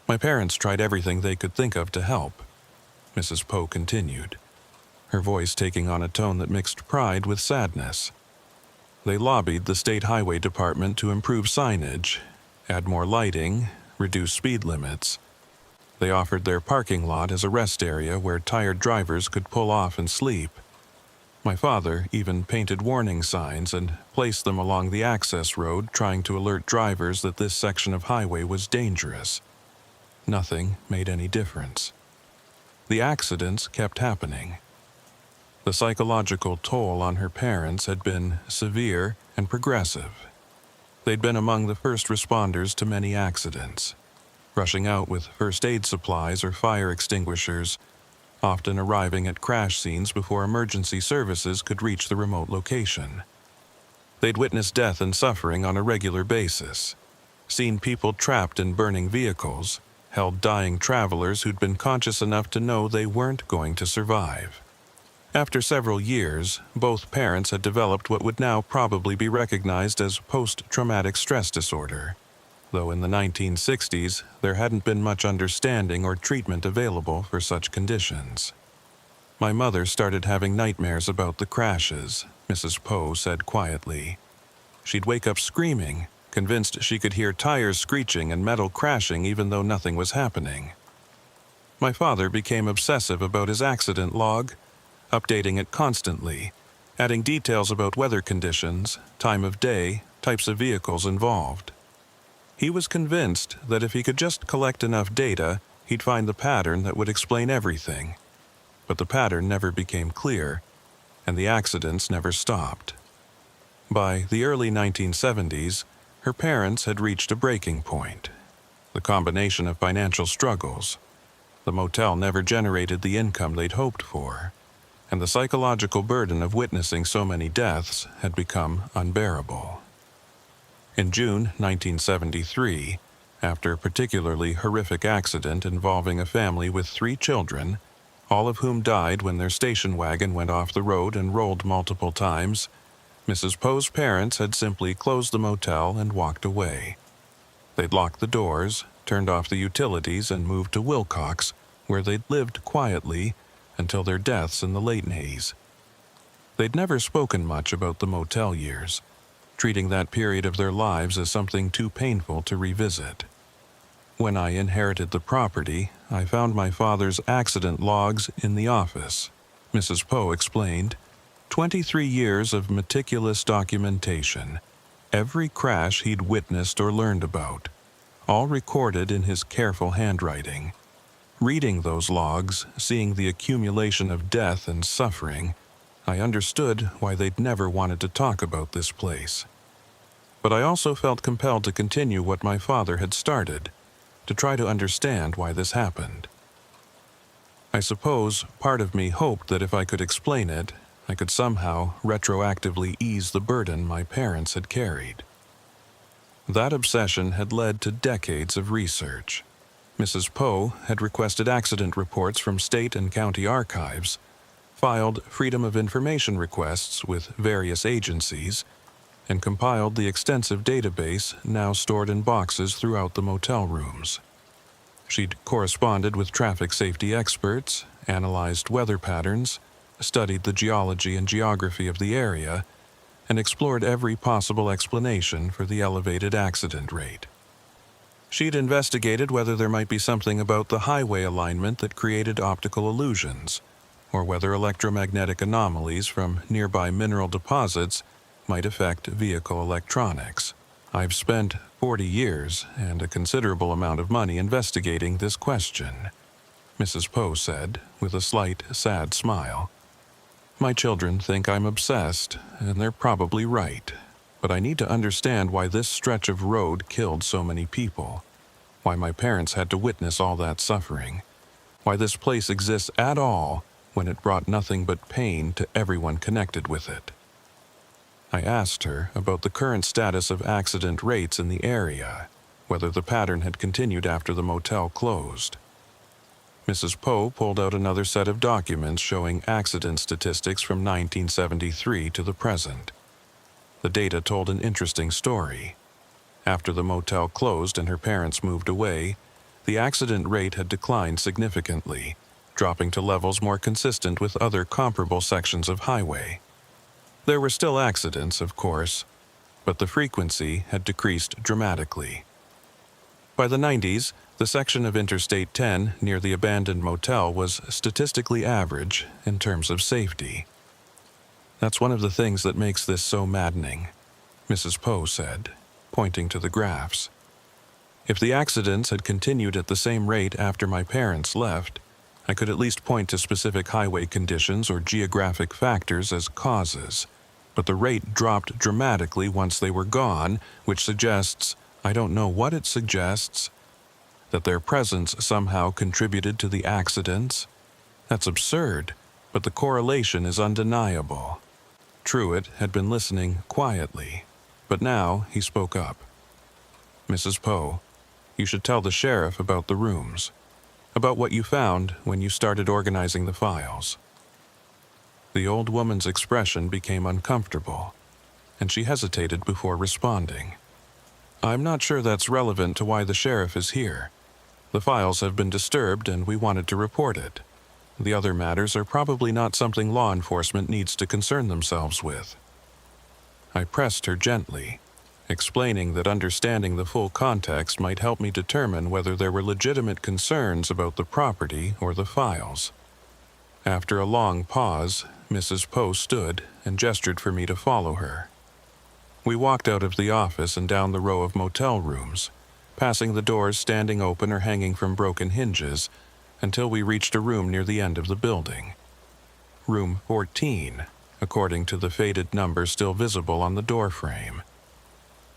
A: My parents tried everything they could think of to help, Mrs. Poe continued, her voice taking on a tone that mixed pride with sadness. They lobbied the State Highway Department to improve signage, add more lighting, reduce speed limits. They offered their parking lot as a rest area where tired drivers could pull off and sleep. My father even painted warning signs and placed them along the access road, trying to alert drivers that this section of highway was dangerous. Nothing made any difference. The accidents kept happening. The psychological toll on her parents had been severe and progressive. They'd been among the first responders to many accidents, rushing out with first aid supplies or fire extinguishers, often arriving at crash scenes before emergency services could reach the remote location. They'd witnessed death and suffering on a regular basis, seen people trapped in burning vehicles, held dying travelers who'd been conscious enough to know they weren't going to survive. After several years, both parents had developed what would now probably be recognized as post-traumatic stress disorder, though in the 1960s there hadn't been much understanding or treatment available for such conditions. My mother started having nightmares about the crashes, Mrs. Poe said quietly. She'd wake up screaming, convinced she could hear tires screeching and metal crashing even though nothing was happening. My father became obsessive about his accident log, updating it constantly, adding details about weather conditions, time of day, types of vehicles involved. He was convinced that if he could just collect enough data, he'd find the pattern that would explain everything. But the pattern never became clear, and the accidents never stopped. By the early 1970s, her parents had reached a breaking point. The combination of financial struggles, the motel never generated the income they'd hoped for, and the psychological burden of witnessing so many deaths had become unbearable. In June 1973, after a particularly horrific accident involving a family with 3 children, all of whom died when their station wagon went off the road and rolled multiple times, Mrs. Poe's parents had simply closed the motel and walked away. They'd locked the doors, turned off the utilities, and moved to Wilcox, where they'd lived quietly until their deaths in the late 80s. They'd never spoken much about the motel years, treating that period of their lives as something too painful to revisit. When I inherited the property, I found my father's accident logs in the office, Mrs. Poe explained. 23 years of meticulous documentation, every crash he'd witnessed or learned about, all recorded in his careful handwriting. Reading those logs, seeing the accumulation of death and suffering, I understood why they'd never wanted to talk about this place. But I also felt compelled to continue what my father had started, to try to understand why this happened. I suppose part of me hoped that if I could explain it, I could somehow retroactively ease the burden my parents had carried. That obsession had led to decades of research. Mrs. Poe had requested accident reports from state and county archives, filed Freedom of Information requests with various agencies, and compiled the extensive database now stored in boxes throughout the motel rooms. She'd corresponded with traffic safety experts, analyzed weather patterns, studied the geology and geography of the area, and explored every possible explanation for the elevated accident rate. She'd investigated whether there might be something about the highway alignment that created optical illusions, or whether electromagnetic anomalies from nearby mineral deposits might affect vehicle electronics. I've spent 40 years and a considerable amount of money investigating this question, Mrs. Poe said, with a slight, sad smile. My children think I'm obsessed, and they're probably right. But I need to understand why this stretch of road killed so many people, why my parents had to witness all that suffering, why this place exists at all when it brought nothing but pain to everyone connected with it. I asked her about the current status of accident rates in the area, whether the pattern had continued after the motel closed. Mrs. Poe pulled out another set of documents showing accident statistics from 1973 to the present. The data told an interesting story. After the motel closed and her parents moved away, the accident rate had declined significantly, dropping to levels more consistent with other comparable sections of highway. There were still accidents, of course, but the frequency had decreased dramatically. By the 90s, the section of Interstate 10 near the abandoned motel was statistically average in terms of safety. That's one of the things that makes this so maddening, Mrs. Poe said, pointing to the graphs. If the accidents had continued at the same rate after my parents left, I could at least point to specific highway conditions or geographic factors as causes, but the rate dropped dramatically once they were gone, which suggests, I don't know what it suggests, that their presence somehow contributed to the accidents. That's absurd, but the correlation is undeniable. Truitt had been listening quietly, but now he spoke up. Mrs. Poe, you should tell the sheriff about the rooms, about what you found when you started organizing the files. The old woman's expression became uncomfortable, and she hesitated before responding. I'm not sure that's relevant to why the sheriff is here. The files have been disturbed and we wanted to report it. The other matters are probably not something law enforcement needs to concern themselves with. I pressed her gently, explaining that understanding the full context might help me determine whether there were legitimate concerns about the property or the files. After a long pause, Mrs. Poe stood and gestured for me to follow her. We walked out of the office and down the row of motel rooms, passing the doors standing open or hanging from broken hinges, until we reached a room near the end of the building. Room 14, according to the faded number still visible on the doorframe.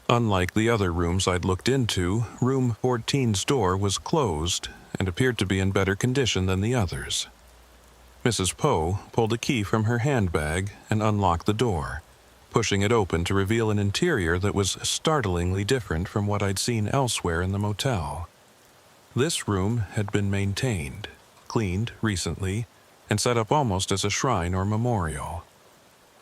A: Unlike the other rooms I'd looked into, room 14's door was closed and appeared to be in better condition than the others. Mrs. Poe pulled a key from her handbag and unlocked the door, pushing it open to reveal an interior that was startlingly different from what I'd seen elsewhere in the motel. This room had been maintained, cleaned recently, and set up almost as a shrine or memorial.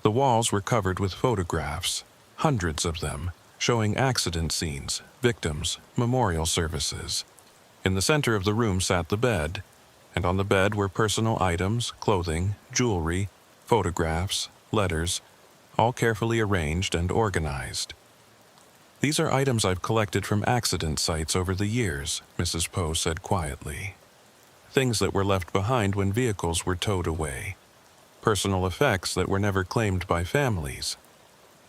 A: The walls were covered with photographs, hundreds of them, showing accident scenes, victims, memorial services. In the center of the room sat the bed, and on the bed were personal items, clothing, jewelry, photographs, letters, all carefully arranged and organized. "These are items I've collected from accident sites over the years," Mrs. Poe said quietly. "Things that were left behind when vehicles were towed away. Personal effects that were never claimed by families.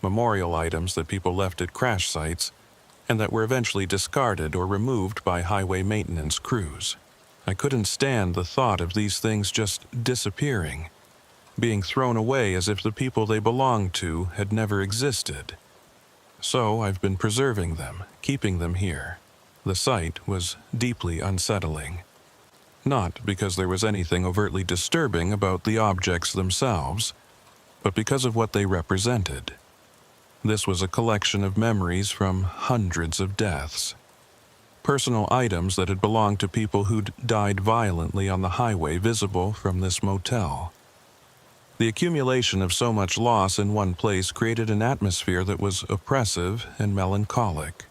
A: Memorial items that people left at crash sites and that were eventually discarded or removed by highway maintenance crews. I couldn't stand the thought of these things just disappearing, being thrown away as if the people they belonged to had never existed. So I've been preserving them, keeping them here." The sight was deeply unsettling. Not because there was anything overtly disturbing about the objects themselves, but because of what they represented. This was a collection of memories from hundreds of deaths. Personal items that had belonged to people who'd died violently on the highway visible from this motel. The accumulation of so much loss in one place created an atmosphere that was oppressive and melancholic.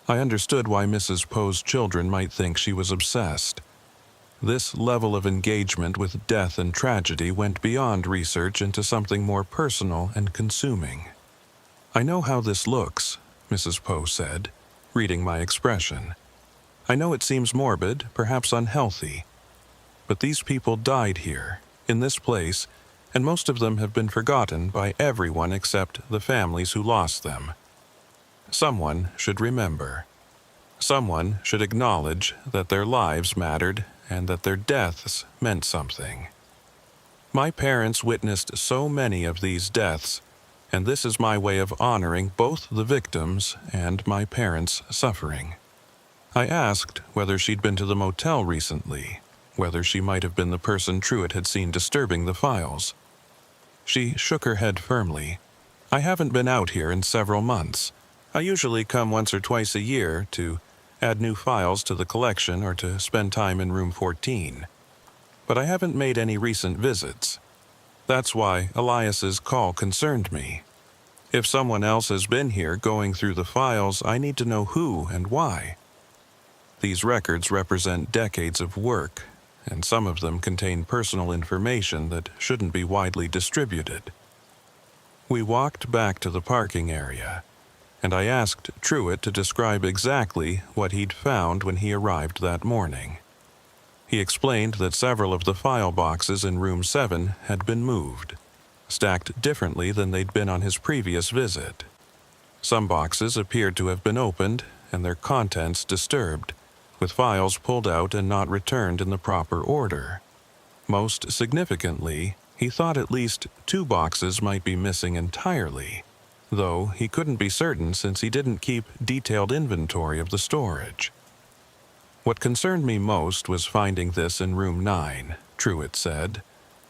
A: I understood why Mrs. Poe's children might think she was obsessed. This level of engagement with death and tragedy went beyond research into something more personal and consuming. "I know how this looks," Mrs. Poe said, reading my expression. "I know it seems morbid, perhaps unhealthy. But these people died here, in this place, and most of them have been forgotten by everyone except the families who lost them. Someone should remember. Someone should acknowledge that their lives mattered and that their deaths meant something. My parents witnessed so many of these deaths, and this is my way of honoring both the victims and my parents' suffering." I asked whether she'd been to the motel recently, whether she might have been the person Truett had seen disturbing the files. She shook her head firmly. "I haven't been out here in several months. I usually come once or twice a year to add new files to the collection or to spend time in room 14. But I haven't made any recent visits. That's why Elias's call concerned me. If someone else has been here going through the files, I need to know who and why. These records represent decades of work, and some of them contain personal information that shouldn't be widely distributed." We walked back to the parking area, and I asked Truett to describe exactly what he'd found when he arrived that morning. He explained that several of the file boxes in room 7 had been moved, stacked differently than they'd been on his previous visit. Some boxes appeared to have been opened and their contents disturbed, with files pulled out and not returned in the proper order. Most significantly, he thought at least 2 boxes might be missing entirely, though he couldn't be certain since he didn't keep detailed inventory of the storage. "What concerned me most was finding this in room 9, Truett said,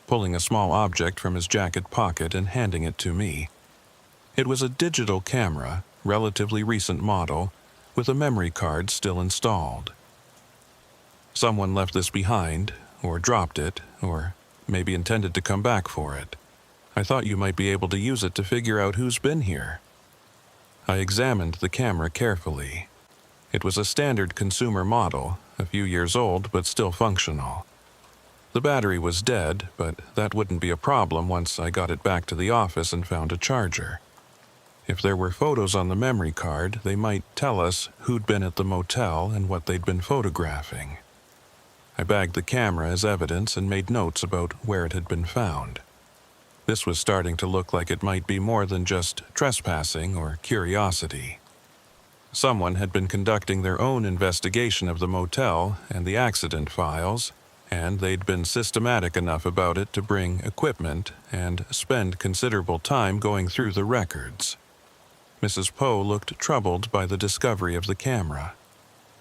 A: pulling a small object from his jacket pocket and handing it to me. It was a digital camera, relatively recent model, with a memory card still installed. Someone left this behind, or dropped it, or maybe intended to come back for it. I thought you might be able to use it to figure out who's been here." I examined the camera carefully. It was a standard consumer model, a few years old but still functional. The battery was dead, but that wouldn't be a problem once I got it back to the office and found a charger. If there were photos on the memory card, they might tell us who'd been at the motel and what they'd been photographing. I bagged the camera as evidence and made notes about where it had been found. This was starting to look like it might be more than just trespassing or curiosity. Someone had been conducting their own investigation of the motel and the accident files, and they'd been systematic enough about it to bring equipment and spend considerable time going through the records. Mrs. Poe looked troubled by the discovery of the camera.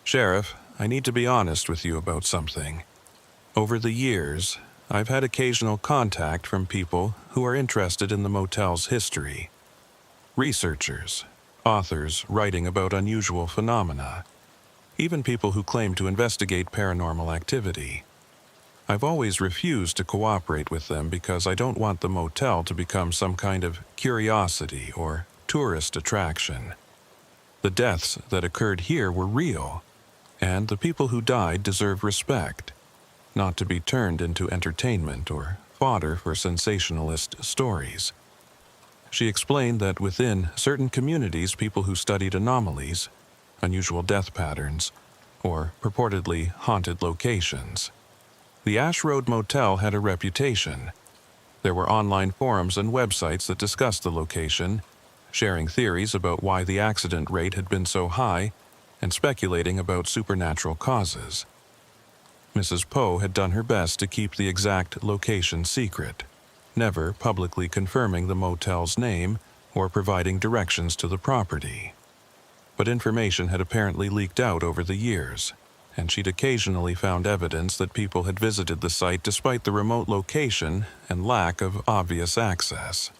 A: "Sheriff, I need to be honest with you about something. Over the years, I've had occasional contact from people who are interested in the motel's history. Researchers, authors writing about unusual phenomena, even people who claim to investigate paranormal activity. I've always refused to cooperate with them because I don't want the motel to become some kind of curiosity or tourist attraction. The deaths that occurred here were real, and the people who died deserve respect, not to be turned into entertainment or fodder for sensationalist stories." She explained that within certain communities, people who studied anomalies, unusual death patterns, or purportedly haunted locations. The Ash Road Motel had a reputation. There were online forums and websites that discussed the location, sharing theories about why the accident rate had been so high and speculating about supernatural causes. Mrs. Poe had done her best to keep the exact location secret, never publicly confirming the motel's name or providing directions to the property. But information had apparently leaked out over the years, and she'd occasionally found evidence that people had visited the site despite the remote location and lack of obvious access.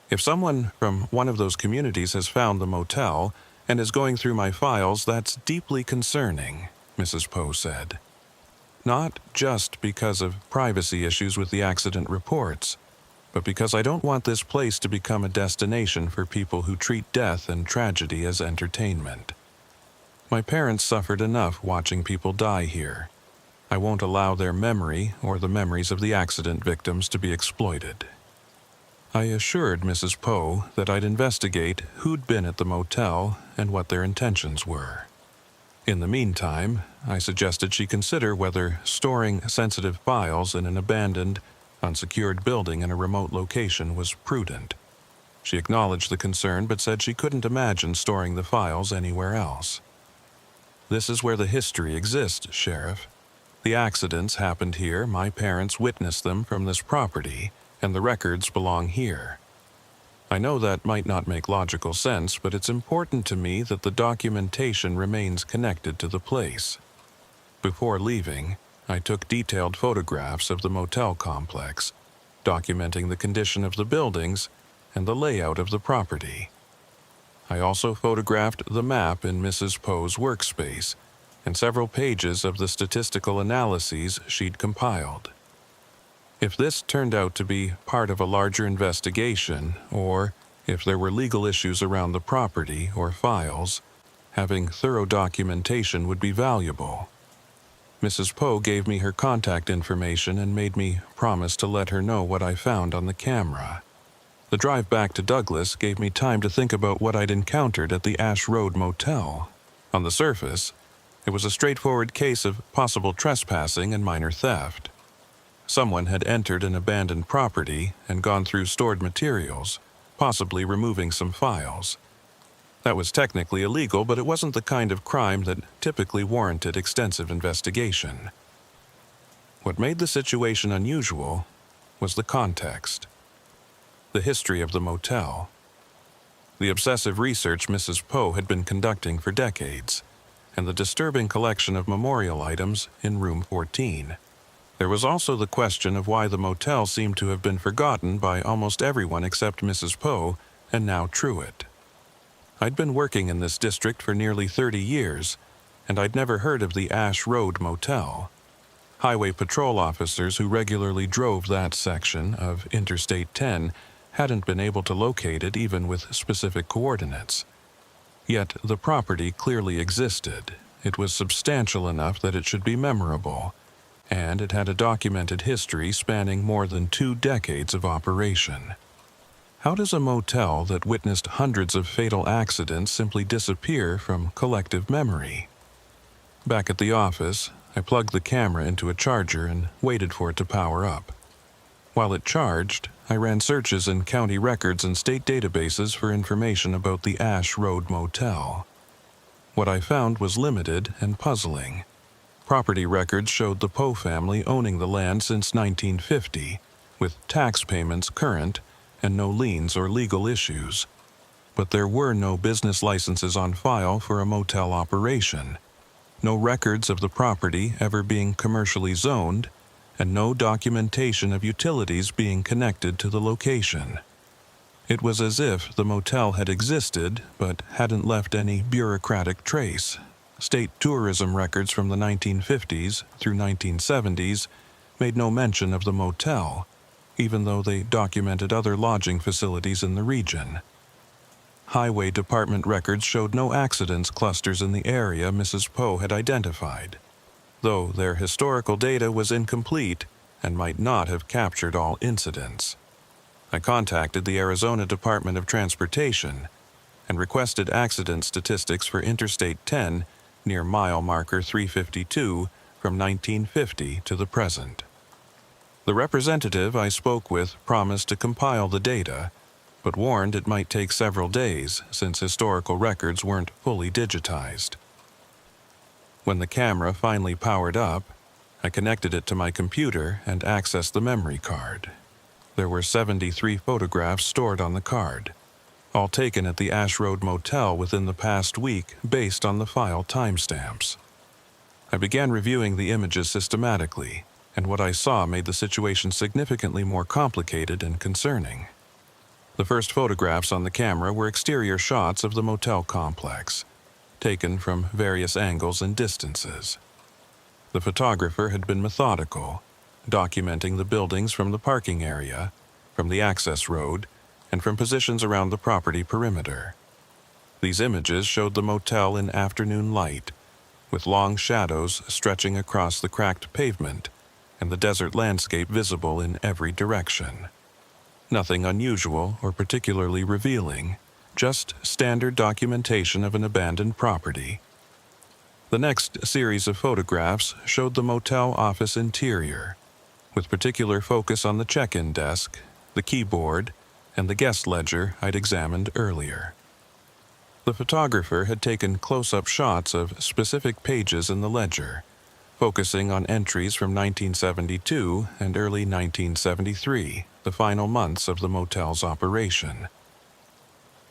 A: "If someone from one of those communities has found the motel and is going through my files, that's deeply concerning," Mrs. Poe said. "Not just because of privacy issues with the accident reports, but because I don't want this place to become a destination for people who treat death and tragedy as entertainment. My parents suffered enough watching people die here. I won't allow their memory or the memories of the accident victims to be exploited." I assured Mrs. Poe that I'd investigate who'd been at the motel and what their intentions were. In the meantime, I suggested she consider whether storing sensitive files in an abandoned, unsecured building in a remote location was prudent. She acknowledged the concern but said she couldn't imagine storing the files anywhere else. "This is where the history exists, Sheriff. The accidents happened here, my parents witnessed them from this property, and the records belong here. I know that might not make logical sense, but it's important to me that the documentation remains connected to the place." Before leaving, I took detailed photographs of the motel complex, documenting the condition of the buildings and the layout of the property. I also photographed the map in Mrs. Poe's workspace and several pages of the statistical analyses she'd compiled. If this turned out to be part of a larger investigation, or if there were legal issues around the property or files, having thorough documentation would be valuable. Mrs. Poe gave me her contact information and made me promise to let her know what I found on the camera. The drive back to Douglas gave me time to think about what I'd encountered at the Ash Road Motel. On the surface, it was a straightforward case of possible trespassing and minor theft. Someone had entered an abandoned property and gone through stored materials, possibly removing some files. That was technically illegal, but it wasn't the kind of crime that typically warranted extensive investigation. What made the situation unusual was the context. The history of the motel. The obsessive research Mrs. Poe had been conducting for decades, and the disturbing collection of memorial items in room 14. There was also the question of why the motel seemed to have been forgotten by almost everyone except Mrs. Poe and now Truitt. I'd been working in this district for nearly 30 years, and I'd never heard of the Ash Road Motel. Highway patrol officers who regularly drove that section of Interstate 10 hadn't been able to locate it even with specific coordinates. Yet the property clearly existed. It was substantial enough that it should be memorable, and it had a documented history spanning more than 2 decades of operation. How does a motel that witnessed hundreds of fatal accidents simply disappear from collective memory? Back at the office, I plugged the camera into a charger and waited for it to power up. While it charged, I ran searches in county records and state databases for information about the Ash Road Motel. What I found was limited and puzzling. Property records showed the Poe family owning the land since 1950, with tax payments current and no liens or legal issues. But there were no business licenses on file for a motel operation, no records of the property ever being commercially zoned, and no documentation of utilities being connected to the location. It was as if the motel had existed but hadn't left any bureaucratic trace. State tourism records from the 1950s through 1970s made no mention of the motel, even though they documented other lodging facilities in the region. Highway Department records showed no accidents clusters in the area Mrs. Poe had identified, though their historical data was incomplete and might not have captured all incidents. I contacted the Arizona Department of Transportation and requested accident statistics for Interstate 10 near mile marker 352 from 1950 to the present. The representative I spoke with promised to compile the data, but warned it might take several days since historical records weren't fully digitized. When the camera finally powered up, I connected it to my computer and accessed the memory card. There were 73 photographs stored on the card, all taken at the Ash Road Motel within the past week based on the file timestamps. I began reviewing the images systematically, and what I saw made the situation significantly more complicated and concerning. The first photographs on the camera were exterior shots of the motel complex, taken from various angles and distances. The photographer had been methodical, documenting the buildings from the parking area, from the access road, and from positions around the property perimeter. These images showed the motel in afternoon light, with long shadows stretching across the cracked pavement and the desert landscape visible in every direction. Nothing unusual or particularly revealing, just standard documentation of an abandoned property. The next series of photographs showed the motel office interior, with particular focus on the check-in desk, the keyboard, and the guest ledger I'd examined earlier. The photographer had taken close-up shots of specific pages in the ledger, focusing on entries from 1972 and early 1973, the final months of the motel's operation.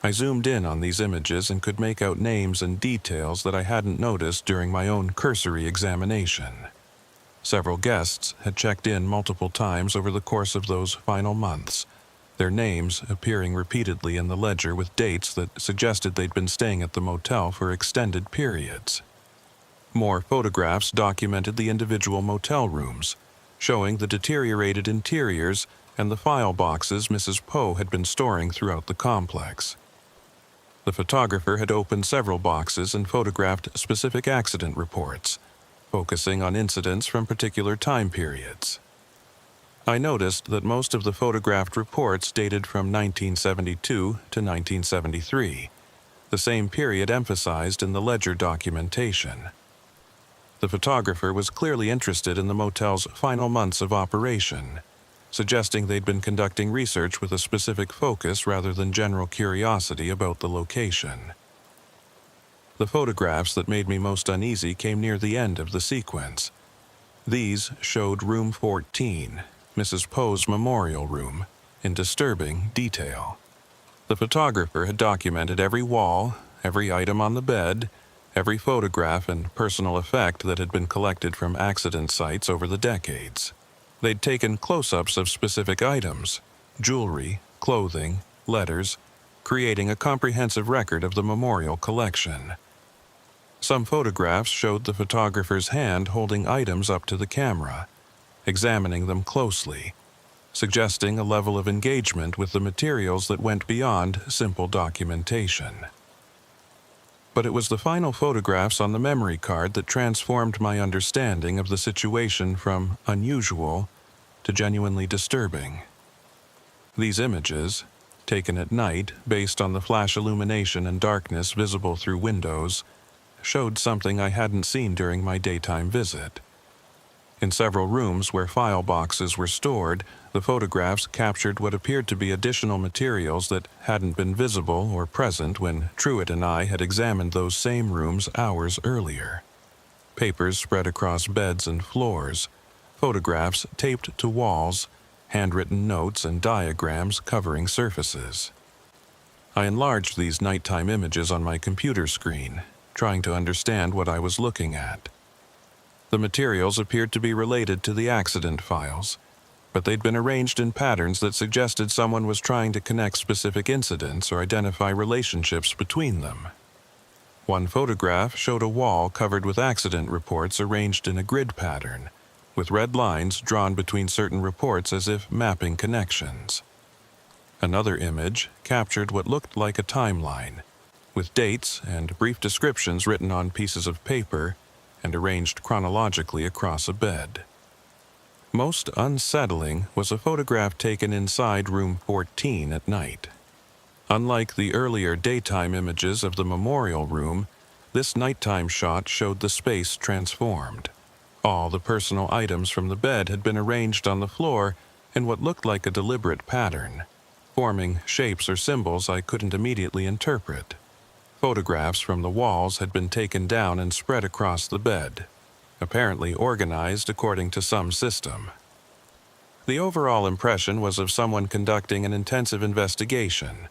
A: I zoomed in on these images and could make out names and details that I hadn't noticed during my own cursory examination. Several guests had checked in multiple times over the course of those final months, their names appearing repeatedly in the ledger with dates that suggested they'd been staying at the motel for extended periods. More photographs documented the individual motel rooms, showing the deteriorated interiors and the file boxes Mrs. Poe had been storing throughout the complex. The photographer had opened several boxes and photographed specific accident reports, focusing on incidents from particular time periods. I noticed that most of the photographed reports dated from 1972 to 1973, the same period emphasized in the ledger documentation. The photographer was clearly interested in the motel's final months of operation, suggesting they'd been conducting research with a specific focus rather than general curiosity about the location. The photographs that made me most uneasy came near the end of the sequence. These showed room 14, Mrs. Poe's memorial room, in disturbing detail. The photographer had documented every wall, every item on the bed, every photograph and personal effect that had been collected from accident sites over the decades. They'd taken close-ups of specific items, jewelry, clothing, letters, creating a comprehensive record of the memorial collection. Some photographs showed the photographer's hand holding items up to the camera, examining them closely, suggesting a level of engagement with the materials that went beyond simple documentation. But it was the final photographs on the memory card that transformed my understanding of the situation from unusual to genuinely disturbing. These images, taken at night based on the flash illumination and darkness visible through windows, showed something I hadn't seen during my daytime visit. In several rooms where file boxes were stored, the photographs captured what appeared to be additional materials that hadn't been visible or present when Truitt and I had examined those same rooms hours earlier. Papers spread across beds and floors, photographs taped to walls, handwritten notes and diagrams covering surfaces. I enlarged these nighttime images on my computer screen, trying to understand what I was looking at. The materials appeared to be related to the accident files, but they'd been arranged in patterns that suggested someone was trying to connect specific incidents or identify relationships between them. One photograph showed a wall covered with accident reports arranged in a grid pattern, with red lines drawn between certain reports as if mapping connections. Another image captured what looked like a timeline, with dates and brief descriptions written on pieces of paper and arranged chronologically across a bed. Most unsettling was a photograph taken inside room 14 at night. Unlike the earlier daytime images of the memorial room, this nighttime shot showed the space transformed. All the personal items from the bed had been arranged on the floor in what looked like a deliberate pattern, forming shapes or symbols I couldn't immediately interpret. Photographs from the walls had been taken down and spread across the bed, apparently organized according to some system. The overall impression was of someone conducting an intensive investigation,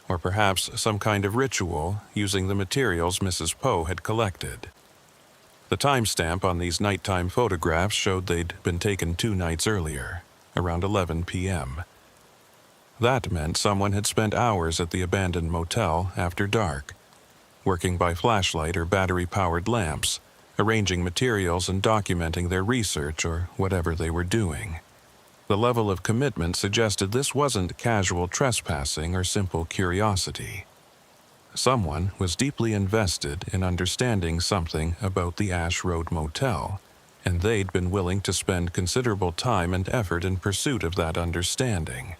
A: or perhaps some kind of ritual using the materials Mrs. Poe had collected. The timestamp on these nighttime photographs showed they'd been taken 2 nights earlier, around 11 p.m. That meant someone had spent hours at the abandoned motel after dark, working by flashlight or battery-powered lamps, arranging materials and documenting their research or whatever they were doing. The level of commitment suggested this wasn't casual trespassing or simple curiosity. Someone was deeply invested in understanding something about the Ash Road Motel, and they'd been willing to spend considerable time and effort in pursuit of that understanding.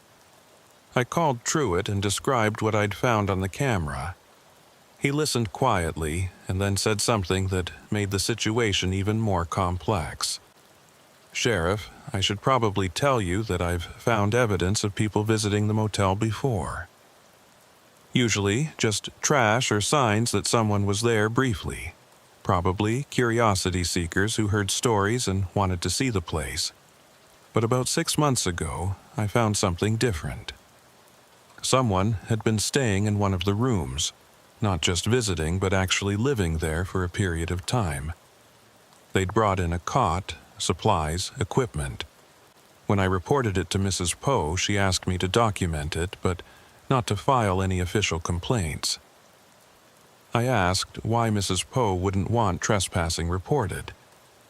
A: I called Truitt and described what I'd found on the camera. He listened quietly and then said something that made the situation even more complex. "Sheriff, I should probably tell you that I've found evidence of people visiting the motel before. Usually just trash or signs that someone was there briefly. Probably curiosity seekers who heard stories and wanted to see the place. But about 6 months ago, I found something different. Someone had been staying in one of the rooms, not just visiting but actually living there for a period of time. They'd brought in a cot, supplies, equipment. When I reported it to Mrs. Poe, she asked me to document it, but not to file any official complaints. I asked why Mrs. Poe wouldn't want trespassing reported,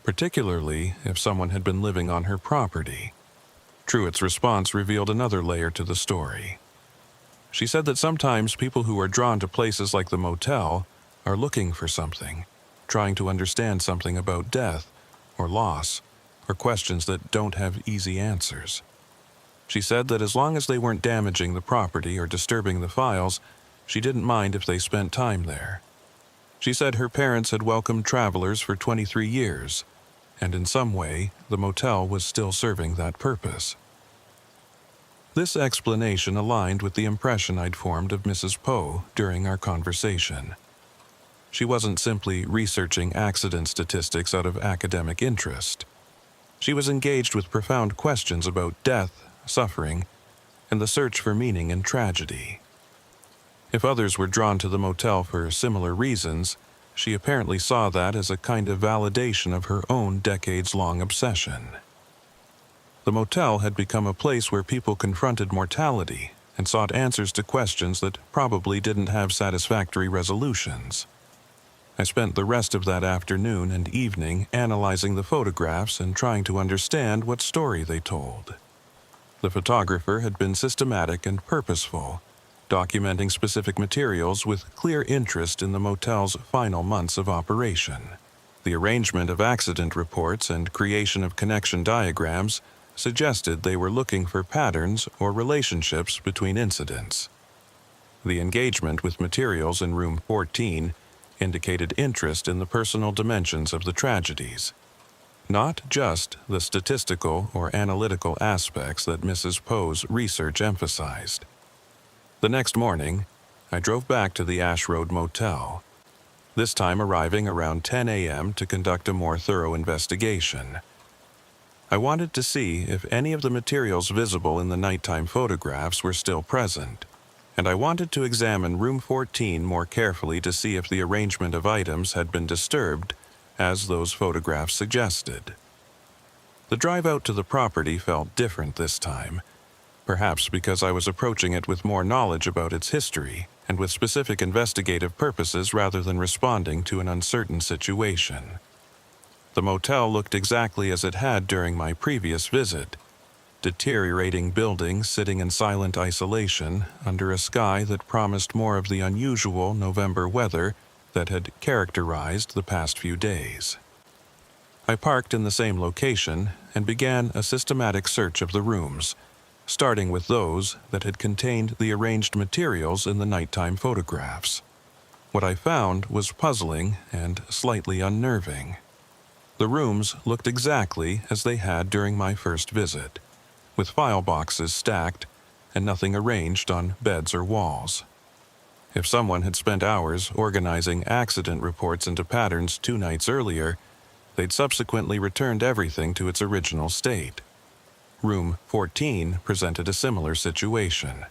A: particularly if someone had been living on her property. Truitt's response revealed another layer to the story. She said that sometimes people who are drawn to places like the motel are looking for something, trying to understand something about death or loss, or questions that don't have easy answers. She said that as long as they weren't damaging the property or disturbing the files, she didn't mind if they spent time there. She said her parents had welcomed travelers for 23 years, and in some way, the motel was still serving that purpose. This explanation aligned with the impression I'd formed of Mrs. Poe during our conversation. She wasn't simply researching accident statistics out of academic interest. She was engaged with profound questions about death, suffering, and the search for meaning in tragedy. If others were drawn to the motel for similar reasons, she apparently saw that as a kind of validation of her own decades-long obsession. The motel had become a place where people confronted mortality and sought answers to questions that probably didn't have satisfactory resolutions. I spent the rest of that afternoon and evening analyzing the photographs and trying to understand what story they told. The photographer had been systematic and purposeful, documenting specific materials with clear interest in the motel's final months of operation. The arrangement of accident reports and creation of connection diagrams suggested they were looking for patterns or relationships between incidents. The engagement with materials in room 14 indicated interest in the personal dimensions of the tragedies, not just the statistical or analytical aspects that Mrs. Poe's research emphasized. The next morning, I drove back to the Ash Road Motel, this time arriving around 10 a.m. to conduct a more thorough investigation. I wanted to see if any of the materials visible in the nighttime photographs were still present, and I wanted to examine room 14 more carefully to see if the arrangement of items had been disturbed, as those photographs suggested. The drive out to the property felt different this time, perhaps because I was approaching it with more knowledge about its history and with specific investigative purposes rather than responding to an uncertain situation. The motel looked exactly as it had during my previous visit, deteriorating buildings sitting in silent isolation under a sky that promised more of the unusual November weather that had characterized the past few days. I parked in the same location and began a systematic search of the rooms, starting with those that had contained the arranged materials in the nighttime photographs. What I found was puzzling and slightly unnerving. The rooms looked exactly as they had during my first visit, with file boxes stacked and nothing arranged on beds or walls. If someone had spent hours organizing accident reports into patterns 2 nights earlier, they'd subsequently returned everything to its original state. Room 14 presented a similar situation.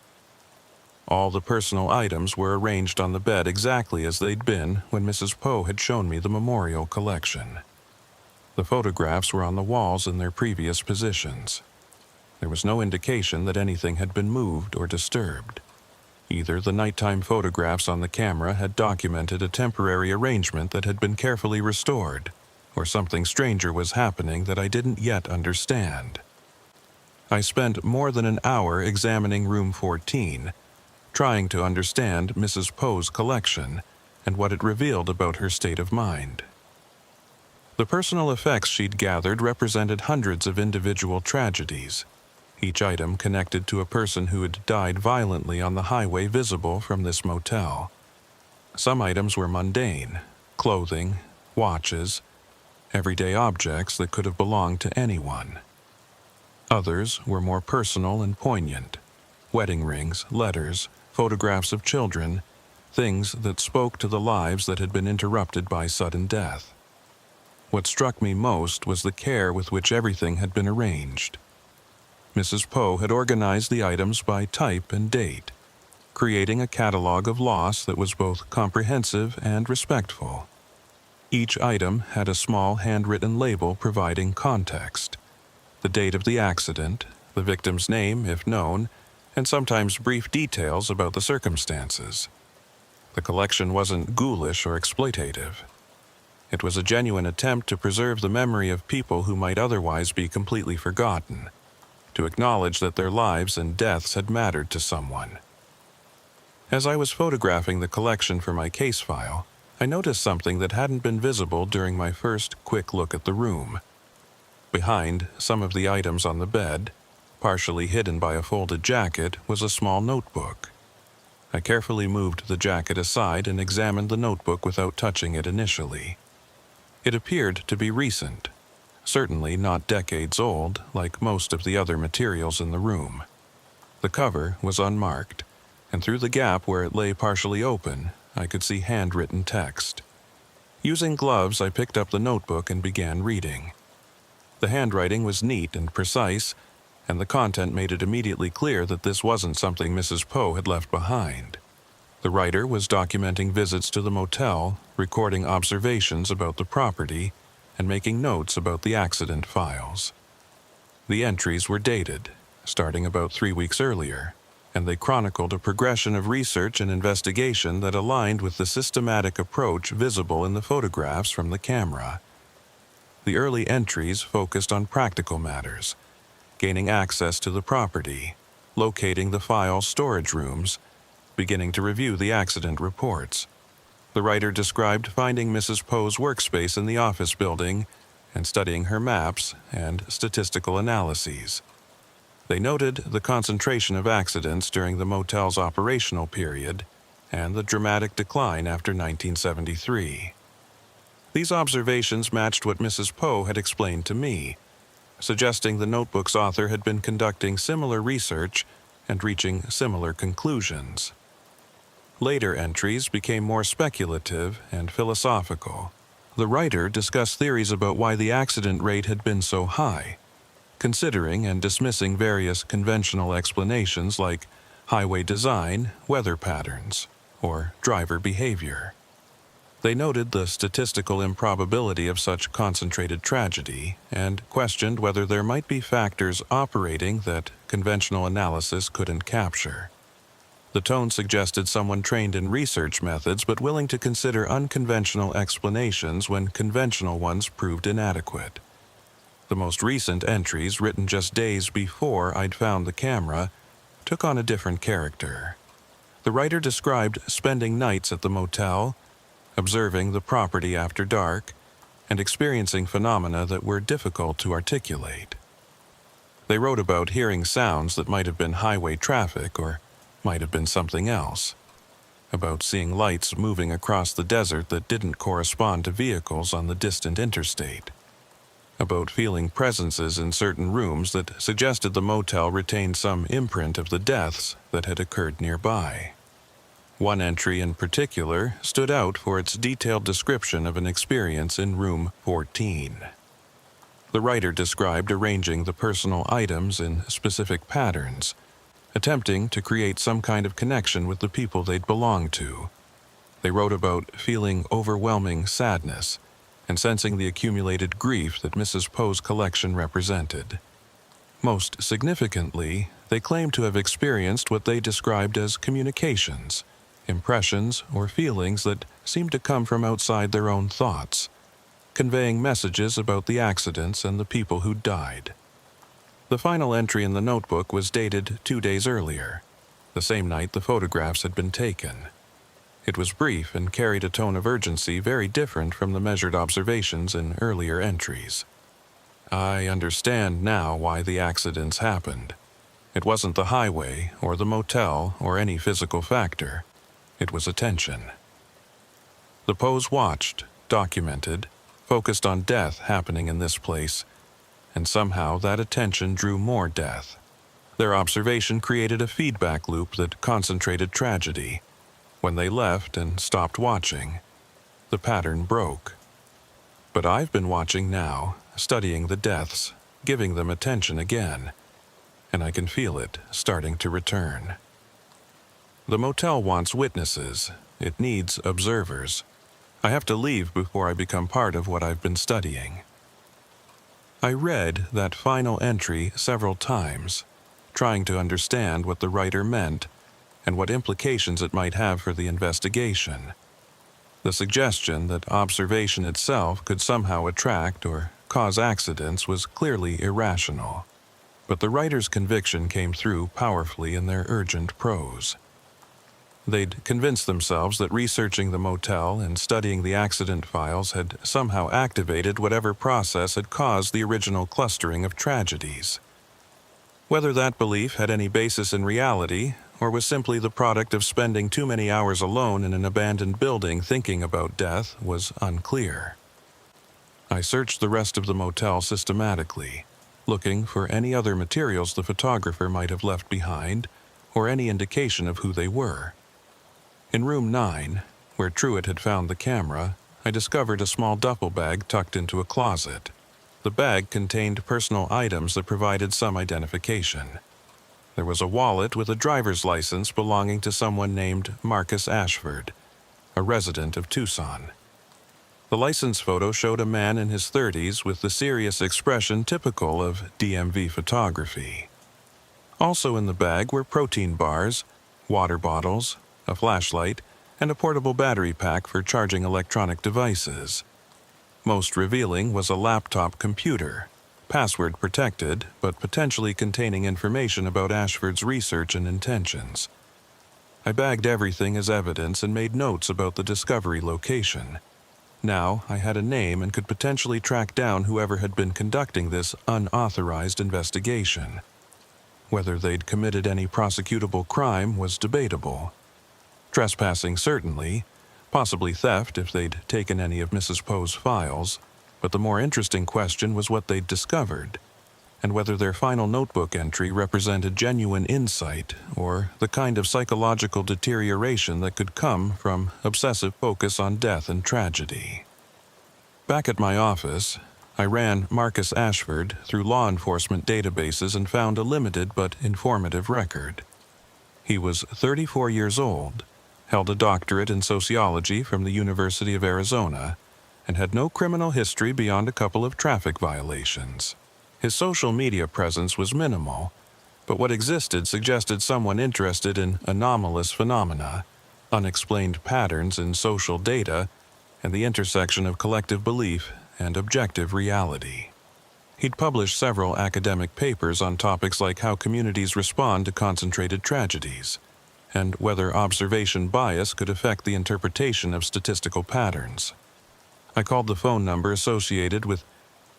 A: All the personal items were arranged on the bed exactly as they'd been when Mrs. Poe had shown me the memorial collection. The photographs were on the walls in their previous positions. There was no indication that anything had been moved or disturbed. Either the nighttime photographs on the camera had documented a temporary arrangement that had been carefully restored, or something stranger was happening that I didn't yet understand. I spent more than an hour examining room 14, trying to understand Mrs. Poe's collection and what it revealed about her state of mind. The personal effects she'd gathered represented hundreds of individual tragedies, each item connected to a person who had died violently on the highway visible from this motel. Some items were mundane: clothing, watches, everyday objects that could have belonged to anyone. Others were more personal and poignant: wedding rings, letters, photographs of children, things that spoke to the lives that had been interrupted by sudden death. What struck me most was the care with which everything had been arranged. Mrs. Poe had organized the items by type and date, creating a catalog of loss that was both comprehensive and respectful. Each item had a small handwritten label providing context: the date of the accident, the victim's name if known, and sometimes brief details about the circumstances. The collection wasn't ghoulish or exploitative. It was a genuine attempt to preserve the memory of people who might otherwise be completely forgotten, to acknowledge that their lives and deaths had mattered to someone. As I was photographing the collection for my case file, I noticed something that hadn't been visible during my first quick look at the room. Behind some of the items on the bed, partially hidden by a folded jacket, was a small notebook. I carefully moved the jacket aside and examined the notebook without touching it initially. It appeared to be recent, certainly not decades old like most of the other materials in the room. The cover was unmarked, and through the gap where it lay partially open, I could see handwritten text. Using gloves, I picked up the notebook and began reading. The handwriting was neat and precise, and the content made it immediately clear that this wasn't something Mrs. Poe had left behind. The writer was documenting visits to the motel, recording observations about the property, and making notes about the accident files. The entries were dated, starting about 3 weeks earlier, and they chronicled a progression of research and investigation that aligned with the systematic approach visible in the photographs from the camera. The early entries focused on practical matters: gaining access to the property, locating the file storage rooms, beginning to review the accident reports. The writer described finding Mrs. Poe's workspace in the office building and studying her maps and statistical analyses. They noted the concentration of accidents during the motel's operational period and the dramatic decline after 1973. These observations matched what Mrs. Poe had explained to me, suggesting the notebook's author had been conducting similar research and reaching similar conclusions. Later entries became more speculative and philosophical. The writer discussed theories about why the accident rate had been so high, considering and dismissing various conventional explanations like highway design, weather patterns, or driver behavior. They noted the statistical improbability of such concentrated tragedy and questioned whether there might be factors operating that conventional analysis couldn't capture. The tone suggested someone trained in research methods but willing to consider unconventional explanations when conventional ones proved inadequate. The most recent entries, written just days before I'd found the camera, took on a different character. The writer described spending nights at the motel, observing the property after dark, and experiencing phenomena that were difficult to articulate. They wrote about hearing sounds that might have been highway traffic or might have been something else, about seeing lights moving across the desert that didn't correspond to vehicles on the distant interstate, about feeling presences in certain rooms that suggested the motel retained some imprint of the deaths that had occurred nearby. One entry in particular stood out for its detailed description of an experience in room 14. The writer described arranging the personal items in specific patterns, attempting to create some kind of connection with the people they'd belonged to. They wrote about feeling overwhelming sadness and sensing the accumulated grief that Mrs. Poe's collection represented. Most significantly, they claimed to have experienced what they described as communications, impressions or feelings that seemed to come from outside their own thoughts, conveying messages about the accidents and the people who died. The final entry in the notebook was dated 2 days earlier, the same night the photographs had been taken. It was brief and carried a tone of urgency very different from the measured observations in earlier entries. I understand now why the accidents happened. It wasn't the highway or the motel or any physical factor. It was attention. The Poes watched, documented, focused on death happening in this place, and somehow that attention drew more death. Their observation created a feedback loop that concentrated tragedy. When they left and stopped watching, the pattern broke. But I've been watching now, studying the deaths, giving them attention again, and I can feel it starting to return. The motel wants witnesses. It needs observers. I have to leave before I become part of what I've been studying. I read that final entry several times, trying to understand what the writer meant and what implications it might have for the investigation. The suggestion that observation itself could somehow attract or cause accidents was clearly irrational, but the writer's conviction came through powerfully in their urgent prose. They'd convinced themselves that researching the motel and studying the accident files had somehow activated whatever process had caused the original clustering of tragedies. Whether that belief had any basis in reality, or was simply the product of spending too many hours alone in an abandoned building thinking about death, was unclear. I searched the rest of the motel systematically, looking for any other materials the photographer might have left behind, or any indication of who they were. In room 9, where Truitt had found the camera, I discovered a small duffel bag tucked into a closet. The bag contained personal items that provided some identification. There was a wallet with a driver's license belonging to someone named Marcus Ashford, a resident of Tucson. The license photo showed a man in his 30s with the serious expression typical of DMV photography. Also in the bag were protein bars, water bottles, a flashlight, and a portable battery pack for charging electronic devices. Most revealing was a laptop computer, password protected, but potentially containing information about Ashford's research and intentions. I bagged everything as evidence and made notes about the discovery location. Now I had a name and could potentially track down whoever had been conducting this unauthorized investigation. Whether they'd committed any prosecutable crime was debatable. Trespassing certainly, possibly theft if they'd taken any of Mrs. Poe's files, but the more interesting question was what they'd discovered, and whether their final notebook entry represented genuine insight or the kind of psychological deterioration that could come from obsessive focus on death and tragedy. Back at my office, I ran Marcus Ashford through law enforcement databases and found a limited but informative record. He was 34 years old, held a doctorate in sociology from the University of Arizona, and had no criminal history beyond a couple of traffic violations. His social media presence was minimal, but what existed suggested someone interested in anomalous phenomena, unexplained patterns in social data, and the intersection of collective belief and objective reality. He'd published several academic papers on topics like how communities respond to concentrated tragedies, and whether observation bias could affect the interpretation of statistical patterns. I called the phone number associated with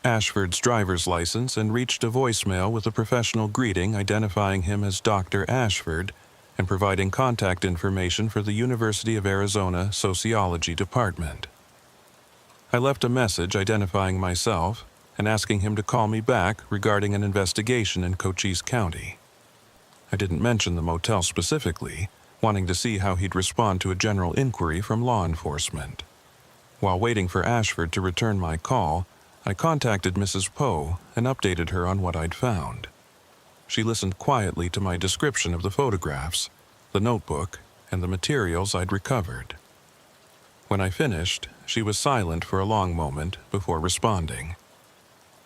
A: Ashford's driver's license and reached a voicemail with a professional greeting identifying him as Dr. Ashford and providing contact information for the University of Arizona Sociology Department. I left a message identifying myself and asking him to call me back regarding an investigation in Cochise County. I didn't mention the motel specifically, wanting to see how he'd respond to a general inquiry from law enforcement. While waiting for Ashford to return my call, I contacted Mrs. Poe and updated her on what I'd found. She listened quietly to my description of the photographs, the notebook, and the materials I'd recovered. When I finished, she was silent for a long moment before responding.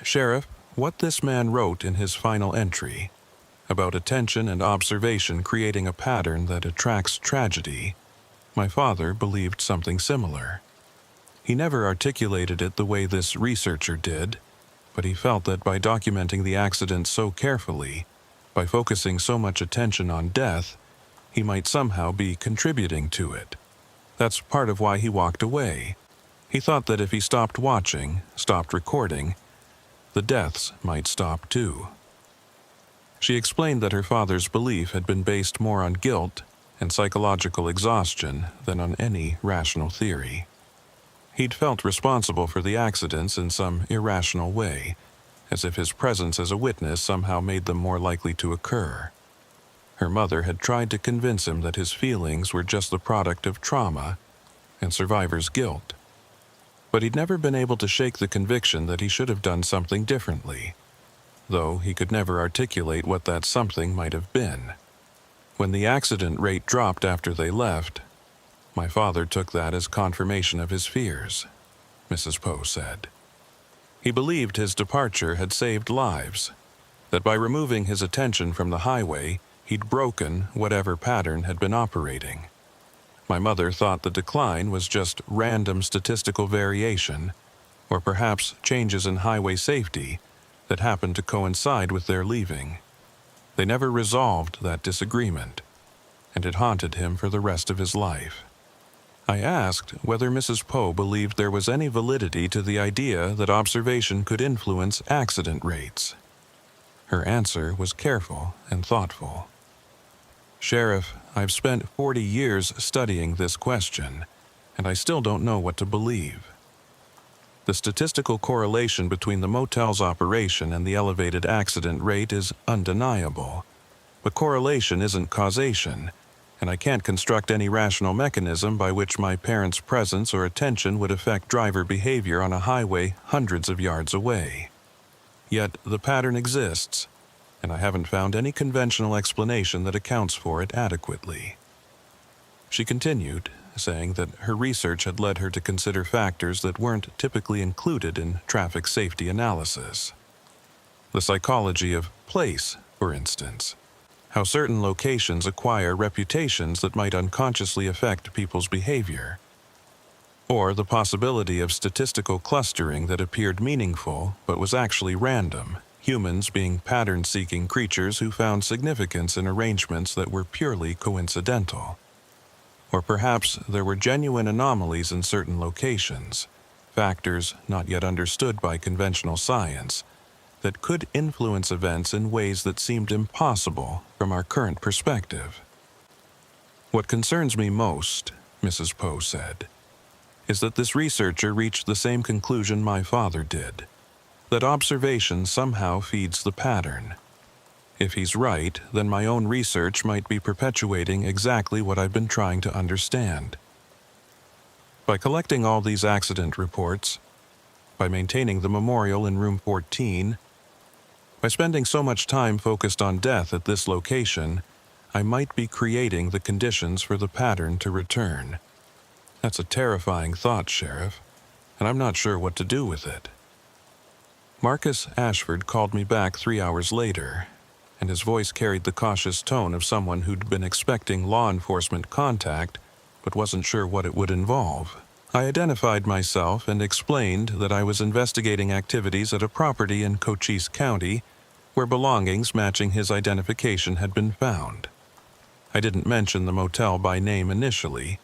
A: "Sheriff, what this man wrote in his final entry, about attention and observation creating a pattern that attracts tragedy, my father believed something similar. He never articulated it the way this researcher did, but he felt that by documenting the accident so carefully, by focusing so much attention on death, he might somehow be contributing to it. That's part of why he walked away. He thought that if he stopped watching, stopped recording, the deaths might stop too." She explained that her father's belief had been based more on guilt and psychological exhaustion than on any rational theory. He'd felt responsible for the accidents in some irrational way, as if his presence as a witness somehow made them more likely to occur. Her mother had tried to convince him that his feelings were just the product of trauma and survivor's guilt. But he'd never been able to shake the conviction that he should have done something differently, though he could never articulate what that something might have been. When the accident rate dropped after they left, my father took that as confirmation of his fears, Mrs. Poe said. He believed his departure had saved lives, that by removing his attention from the highway, he'd broken whatever pattern had been operating. My mother thought the decline was just random statistical variation, or perhaps changes in highway safety that happened to coincide with their leaving. They never resolved that disagreement, and it haunted him for the rest of his life. I asked whether Mrs. Poe believed there was any validity to the idea that observation could influence accident rates. Her answer was careful and thoughtful. "Sheriff, I've spent 40 years studying this question, and I still don't know what to believe. The statistical correlation between the motel's operation and the elevated accident rate is undeniable, but correlation isn't causation, and I can't construct any rational mechanism by which my parents' presence or attention would affect driver behavior on a highway hundreds of yards away. Yet the pattern exists, and I haven't found any conventional explanation that accounts for it adequately." She continued, saying that her research had led her to consider factors that weren't typically included in traffic safety analysis. The psychology of place, for instance. How certain locations acquire reputations that might unconsciously affect people's behavior. Or the possibility of statistical clustering that appeared meaningful but was actually random, humans being pattern-seeking creatures who found significance in arrangements that were purely coincidental. Or perhaps there were genuine anomalies in certain locations, factors not yet understood by conventional science, that could influence events in ways that seemed impossible from our current perspective. What concerns me most, Mrs. Poe said, is that this researcher reached the same conclusion my father did, that observation somehow feeds the pattern. If he's right, then my own research might be perpetuating exactly what I've been trying to understand. By collecting all these accident reports, by maintaining the memorial in room 14, by spending so much time focused on death at this location, I might be creating the conditions for the pattern to return. That's a terrifying thought, Sheriff, and I'm not sure what to do with it. Marcus Ashford called me back 3 hours later, and his voice carried the cautious tone of someone who'd been expecting law enforcement contact but wasn't sure what it would involve. I identified myself and explained that I was investigating activities at a property in Cochise County where belongings matching his identification had been found. I didn't mention the motel by name initially,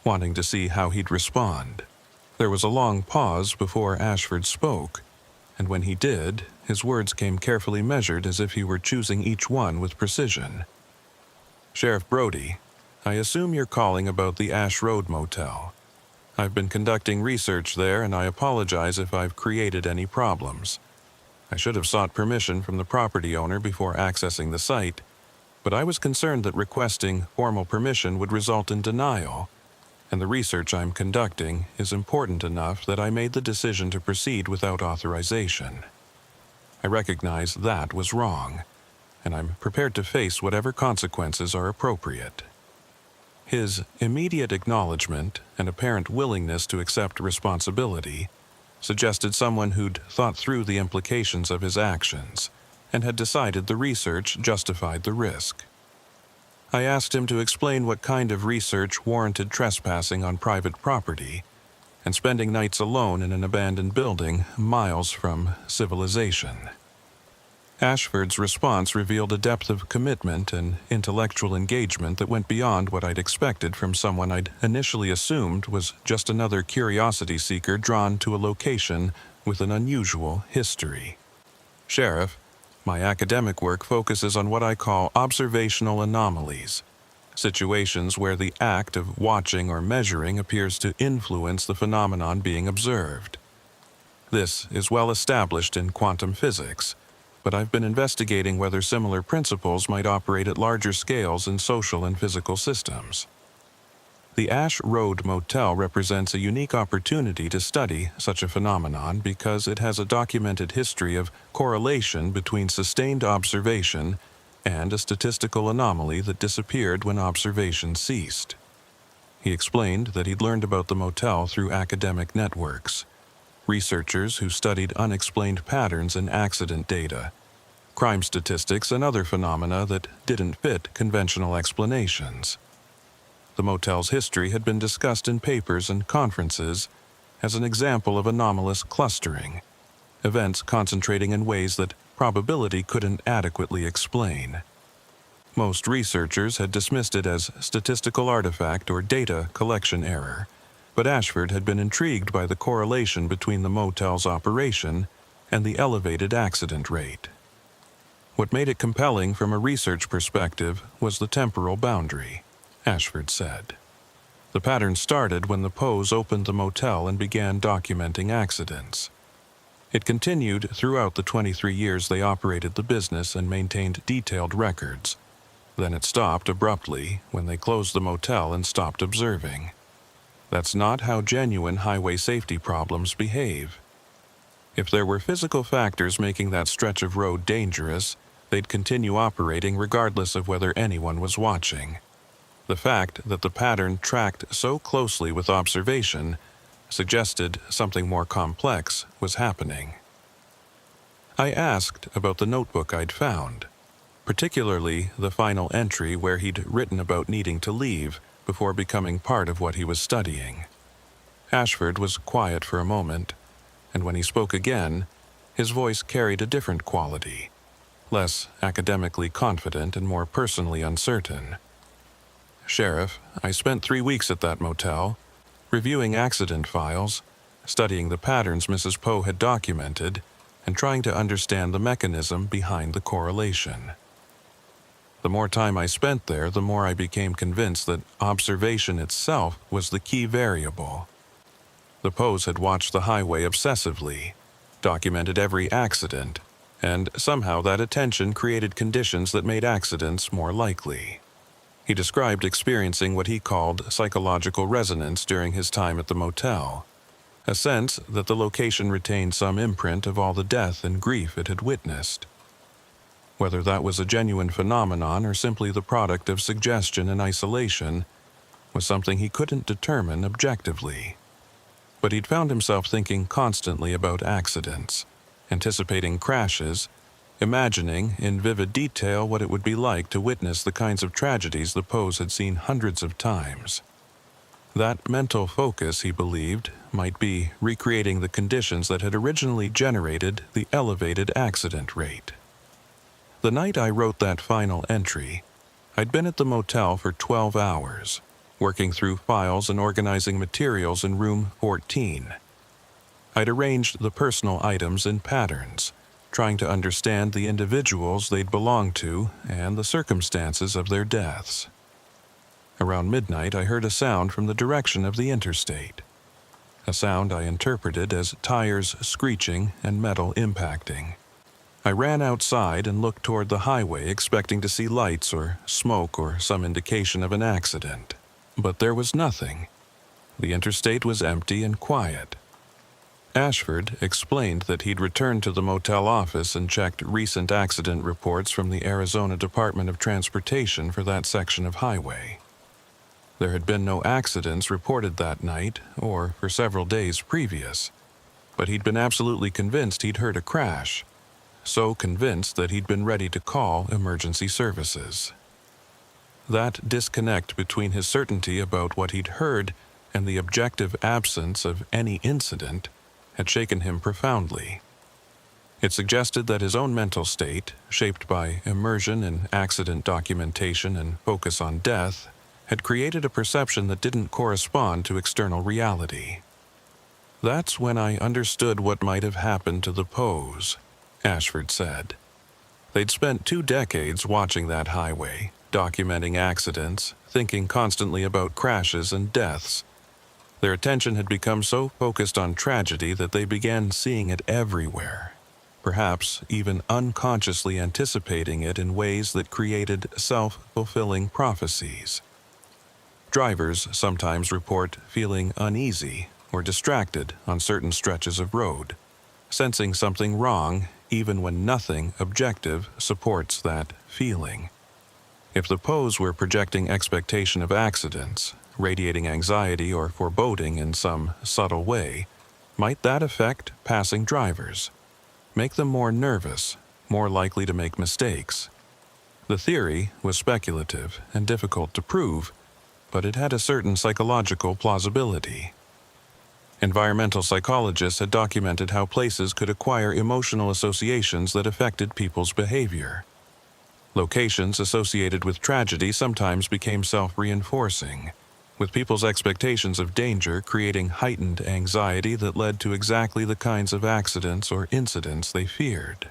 A: wanting to see how he'd respond. There was a long pause before Ashford spoke, and when he did, his words came carefully measured as if he were choosing each one with precision. Sheriff Brody, I assume you're calling about the Ash Road Motel. I've been conducting research there, and I apologize if I've created any problems. I should have sought permission from the property owner before accessing the site, but I was concerned that requesting formal permission would result in denial, and the research I'm conducting is important enough that I made the decision to proceed without authorization. I recognize that was wrong, and I'm prepared to face whatever consequences are appropriate. His immediate acknowledgement and apparent willingness to accept responsibility suggested someone who'd thought through the implications of his actions and had decided the research justified the risk. I asked him to explain what kind of research warranted trespassing on private property and spending nights alone in an abandoned building miles from civilization. Ashford's response revealed a depth of commitment and intellectual engagement that went beyond what I'd expected from someone I'd initially assumed was just another curiosity seeker drawn to a location with an unusual history. Sheriff, my academic work focuses on what I call observational anomalies, situations where the act of watching or measuring appears to influence the phenomenon being observed. This is well established in quantum physics, but I've been investigating whether similar principles might operate at larger scales in social and physical systems. The Ash Road Motel represents a unique opportunity to study such a phenomenon because it has a documented history of correlation between sustained observation and a statistical anomaly that disappeared when observation ceased. He explained that he'd learned about the motel through academic networks, researchers who studied unexplained patterns in accident data, crime statistics, and other phenomena that didn't fit conventional explanations. The motel's history had been discussed in papers and conferences as an example of anomalous clustering, events concentrating in ways that probability couldn't adequately explain. Most researchers had dismissed it as statistical artifact or data collection error, but Ashford had been intrigued by the correlation between the motel's operation and the elevated accident rate. What made it compelling from a research perspective was the temporal boundary, Ashford said. The pattern started when the Poes opened the motel and began documenting accidents. It continued throughout the 23 years they operated the business and maintained detailed records. Then it stopped abruptly when they closed the motel and stopped observing. That's not how genuine highway safety problems behave. If there were physical factors making that stretch of road dangerous, they'd continue operating regardless of whether anyone was watching. The fact that the pattern tracked so closely with observation suggested something more complex was happening. I asked about the notebook I'd found, particularly the final entry where he'd written about needing to leave before becoming part of what he was studying. Ashford was quiet for a moment, and when he spoke again, his voice carried a different quality, less academically confident and more personally uncertain. Sheriff, I spent 3 weeks at that motel, reviewing accident files, studying the patterns Mrs. Poe had documented, and trying to understand the mechanism behind the correlation. The more time I spent there, the more I became convinced that observation itself was the key variable. The Poes had watched the highway obsessively, documented every accident, and somehow that attention created conditions that made accidents more likely. He described experiencing what he called psychological resonance during his time at the motel, a sense that the location retained some imprint of all the death and grief it had witnessed. Whether that was a genuine phenomenon or simply the product of suggestion and isolation was something he couldn't determine objectively. But he'd found himself thinking constantly about accidents, anticipating crashes, imagining in vivid detail what it would be like to witness the kinds of tragedies the Poes had seen hundreds of times. That mental focus, he believed, might be recreating the conditions that had originally generated the elevated accident rate. The night I wrote that final entry, I'd been at the motel for 12 hours, working through files and organizing materials in room 14. I'd arranged the personal items in patterns, trying to understand the individuals they'd belonged to and the circumstances of their deaths. Around midnight, I heard a sound from the direction of the interstate, a sound I interpreted as tires screeching and metal impacting. I ran outside and looked toward the highway, expecting to see lights or smoke or some indication of an accident. But there was nothing. The interstate was empty and quiet. Ashford explained that he'd returned to the motel office and checked recent accident reports from the Arizona Department of Transportation for that section of highway. There had been no accidents reported that night or for several days previous, but he'd been absolutely convinced he'd heard a crash, so convinced that he'd been ready to call emergency services. That disconnect between his certainty about what he'd heard and the objective absence of any incident had shaken him profoundly. It suggested that his own mental state, shaped by immersion in accident documentation and focus on death, had created a perception that didn't correspond to external reality. That's when I understood what might have happened to the Poes, Ashford said. They'd spent 2 decades watching that highway, documenting accidents, thinking constantly about crashes and deaths. Their attention had become so focused on tragedy that they began seeing it everywhere, perhaps even unconsciously anticipating it in ways that created self-fulfilling prophecies. Drivers sometimes report feeling uneasy or distracted on certain stretches of road, sensing something wrong even when nothing objective supports that feeling. If the Poes were projecting expectation of accidents, radiating anxiety or foreboding in some subtle way, might that affect passing drivers, make them more nervous, more likely to make mistakes? The theory was speculative and difficult to prove, but it had a certain psychological plausibility. Environmental psychologists had documented how places could acquire emotional associations that affected people's behavior. Locations associated with tragedy sometimes became self-reinforcing, with people's expectations of danger creating heightened anxiety that led to exactly the kinds of accidents or incidents they feared.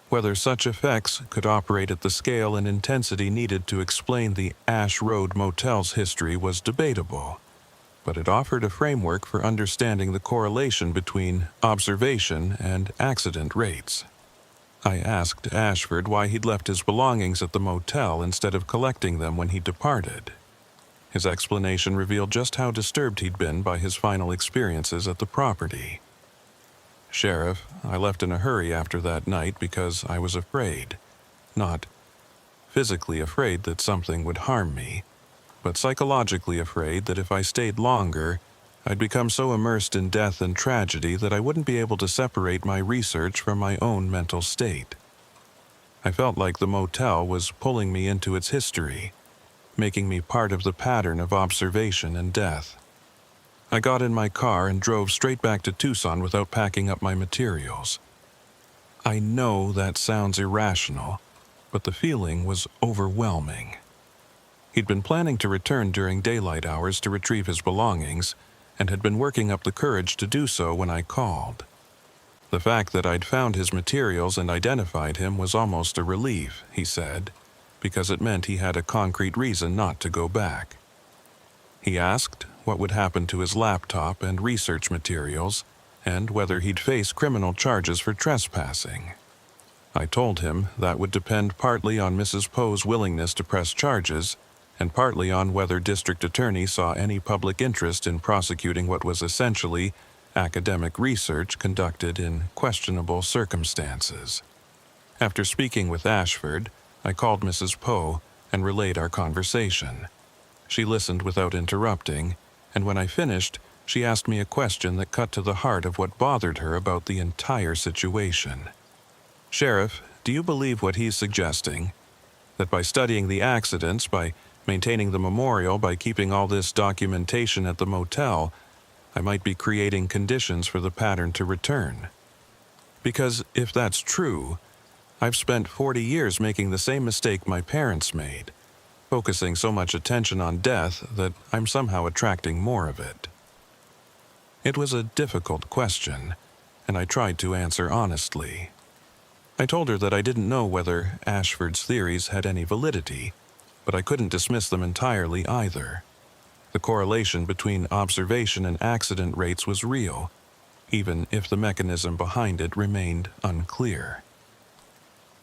A: Whether such effects could operate at the scale and intensity needed to explain the Ash Road Motel's history was debatable, but it offered a framework for understanding the correlation between observation and accident rates. I asked Ashford why he'd left his belongings at the motel instead of collecting them when he departed. His explanation revealed just how disturbed he'd been by his final experiences at the property. "Sheriff, I left in a hurry after that night because I was afraid. Not physically afraid that something would harm me, but psychologically afraid that if I stayed longer, I'd become so immersed in death and tragedy that I wouldn't be able to separate my research from my own mental state. I felt like the motel was pulling me into its history, making me part of the pattern of observation and death. I got in my car and drove straight back to Tucson without packing up my materials. I know that sounds irrational, but the feeling was overwhelming." He'd been planning to return during daylight hours to retrieve his belongings, and had been working up the courage to do so when I called. The fact that I'd found his materials and identified him was almost a relief, he said, because it meant he had a concrete reason not to go back. He asked what would happen to his laptop and research materials, and whether he'd face criminal charges for trespassing. I told him that would depend partly on Mrs. Poe's willingness to press charges, and partly on whether District Attorney saw any public interest in prosecuting what was essentially academic research conducted in questionable circumstances. After speaking with Ashford, I called Mrs. Poe and relayed our conversation. She listened without interrupting, and when I finished, she asked me a question that cut to the heart of what bothered her about the entire situation. "Sheriff, do you believe what he's suggesting? That by studying the accidents, by maintaining the memorial, by keeping all this documentation at the motel, I might be creating conditions for the pattern to return? Because if that's true, I've spent 40 years making the same mistake my parents made, focusing so much attention on death that I'm somehow attracting more of it." It was a difficult question, and I tried to answer honestly. I told her that I didn't know whether Ashford's theories had any validity, but I couldn't dismiss them entirely either. The correlation between observation and accident rates was real, even if the mechanism behind it remained unclear.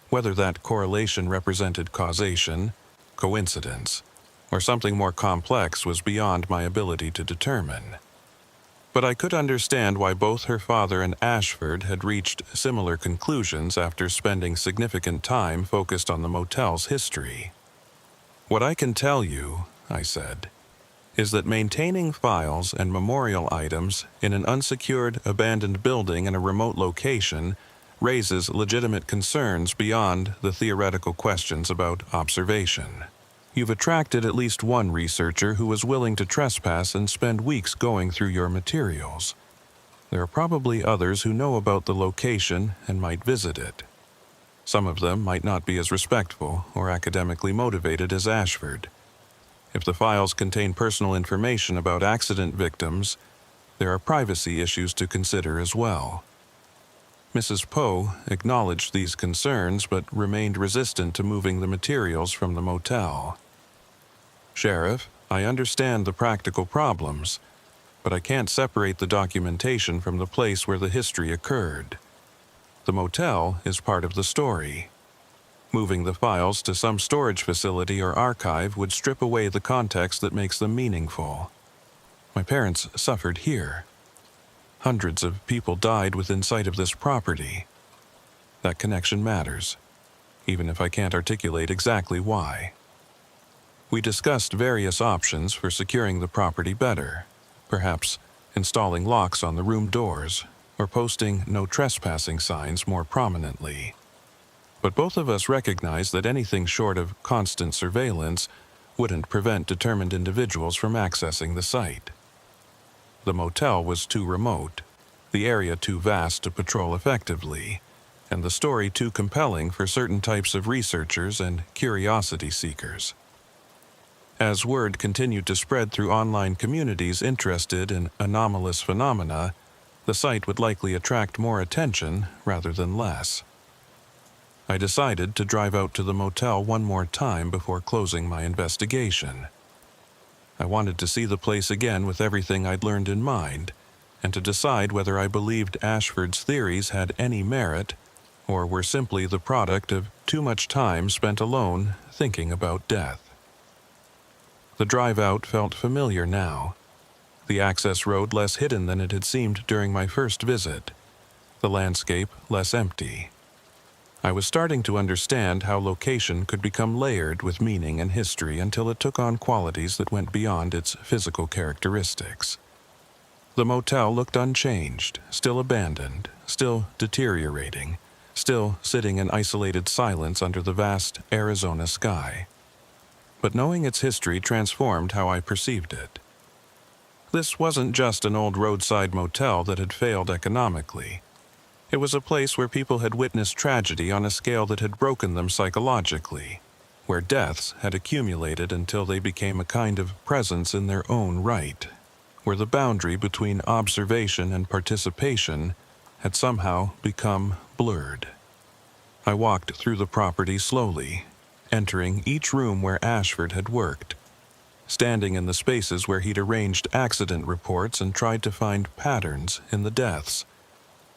A: Whether that correlation represented causation, coincidence, or something more complex was beyond my ability to determine. But I could understand why both her father and Ashford had reached similar conclusions after spending significant time focused on the motel's history. "What I can tell you," I said, "is that maintaining files and memorial items in an unsecured, abandoned building in a remote location raises legitimate concerns beyond the theoretical questions about observation. You've attracted at least one researcher who was willing to trespass and spend weeks going through your materials. There are probably others who know about the location and might visit it. Some of them might not be as respectful or academically motivated as Ashford. If the files contain personal information about accident victims, there are privacy issues to consider as well." Mrs. Poe acknowledged these concerns but remained resistant to moving the materials from the motel. "Sheriff, I understand the practical problems, but I can't separate the documentation from the place where the history occurred. The motel is part of the story. Moving the files to some storage facility or archive would strip away the context that makes them meaningful. My parents suffered here. Hundreds of people died within sight of this property. That connection matters, even if I can't articulate exactly why." We discussed various options for securing the property better, perhaps installing locks on the room doors or posting no trespassing signs more prominently. But both of us recognized that anything short of constant surveillance wouldn't prevent determined individuals from accessing the site. The motel was too remote, the area too vast to patrol effectively, and the story too compelling for certain types of researchers and curiosity seekers. As word continued to spread through online communities interested in anomalous phenomena, the site would likely attract more attention rather than less. I decided to drive out to the motel one more time before closing my investigation. I wanted to see the place again with everything I'd learned in mind, and to decide whether I believed Ashford's theories had any merit, or were simply the product of too much time spent alone thinking about death. The drive out felt familiar now, the access road less hidden than it had seemed during my first visit, the landscape less empty. I was starting to understand how location could become layered with meaning and history until it took on qualities that went beyond its physical characteristics. The motel looked unchanged, still abandoned, still deteriorating, still sitting in isolated silence under the vast Arizona sky. But knowing its history transformed how I perceived it. This wasn't just an old roadside motel that had failed economically. It was a place where people had witnessed tragedy on a scale that had broken them psychologically, where deaths had accumulated until they became a kind of presence in their own right, where the boundary between observation and participation had somehow become blurred. I walked through the property slowly, entering each room where Ashford had worked, standing in the spaces where he'd arranged accident reports and tried to find patterns in the deaths.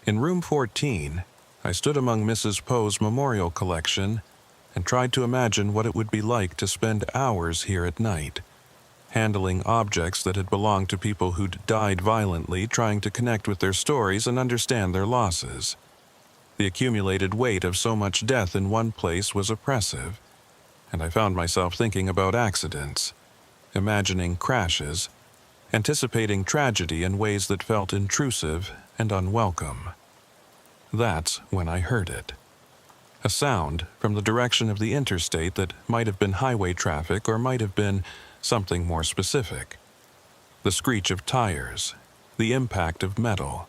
A: In room 14, I stood among Mrs. Poe's memorial collection and tried to imagine what it would be like to spend hours here at night, handling objects that had belonged to people who'd died violently, trying to connect with their stories and understand their losses. The accumulated weight of so much death in one place was oppressive, and I found myself thinking about accidents, imagining crashes, anticipating tragedy in ways that felt intrusive and unwelcome. That's when I heard it. A sound from the direction of the interstate that might have been highway traffic or might have been something more specific. The screech of tires, the impact of metal,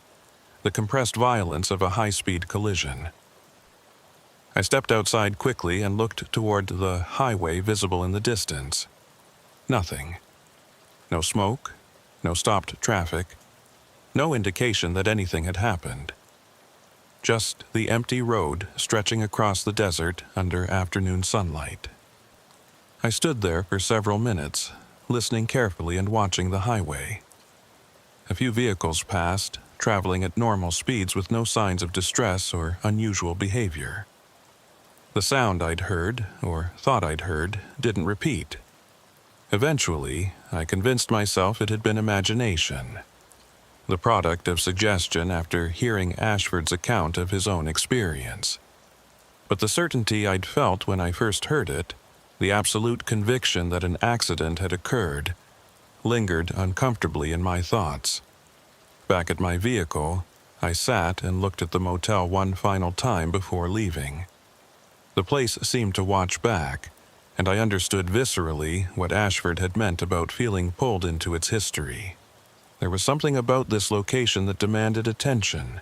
A: the compressed violence of a high-speed collision. I stepped outside quickly and looked toward the highway visible in the distance. Nothing. No smoke, no stopped traffic, no indication that anything had happened. Just the empty road stretching across the desert under afternoon sunlight. I stood there for several minutes, listening carefully and watching the highway. A few vehicles passed, traveling at normal speeds with no signs of distress or unusual behavior. The sound I'd heard, or thought I'd heard, didn't repeat. Eventually, I convinced myself it had been imagination, the product of suggestion after hearing Ashford's account of his own experience. But the certainty I'd felt when I first heard it, the absolute conviction that an accident had occurred, lingered uncomfortably in my thoughts. Back at my vehicle, I sat and looked at the motel one final time before leaving. The place seemed to watch back, and I understood viscerally what Ashford had meant about feeling pulled into its history. There was something about this location that demanded attention,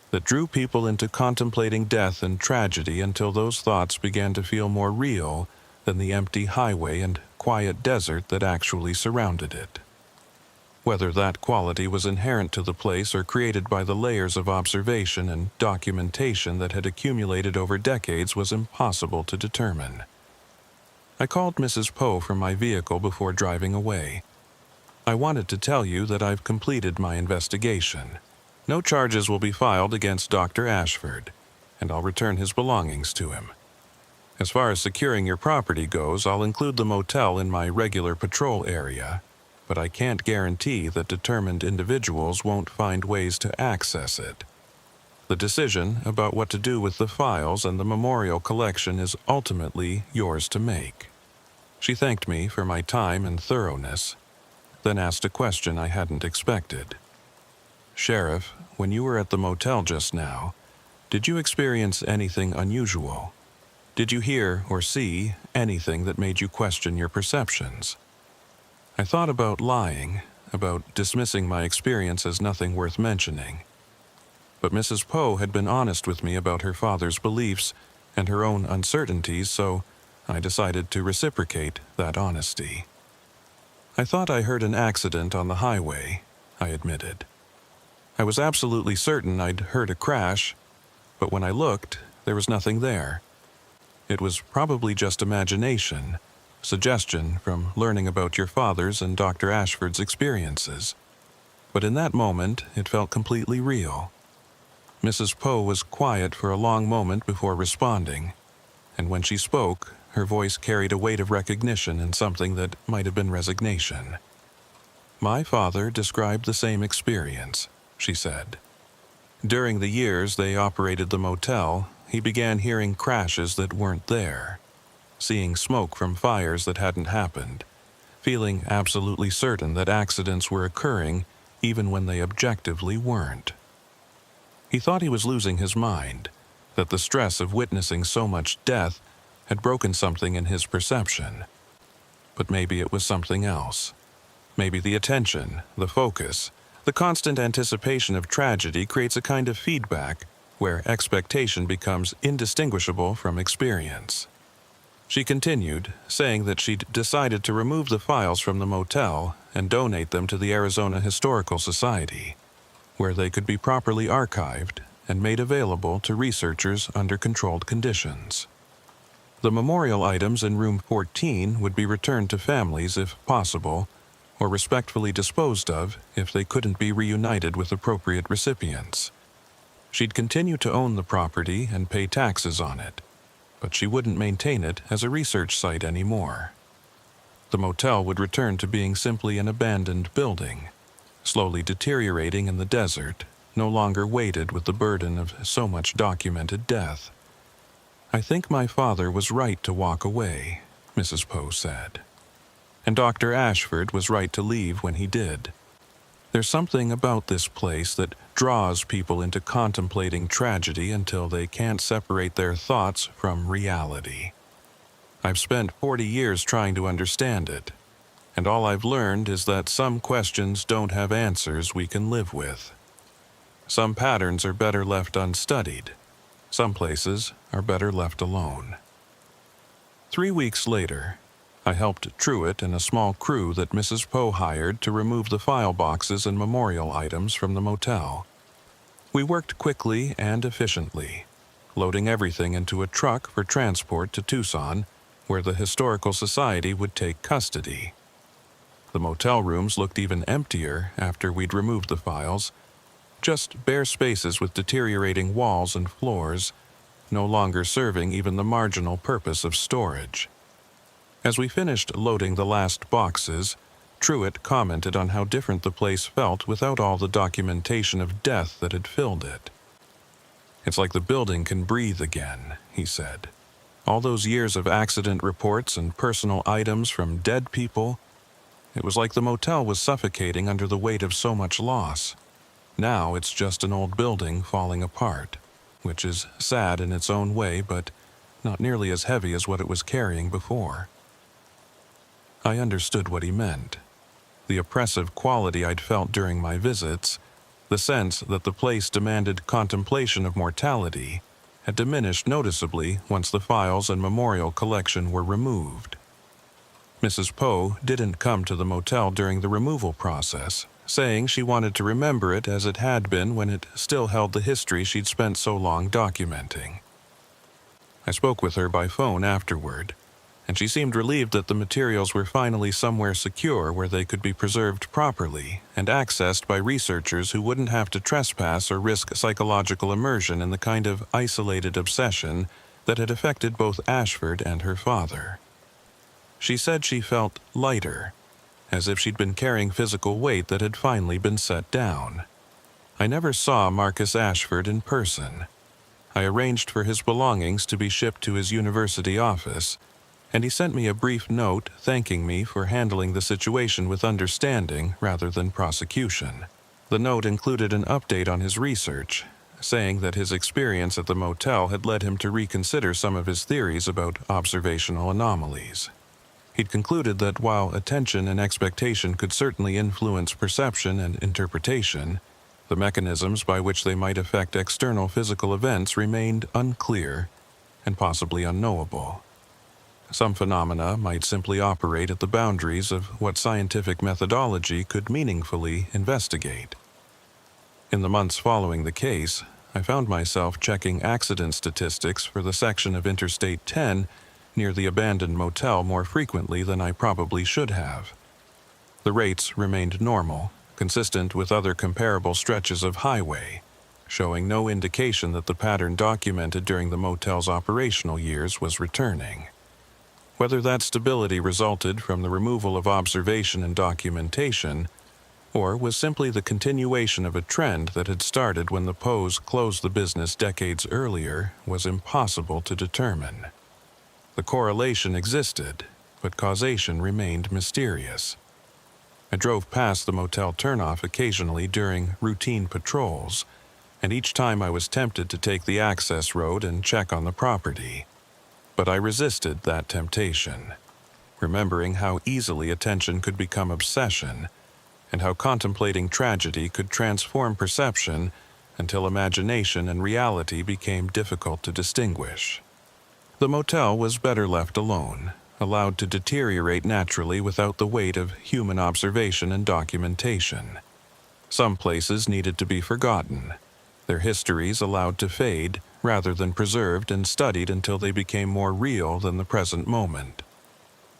A: that drew people into contemplating death and tragedy until those thoughts began to feel more real than the empty highway and quiet desert that actually surrounded it. Whether that quality was inherent to the place or created by the layers of observation and documentation that had accumulated over decades was impossible to determine. I called Mrs. Poe from my vehicle before driving away. I wanted to tell you that I've completed my investigation. No charges will be filed against Dr. Ashford, and I'll return his belongings to him. As far as securing your property goes, I'll include the motel in my regular patrol area, but I can't guarantee that determined individuals won't find ways to access it. The decision about what to do with the files and the memorial collection is ultimately yours to make. She thanked me for my time and thoroughness, then asked a question I hadn't expected. Sheriff, when you were at the motel just now, did you experience anything unusual? Did you hear or see anything that made you question your perceptions? I thought about lying, about dismissing my experience as nothing worth mentioning. But Mrs. Poe had been honest with me about her father's beliefs and her own uncertainties, so I decided to reciprocate that honesty. I thought I heard an accident on the highway, I admitted. I was absolutely certain I'd heard a crash, but when I looked, there was nothing there. It was probably just imagination, suggestion from learning about your father's and Dr. Ashford's experiences. But in that moment, it felt completely real. Mrs. Poe was quiet for a long moment before responding, and when she spoke, her voice carried a weight of recognition and something that might have been resignation. My father described the same experience, she said. During the years they operated the motel, he began hearing crashes that weren't there, seeing smoke from fires that hadn't happened, feeling absolutely certain that accidents were occurring even when they objectively weren't. He thought he was losing his mind, that the stress of witnessing so much death had broken something in his perception. But maybe it was something else. Maybe the attention, the focus, the constant anticipation of tragedy creates a kind of feedback where expectation becomes indistinguishable from experience. She continued, saying that she'd decided to remove the files from the motel and donate them to the Arizona Historical Society, where they could be properly archived and made available to researchers under controlled conditions. The memorial items in room 14 would be returned to families if possible, or respectfully disposed of if they couldn't be reunited with appropriate recipients. She'd continue to own the property and pay taxes on it, but she wouldn't maintain it as a research site anymore. The motel would return to being simply an abandoned building, slowly deteriorating in the desert, no longer weighted with the burden of so much documented death. "I think my father was right to walk away," Mrs. Poe said. "And Dr. Ashford was right to leave when he did. There's something about this place that draws people into contemplating tragedy until they can't separate their thoughts from reality. I've spent 40 years trying to understand it, and all I've learned is that some questions don't have answers we can live with. Some patterns are better left unstudied. Some places are better left alone." 3 weeks later, I helped Truett and a small crew that Mrs. Poe hired to remove the file boxes and memorial items from the motel. We worked quickly and efficiently, loading everything into a truck for transport to Tucson, where the Historical Society would take custody. The motel rooms looked even emptier after we'd removed the files, just bare spaces with deteriorating walls and floors, no longer serving even the marginal purpose of storage. As we finished loading the last boxes, Truett commented on how different the place felt without all the documentation of death that had filled it. "It's like the building can breathe again," he said. "All those years of accident reports and personal items from dead people, it was like the motel was suffocating under the weight of so much loss. Now it's just an old building falling apart, which is sad in its own way, but not nearly as heavy as what it was carrying before." I understood what he meant. The oppressive quality I'd felt during my visits, the sense that the place demanded contemplation of mortality, had diminished noticeably once the files and memorial collection were removed. Mrs. Poe didn't come to the motel during the removal process, saying she wanted to remember it as it had been when it still held the history she'd spent so long documenting. I spoke with her by phone afterward, and she seemed relieved that the materials were finally somewhere secure where they could be preserved properly and accessed by researchers who wouldn't have to trespass or risk psychological immersion in the kind of isolated obsession that had affected both Ashford and her father. She said she felt lighter, as if she'd been carrying physical weight that had finally been set down. I never saw Marcus Ashford in person. I arranged for his belongings to be shipped to his university office, and he sent me a brief note thanking me for handling the situation with understanding rather than prosecution. The note included an update on his research, saying that his experience at the motel had led him to reconsider some of his theories about observational anomalies. He'd concluded that while attention and expectation could certainly influence perception and interpretation, the mechanisms by which they might affect external physical events remained unclear and possibly unknowable. Some phenomena might simply operate at the boundaries of what scientific methodology could meaningfully investigate. In the months following the case, I found myself checking accident statistics for the section of Interstate 10 near the abandoned motel more frequently than I probably should have. The rates remained normal, consistent with other comparable stretches of highway, showing no indication that the pattern documented during the motel's operational years was returning. Whether that stability resulted from the removal of observation and documentation, or was simply the continuation of a trend that had started when the Poes closed the business decades earlier, was impossible to determine. The correlation existed, but causation remained mysterious. I drove past the motel turnoff occasionally during routine patrols, and each time I was tempted to take the access road and check on the property. But I resisted that temptation, remembering how easily attention could become obsession, and how contemplating tragedy could transform perception until imagination and reality became difficult to distinguish. The motel was better left alone, allowed to deteriorate naturally without the weight of human observation and documentation. Some places needed to be forgotten, their histories allowed to fade rather than preserved and studied until they became more real than the present moment.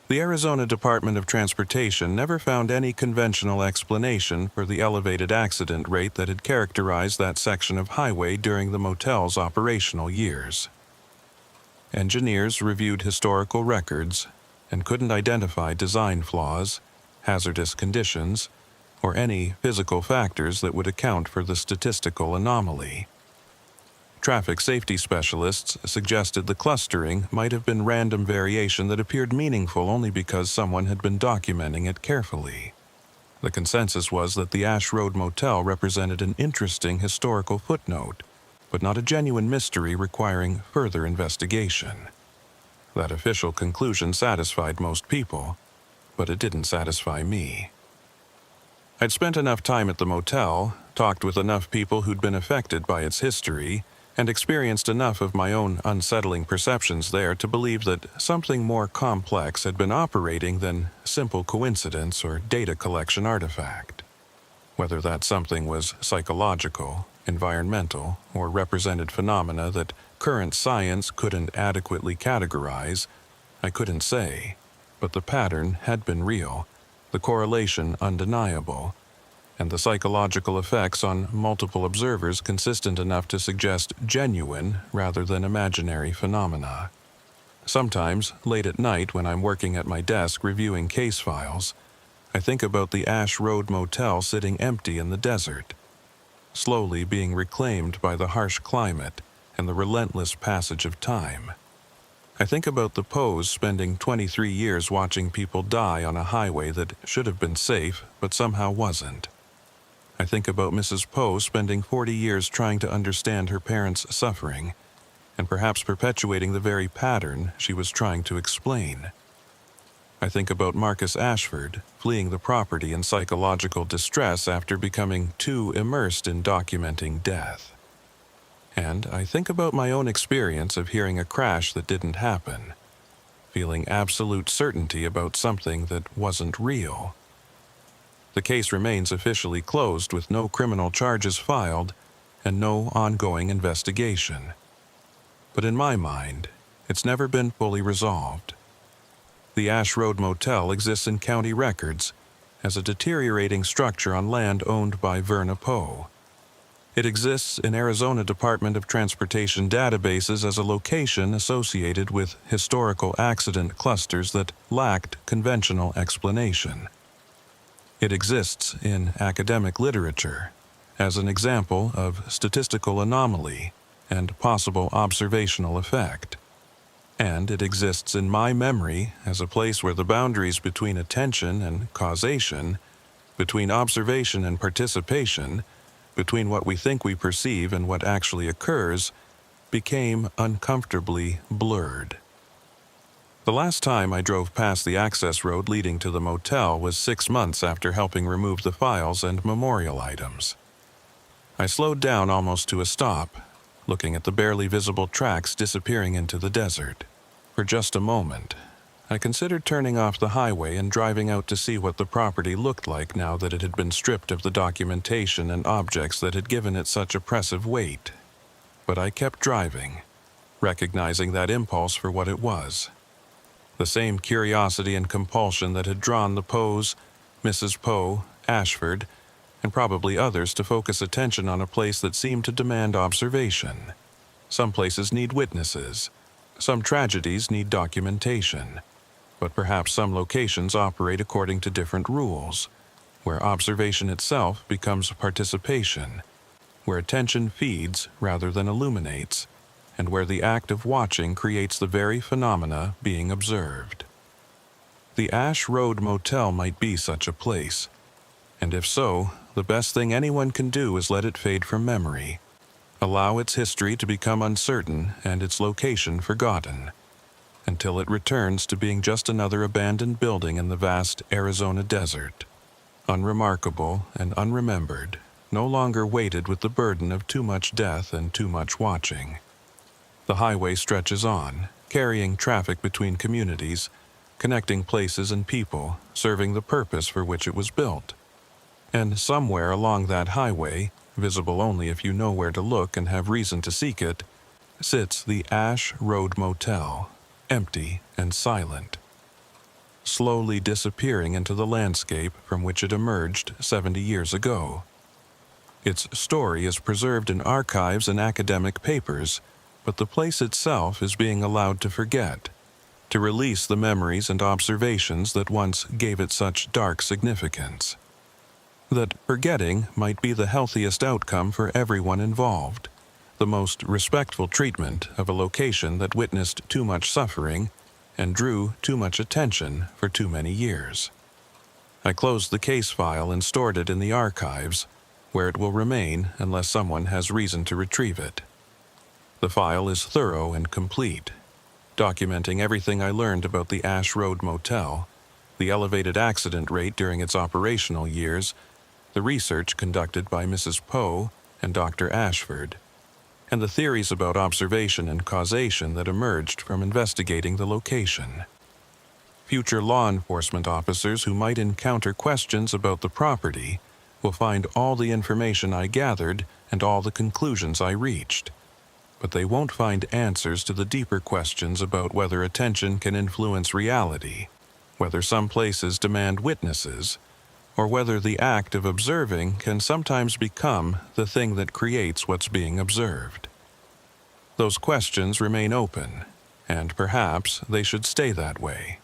A: The Arizona Department of Transportation never found any conventional explanation for the elevated accident rate that had characterized that section of highway during the motel's operational years. Engineers reviewed historical records and couldn't identify design flaws, hazardous conditions, or any physical factors that would account for the statistical anomaly. Traffic safety specialists suggested the clustering might have been random variation that appeared meaningful only because someone had been documenting it carefully. The consensus was that the Ash Road Motel represented an interesting historical footnote, but not a genuine mystery requiring further investigation. That official conclusion satisfied most people, but it didn't satisfy me. I'd spent enough time at the motel, talked with enough people who'd been affected by its history, and experienced enough of my own unsettling perceptions there to believe that something more complex had been operating than simple coincidence or data collection artifact. Whether that something was psychological, environmental, or represented phenomena that current science couldn't adequately categorize, I couldn't say, but the pattern had been real, the correlation undeniable, and the psychological effects on multiple observers consistent enough to suggest genuine rather than imaginary phenomena. Sometimes, late at night when I'm working at my desk reviewing case files, I think about the Ash Road Motel sitting empty in the desert, slowly being reclaimed by the harsh climate and the relentless passage of time. I think about the Poes spending 23 years watching people die on a highway that should have been safe but somehow wasn't. I think about Mrs. Poe spending 40 years trying to understand her parents' suffering, and perhaps perpetuating the very pattern she was trying to explain. I think about Marcus Ashford fleeing the property in psychological distress after becoming too immersed in documenting death. And I think about my own experience of hearing a crash that didn't happen, feeling absolute certainty about something that wasn't real. The case remains officially closed with no criminal charges filed and no ongoing investigation. But in my mind, it's never been fully resolved. The Ash Road Motel exists in county records as a deteriorating structure on land owned by Verna Poe. It exists in Arizona Department of Transportation databases as a location associated with historical accident clusters that lacked conventional explanation. It exists in academic literature as an example of statistical anomaly and possible observational effect. And it exists in my memory as a place where the boundaries between attention and causation, between observation and participation, between what we think we perceive and what actually occurs, became uncomfortably blurred. The last time I drove past the access road leading to the motel was 6 months after helping remove the files and memorial items. I slowed down almost to a stop, looking at the barely visible tracks disappearing into the desert. For just a moment, I considered turning off the highway and driving out to see what the property looked like now that it had been stripped of the documentation and objects that had given it such oppressive weight. But I kept driving, recognizing that impulse for what it was. The same curiosity and compulsion that had drawn the Poes, Mrs. Poe, Ashford, and probably others to focus attention on a place that seemed to demand observation. Some places need witnesses. Some tragedies need documentation. But perhaps some locations operate according to different rules, where observation itself becomes participation, where attention feeds rather than illuminates, and where the act of watching creates the very phenomena being observed. The Ash Road Motel might be such a place, and if so, the best thing anyone can do is let it fade from memory, allow its history to become uncertain and its location forgotten, until it returns to being just another abandoned building in the vast Arizona desert, unremarkable and unremembered, no longer weighted with the burden of too much death and too much watching. The highway stretches on, carrying traffic between communities, connecting places and people, serving the purpose for which it was built. And somewhere along that highway, visible only if you know where to look and have reason to seek it, sits the Ash Road Motel, empty and silent, slowly disappearing into the landscape from which it emerged 70 years ago. Its story is preserved in archives and academic papers, but the place itself is being allowed to forget, to release the memories and observations that once gave it such dark significance. That forgetting might be the healthiest outcome for everyone involved, the most respectful treatment of a location that witnessed too much suffering and drew too much attention for too many years. I closed the case file and stored it in the archives, where it will remain unless someone has reason to retrieve it. The file is thorough and complete, documenting everything I learned about the Ash Road Motel, the elevated accident rate during its operational years, the research conducted by Mrs. Poe and Dr. Ashford, and the theories about observation and causation that emerged from investigating the location. Future law enforcement officers who might encounter questions about the property will find all the information I gathered and all the conclusions I reached, but they won't find answers to the deeper questions about whether attention can influence reality, whether some places demand witnesses, or whether the act of observing can sometimes become the thing that creates what's being observed. Those questions remain open, and perhaps they should stay that way.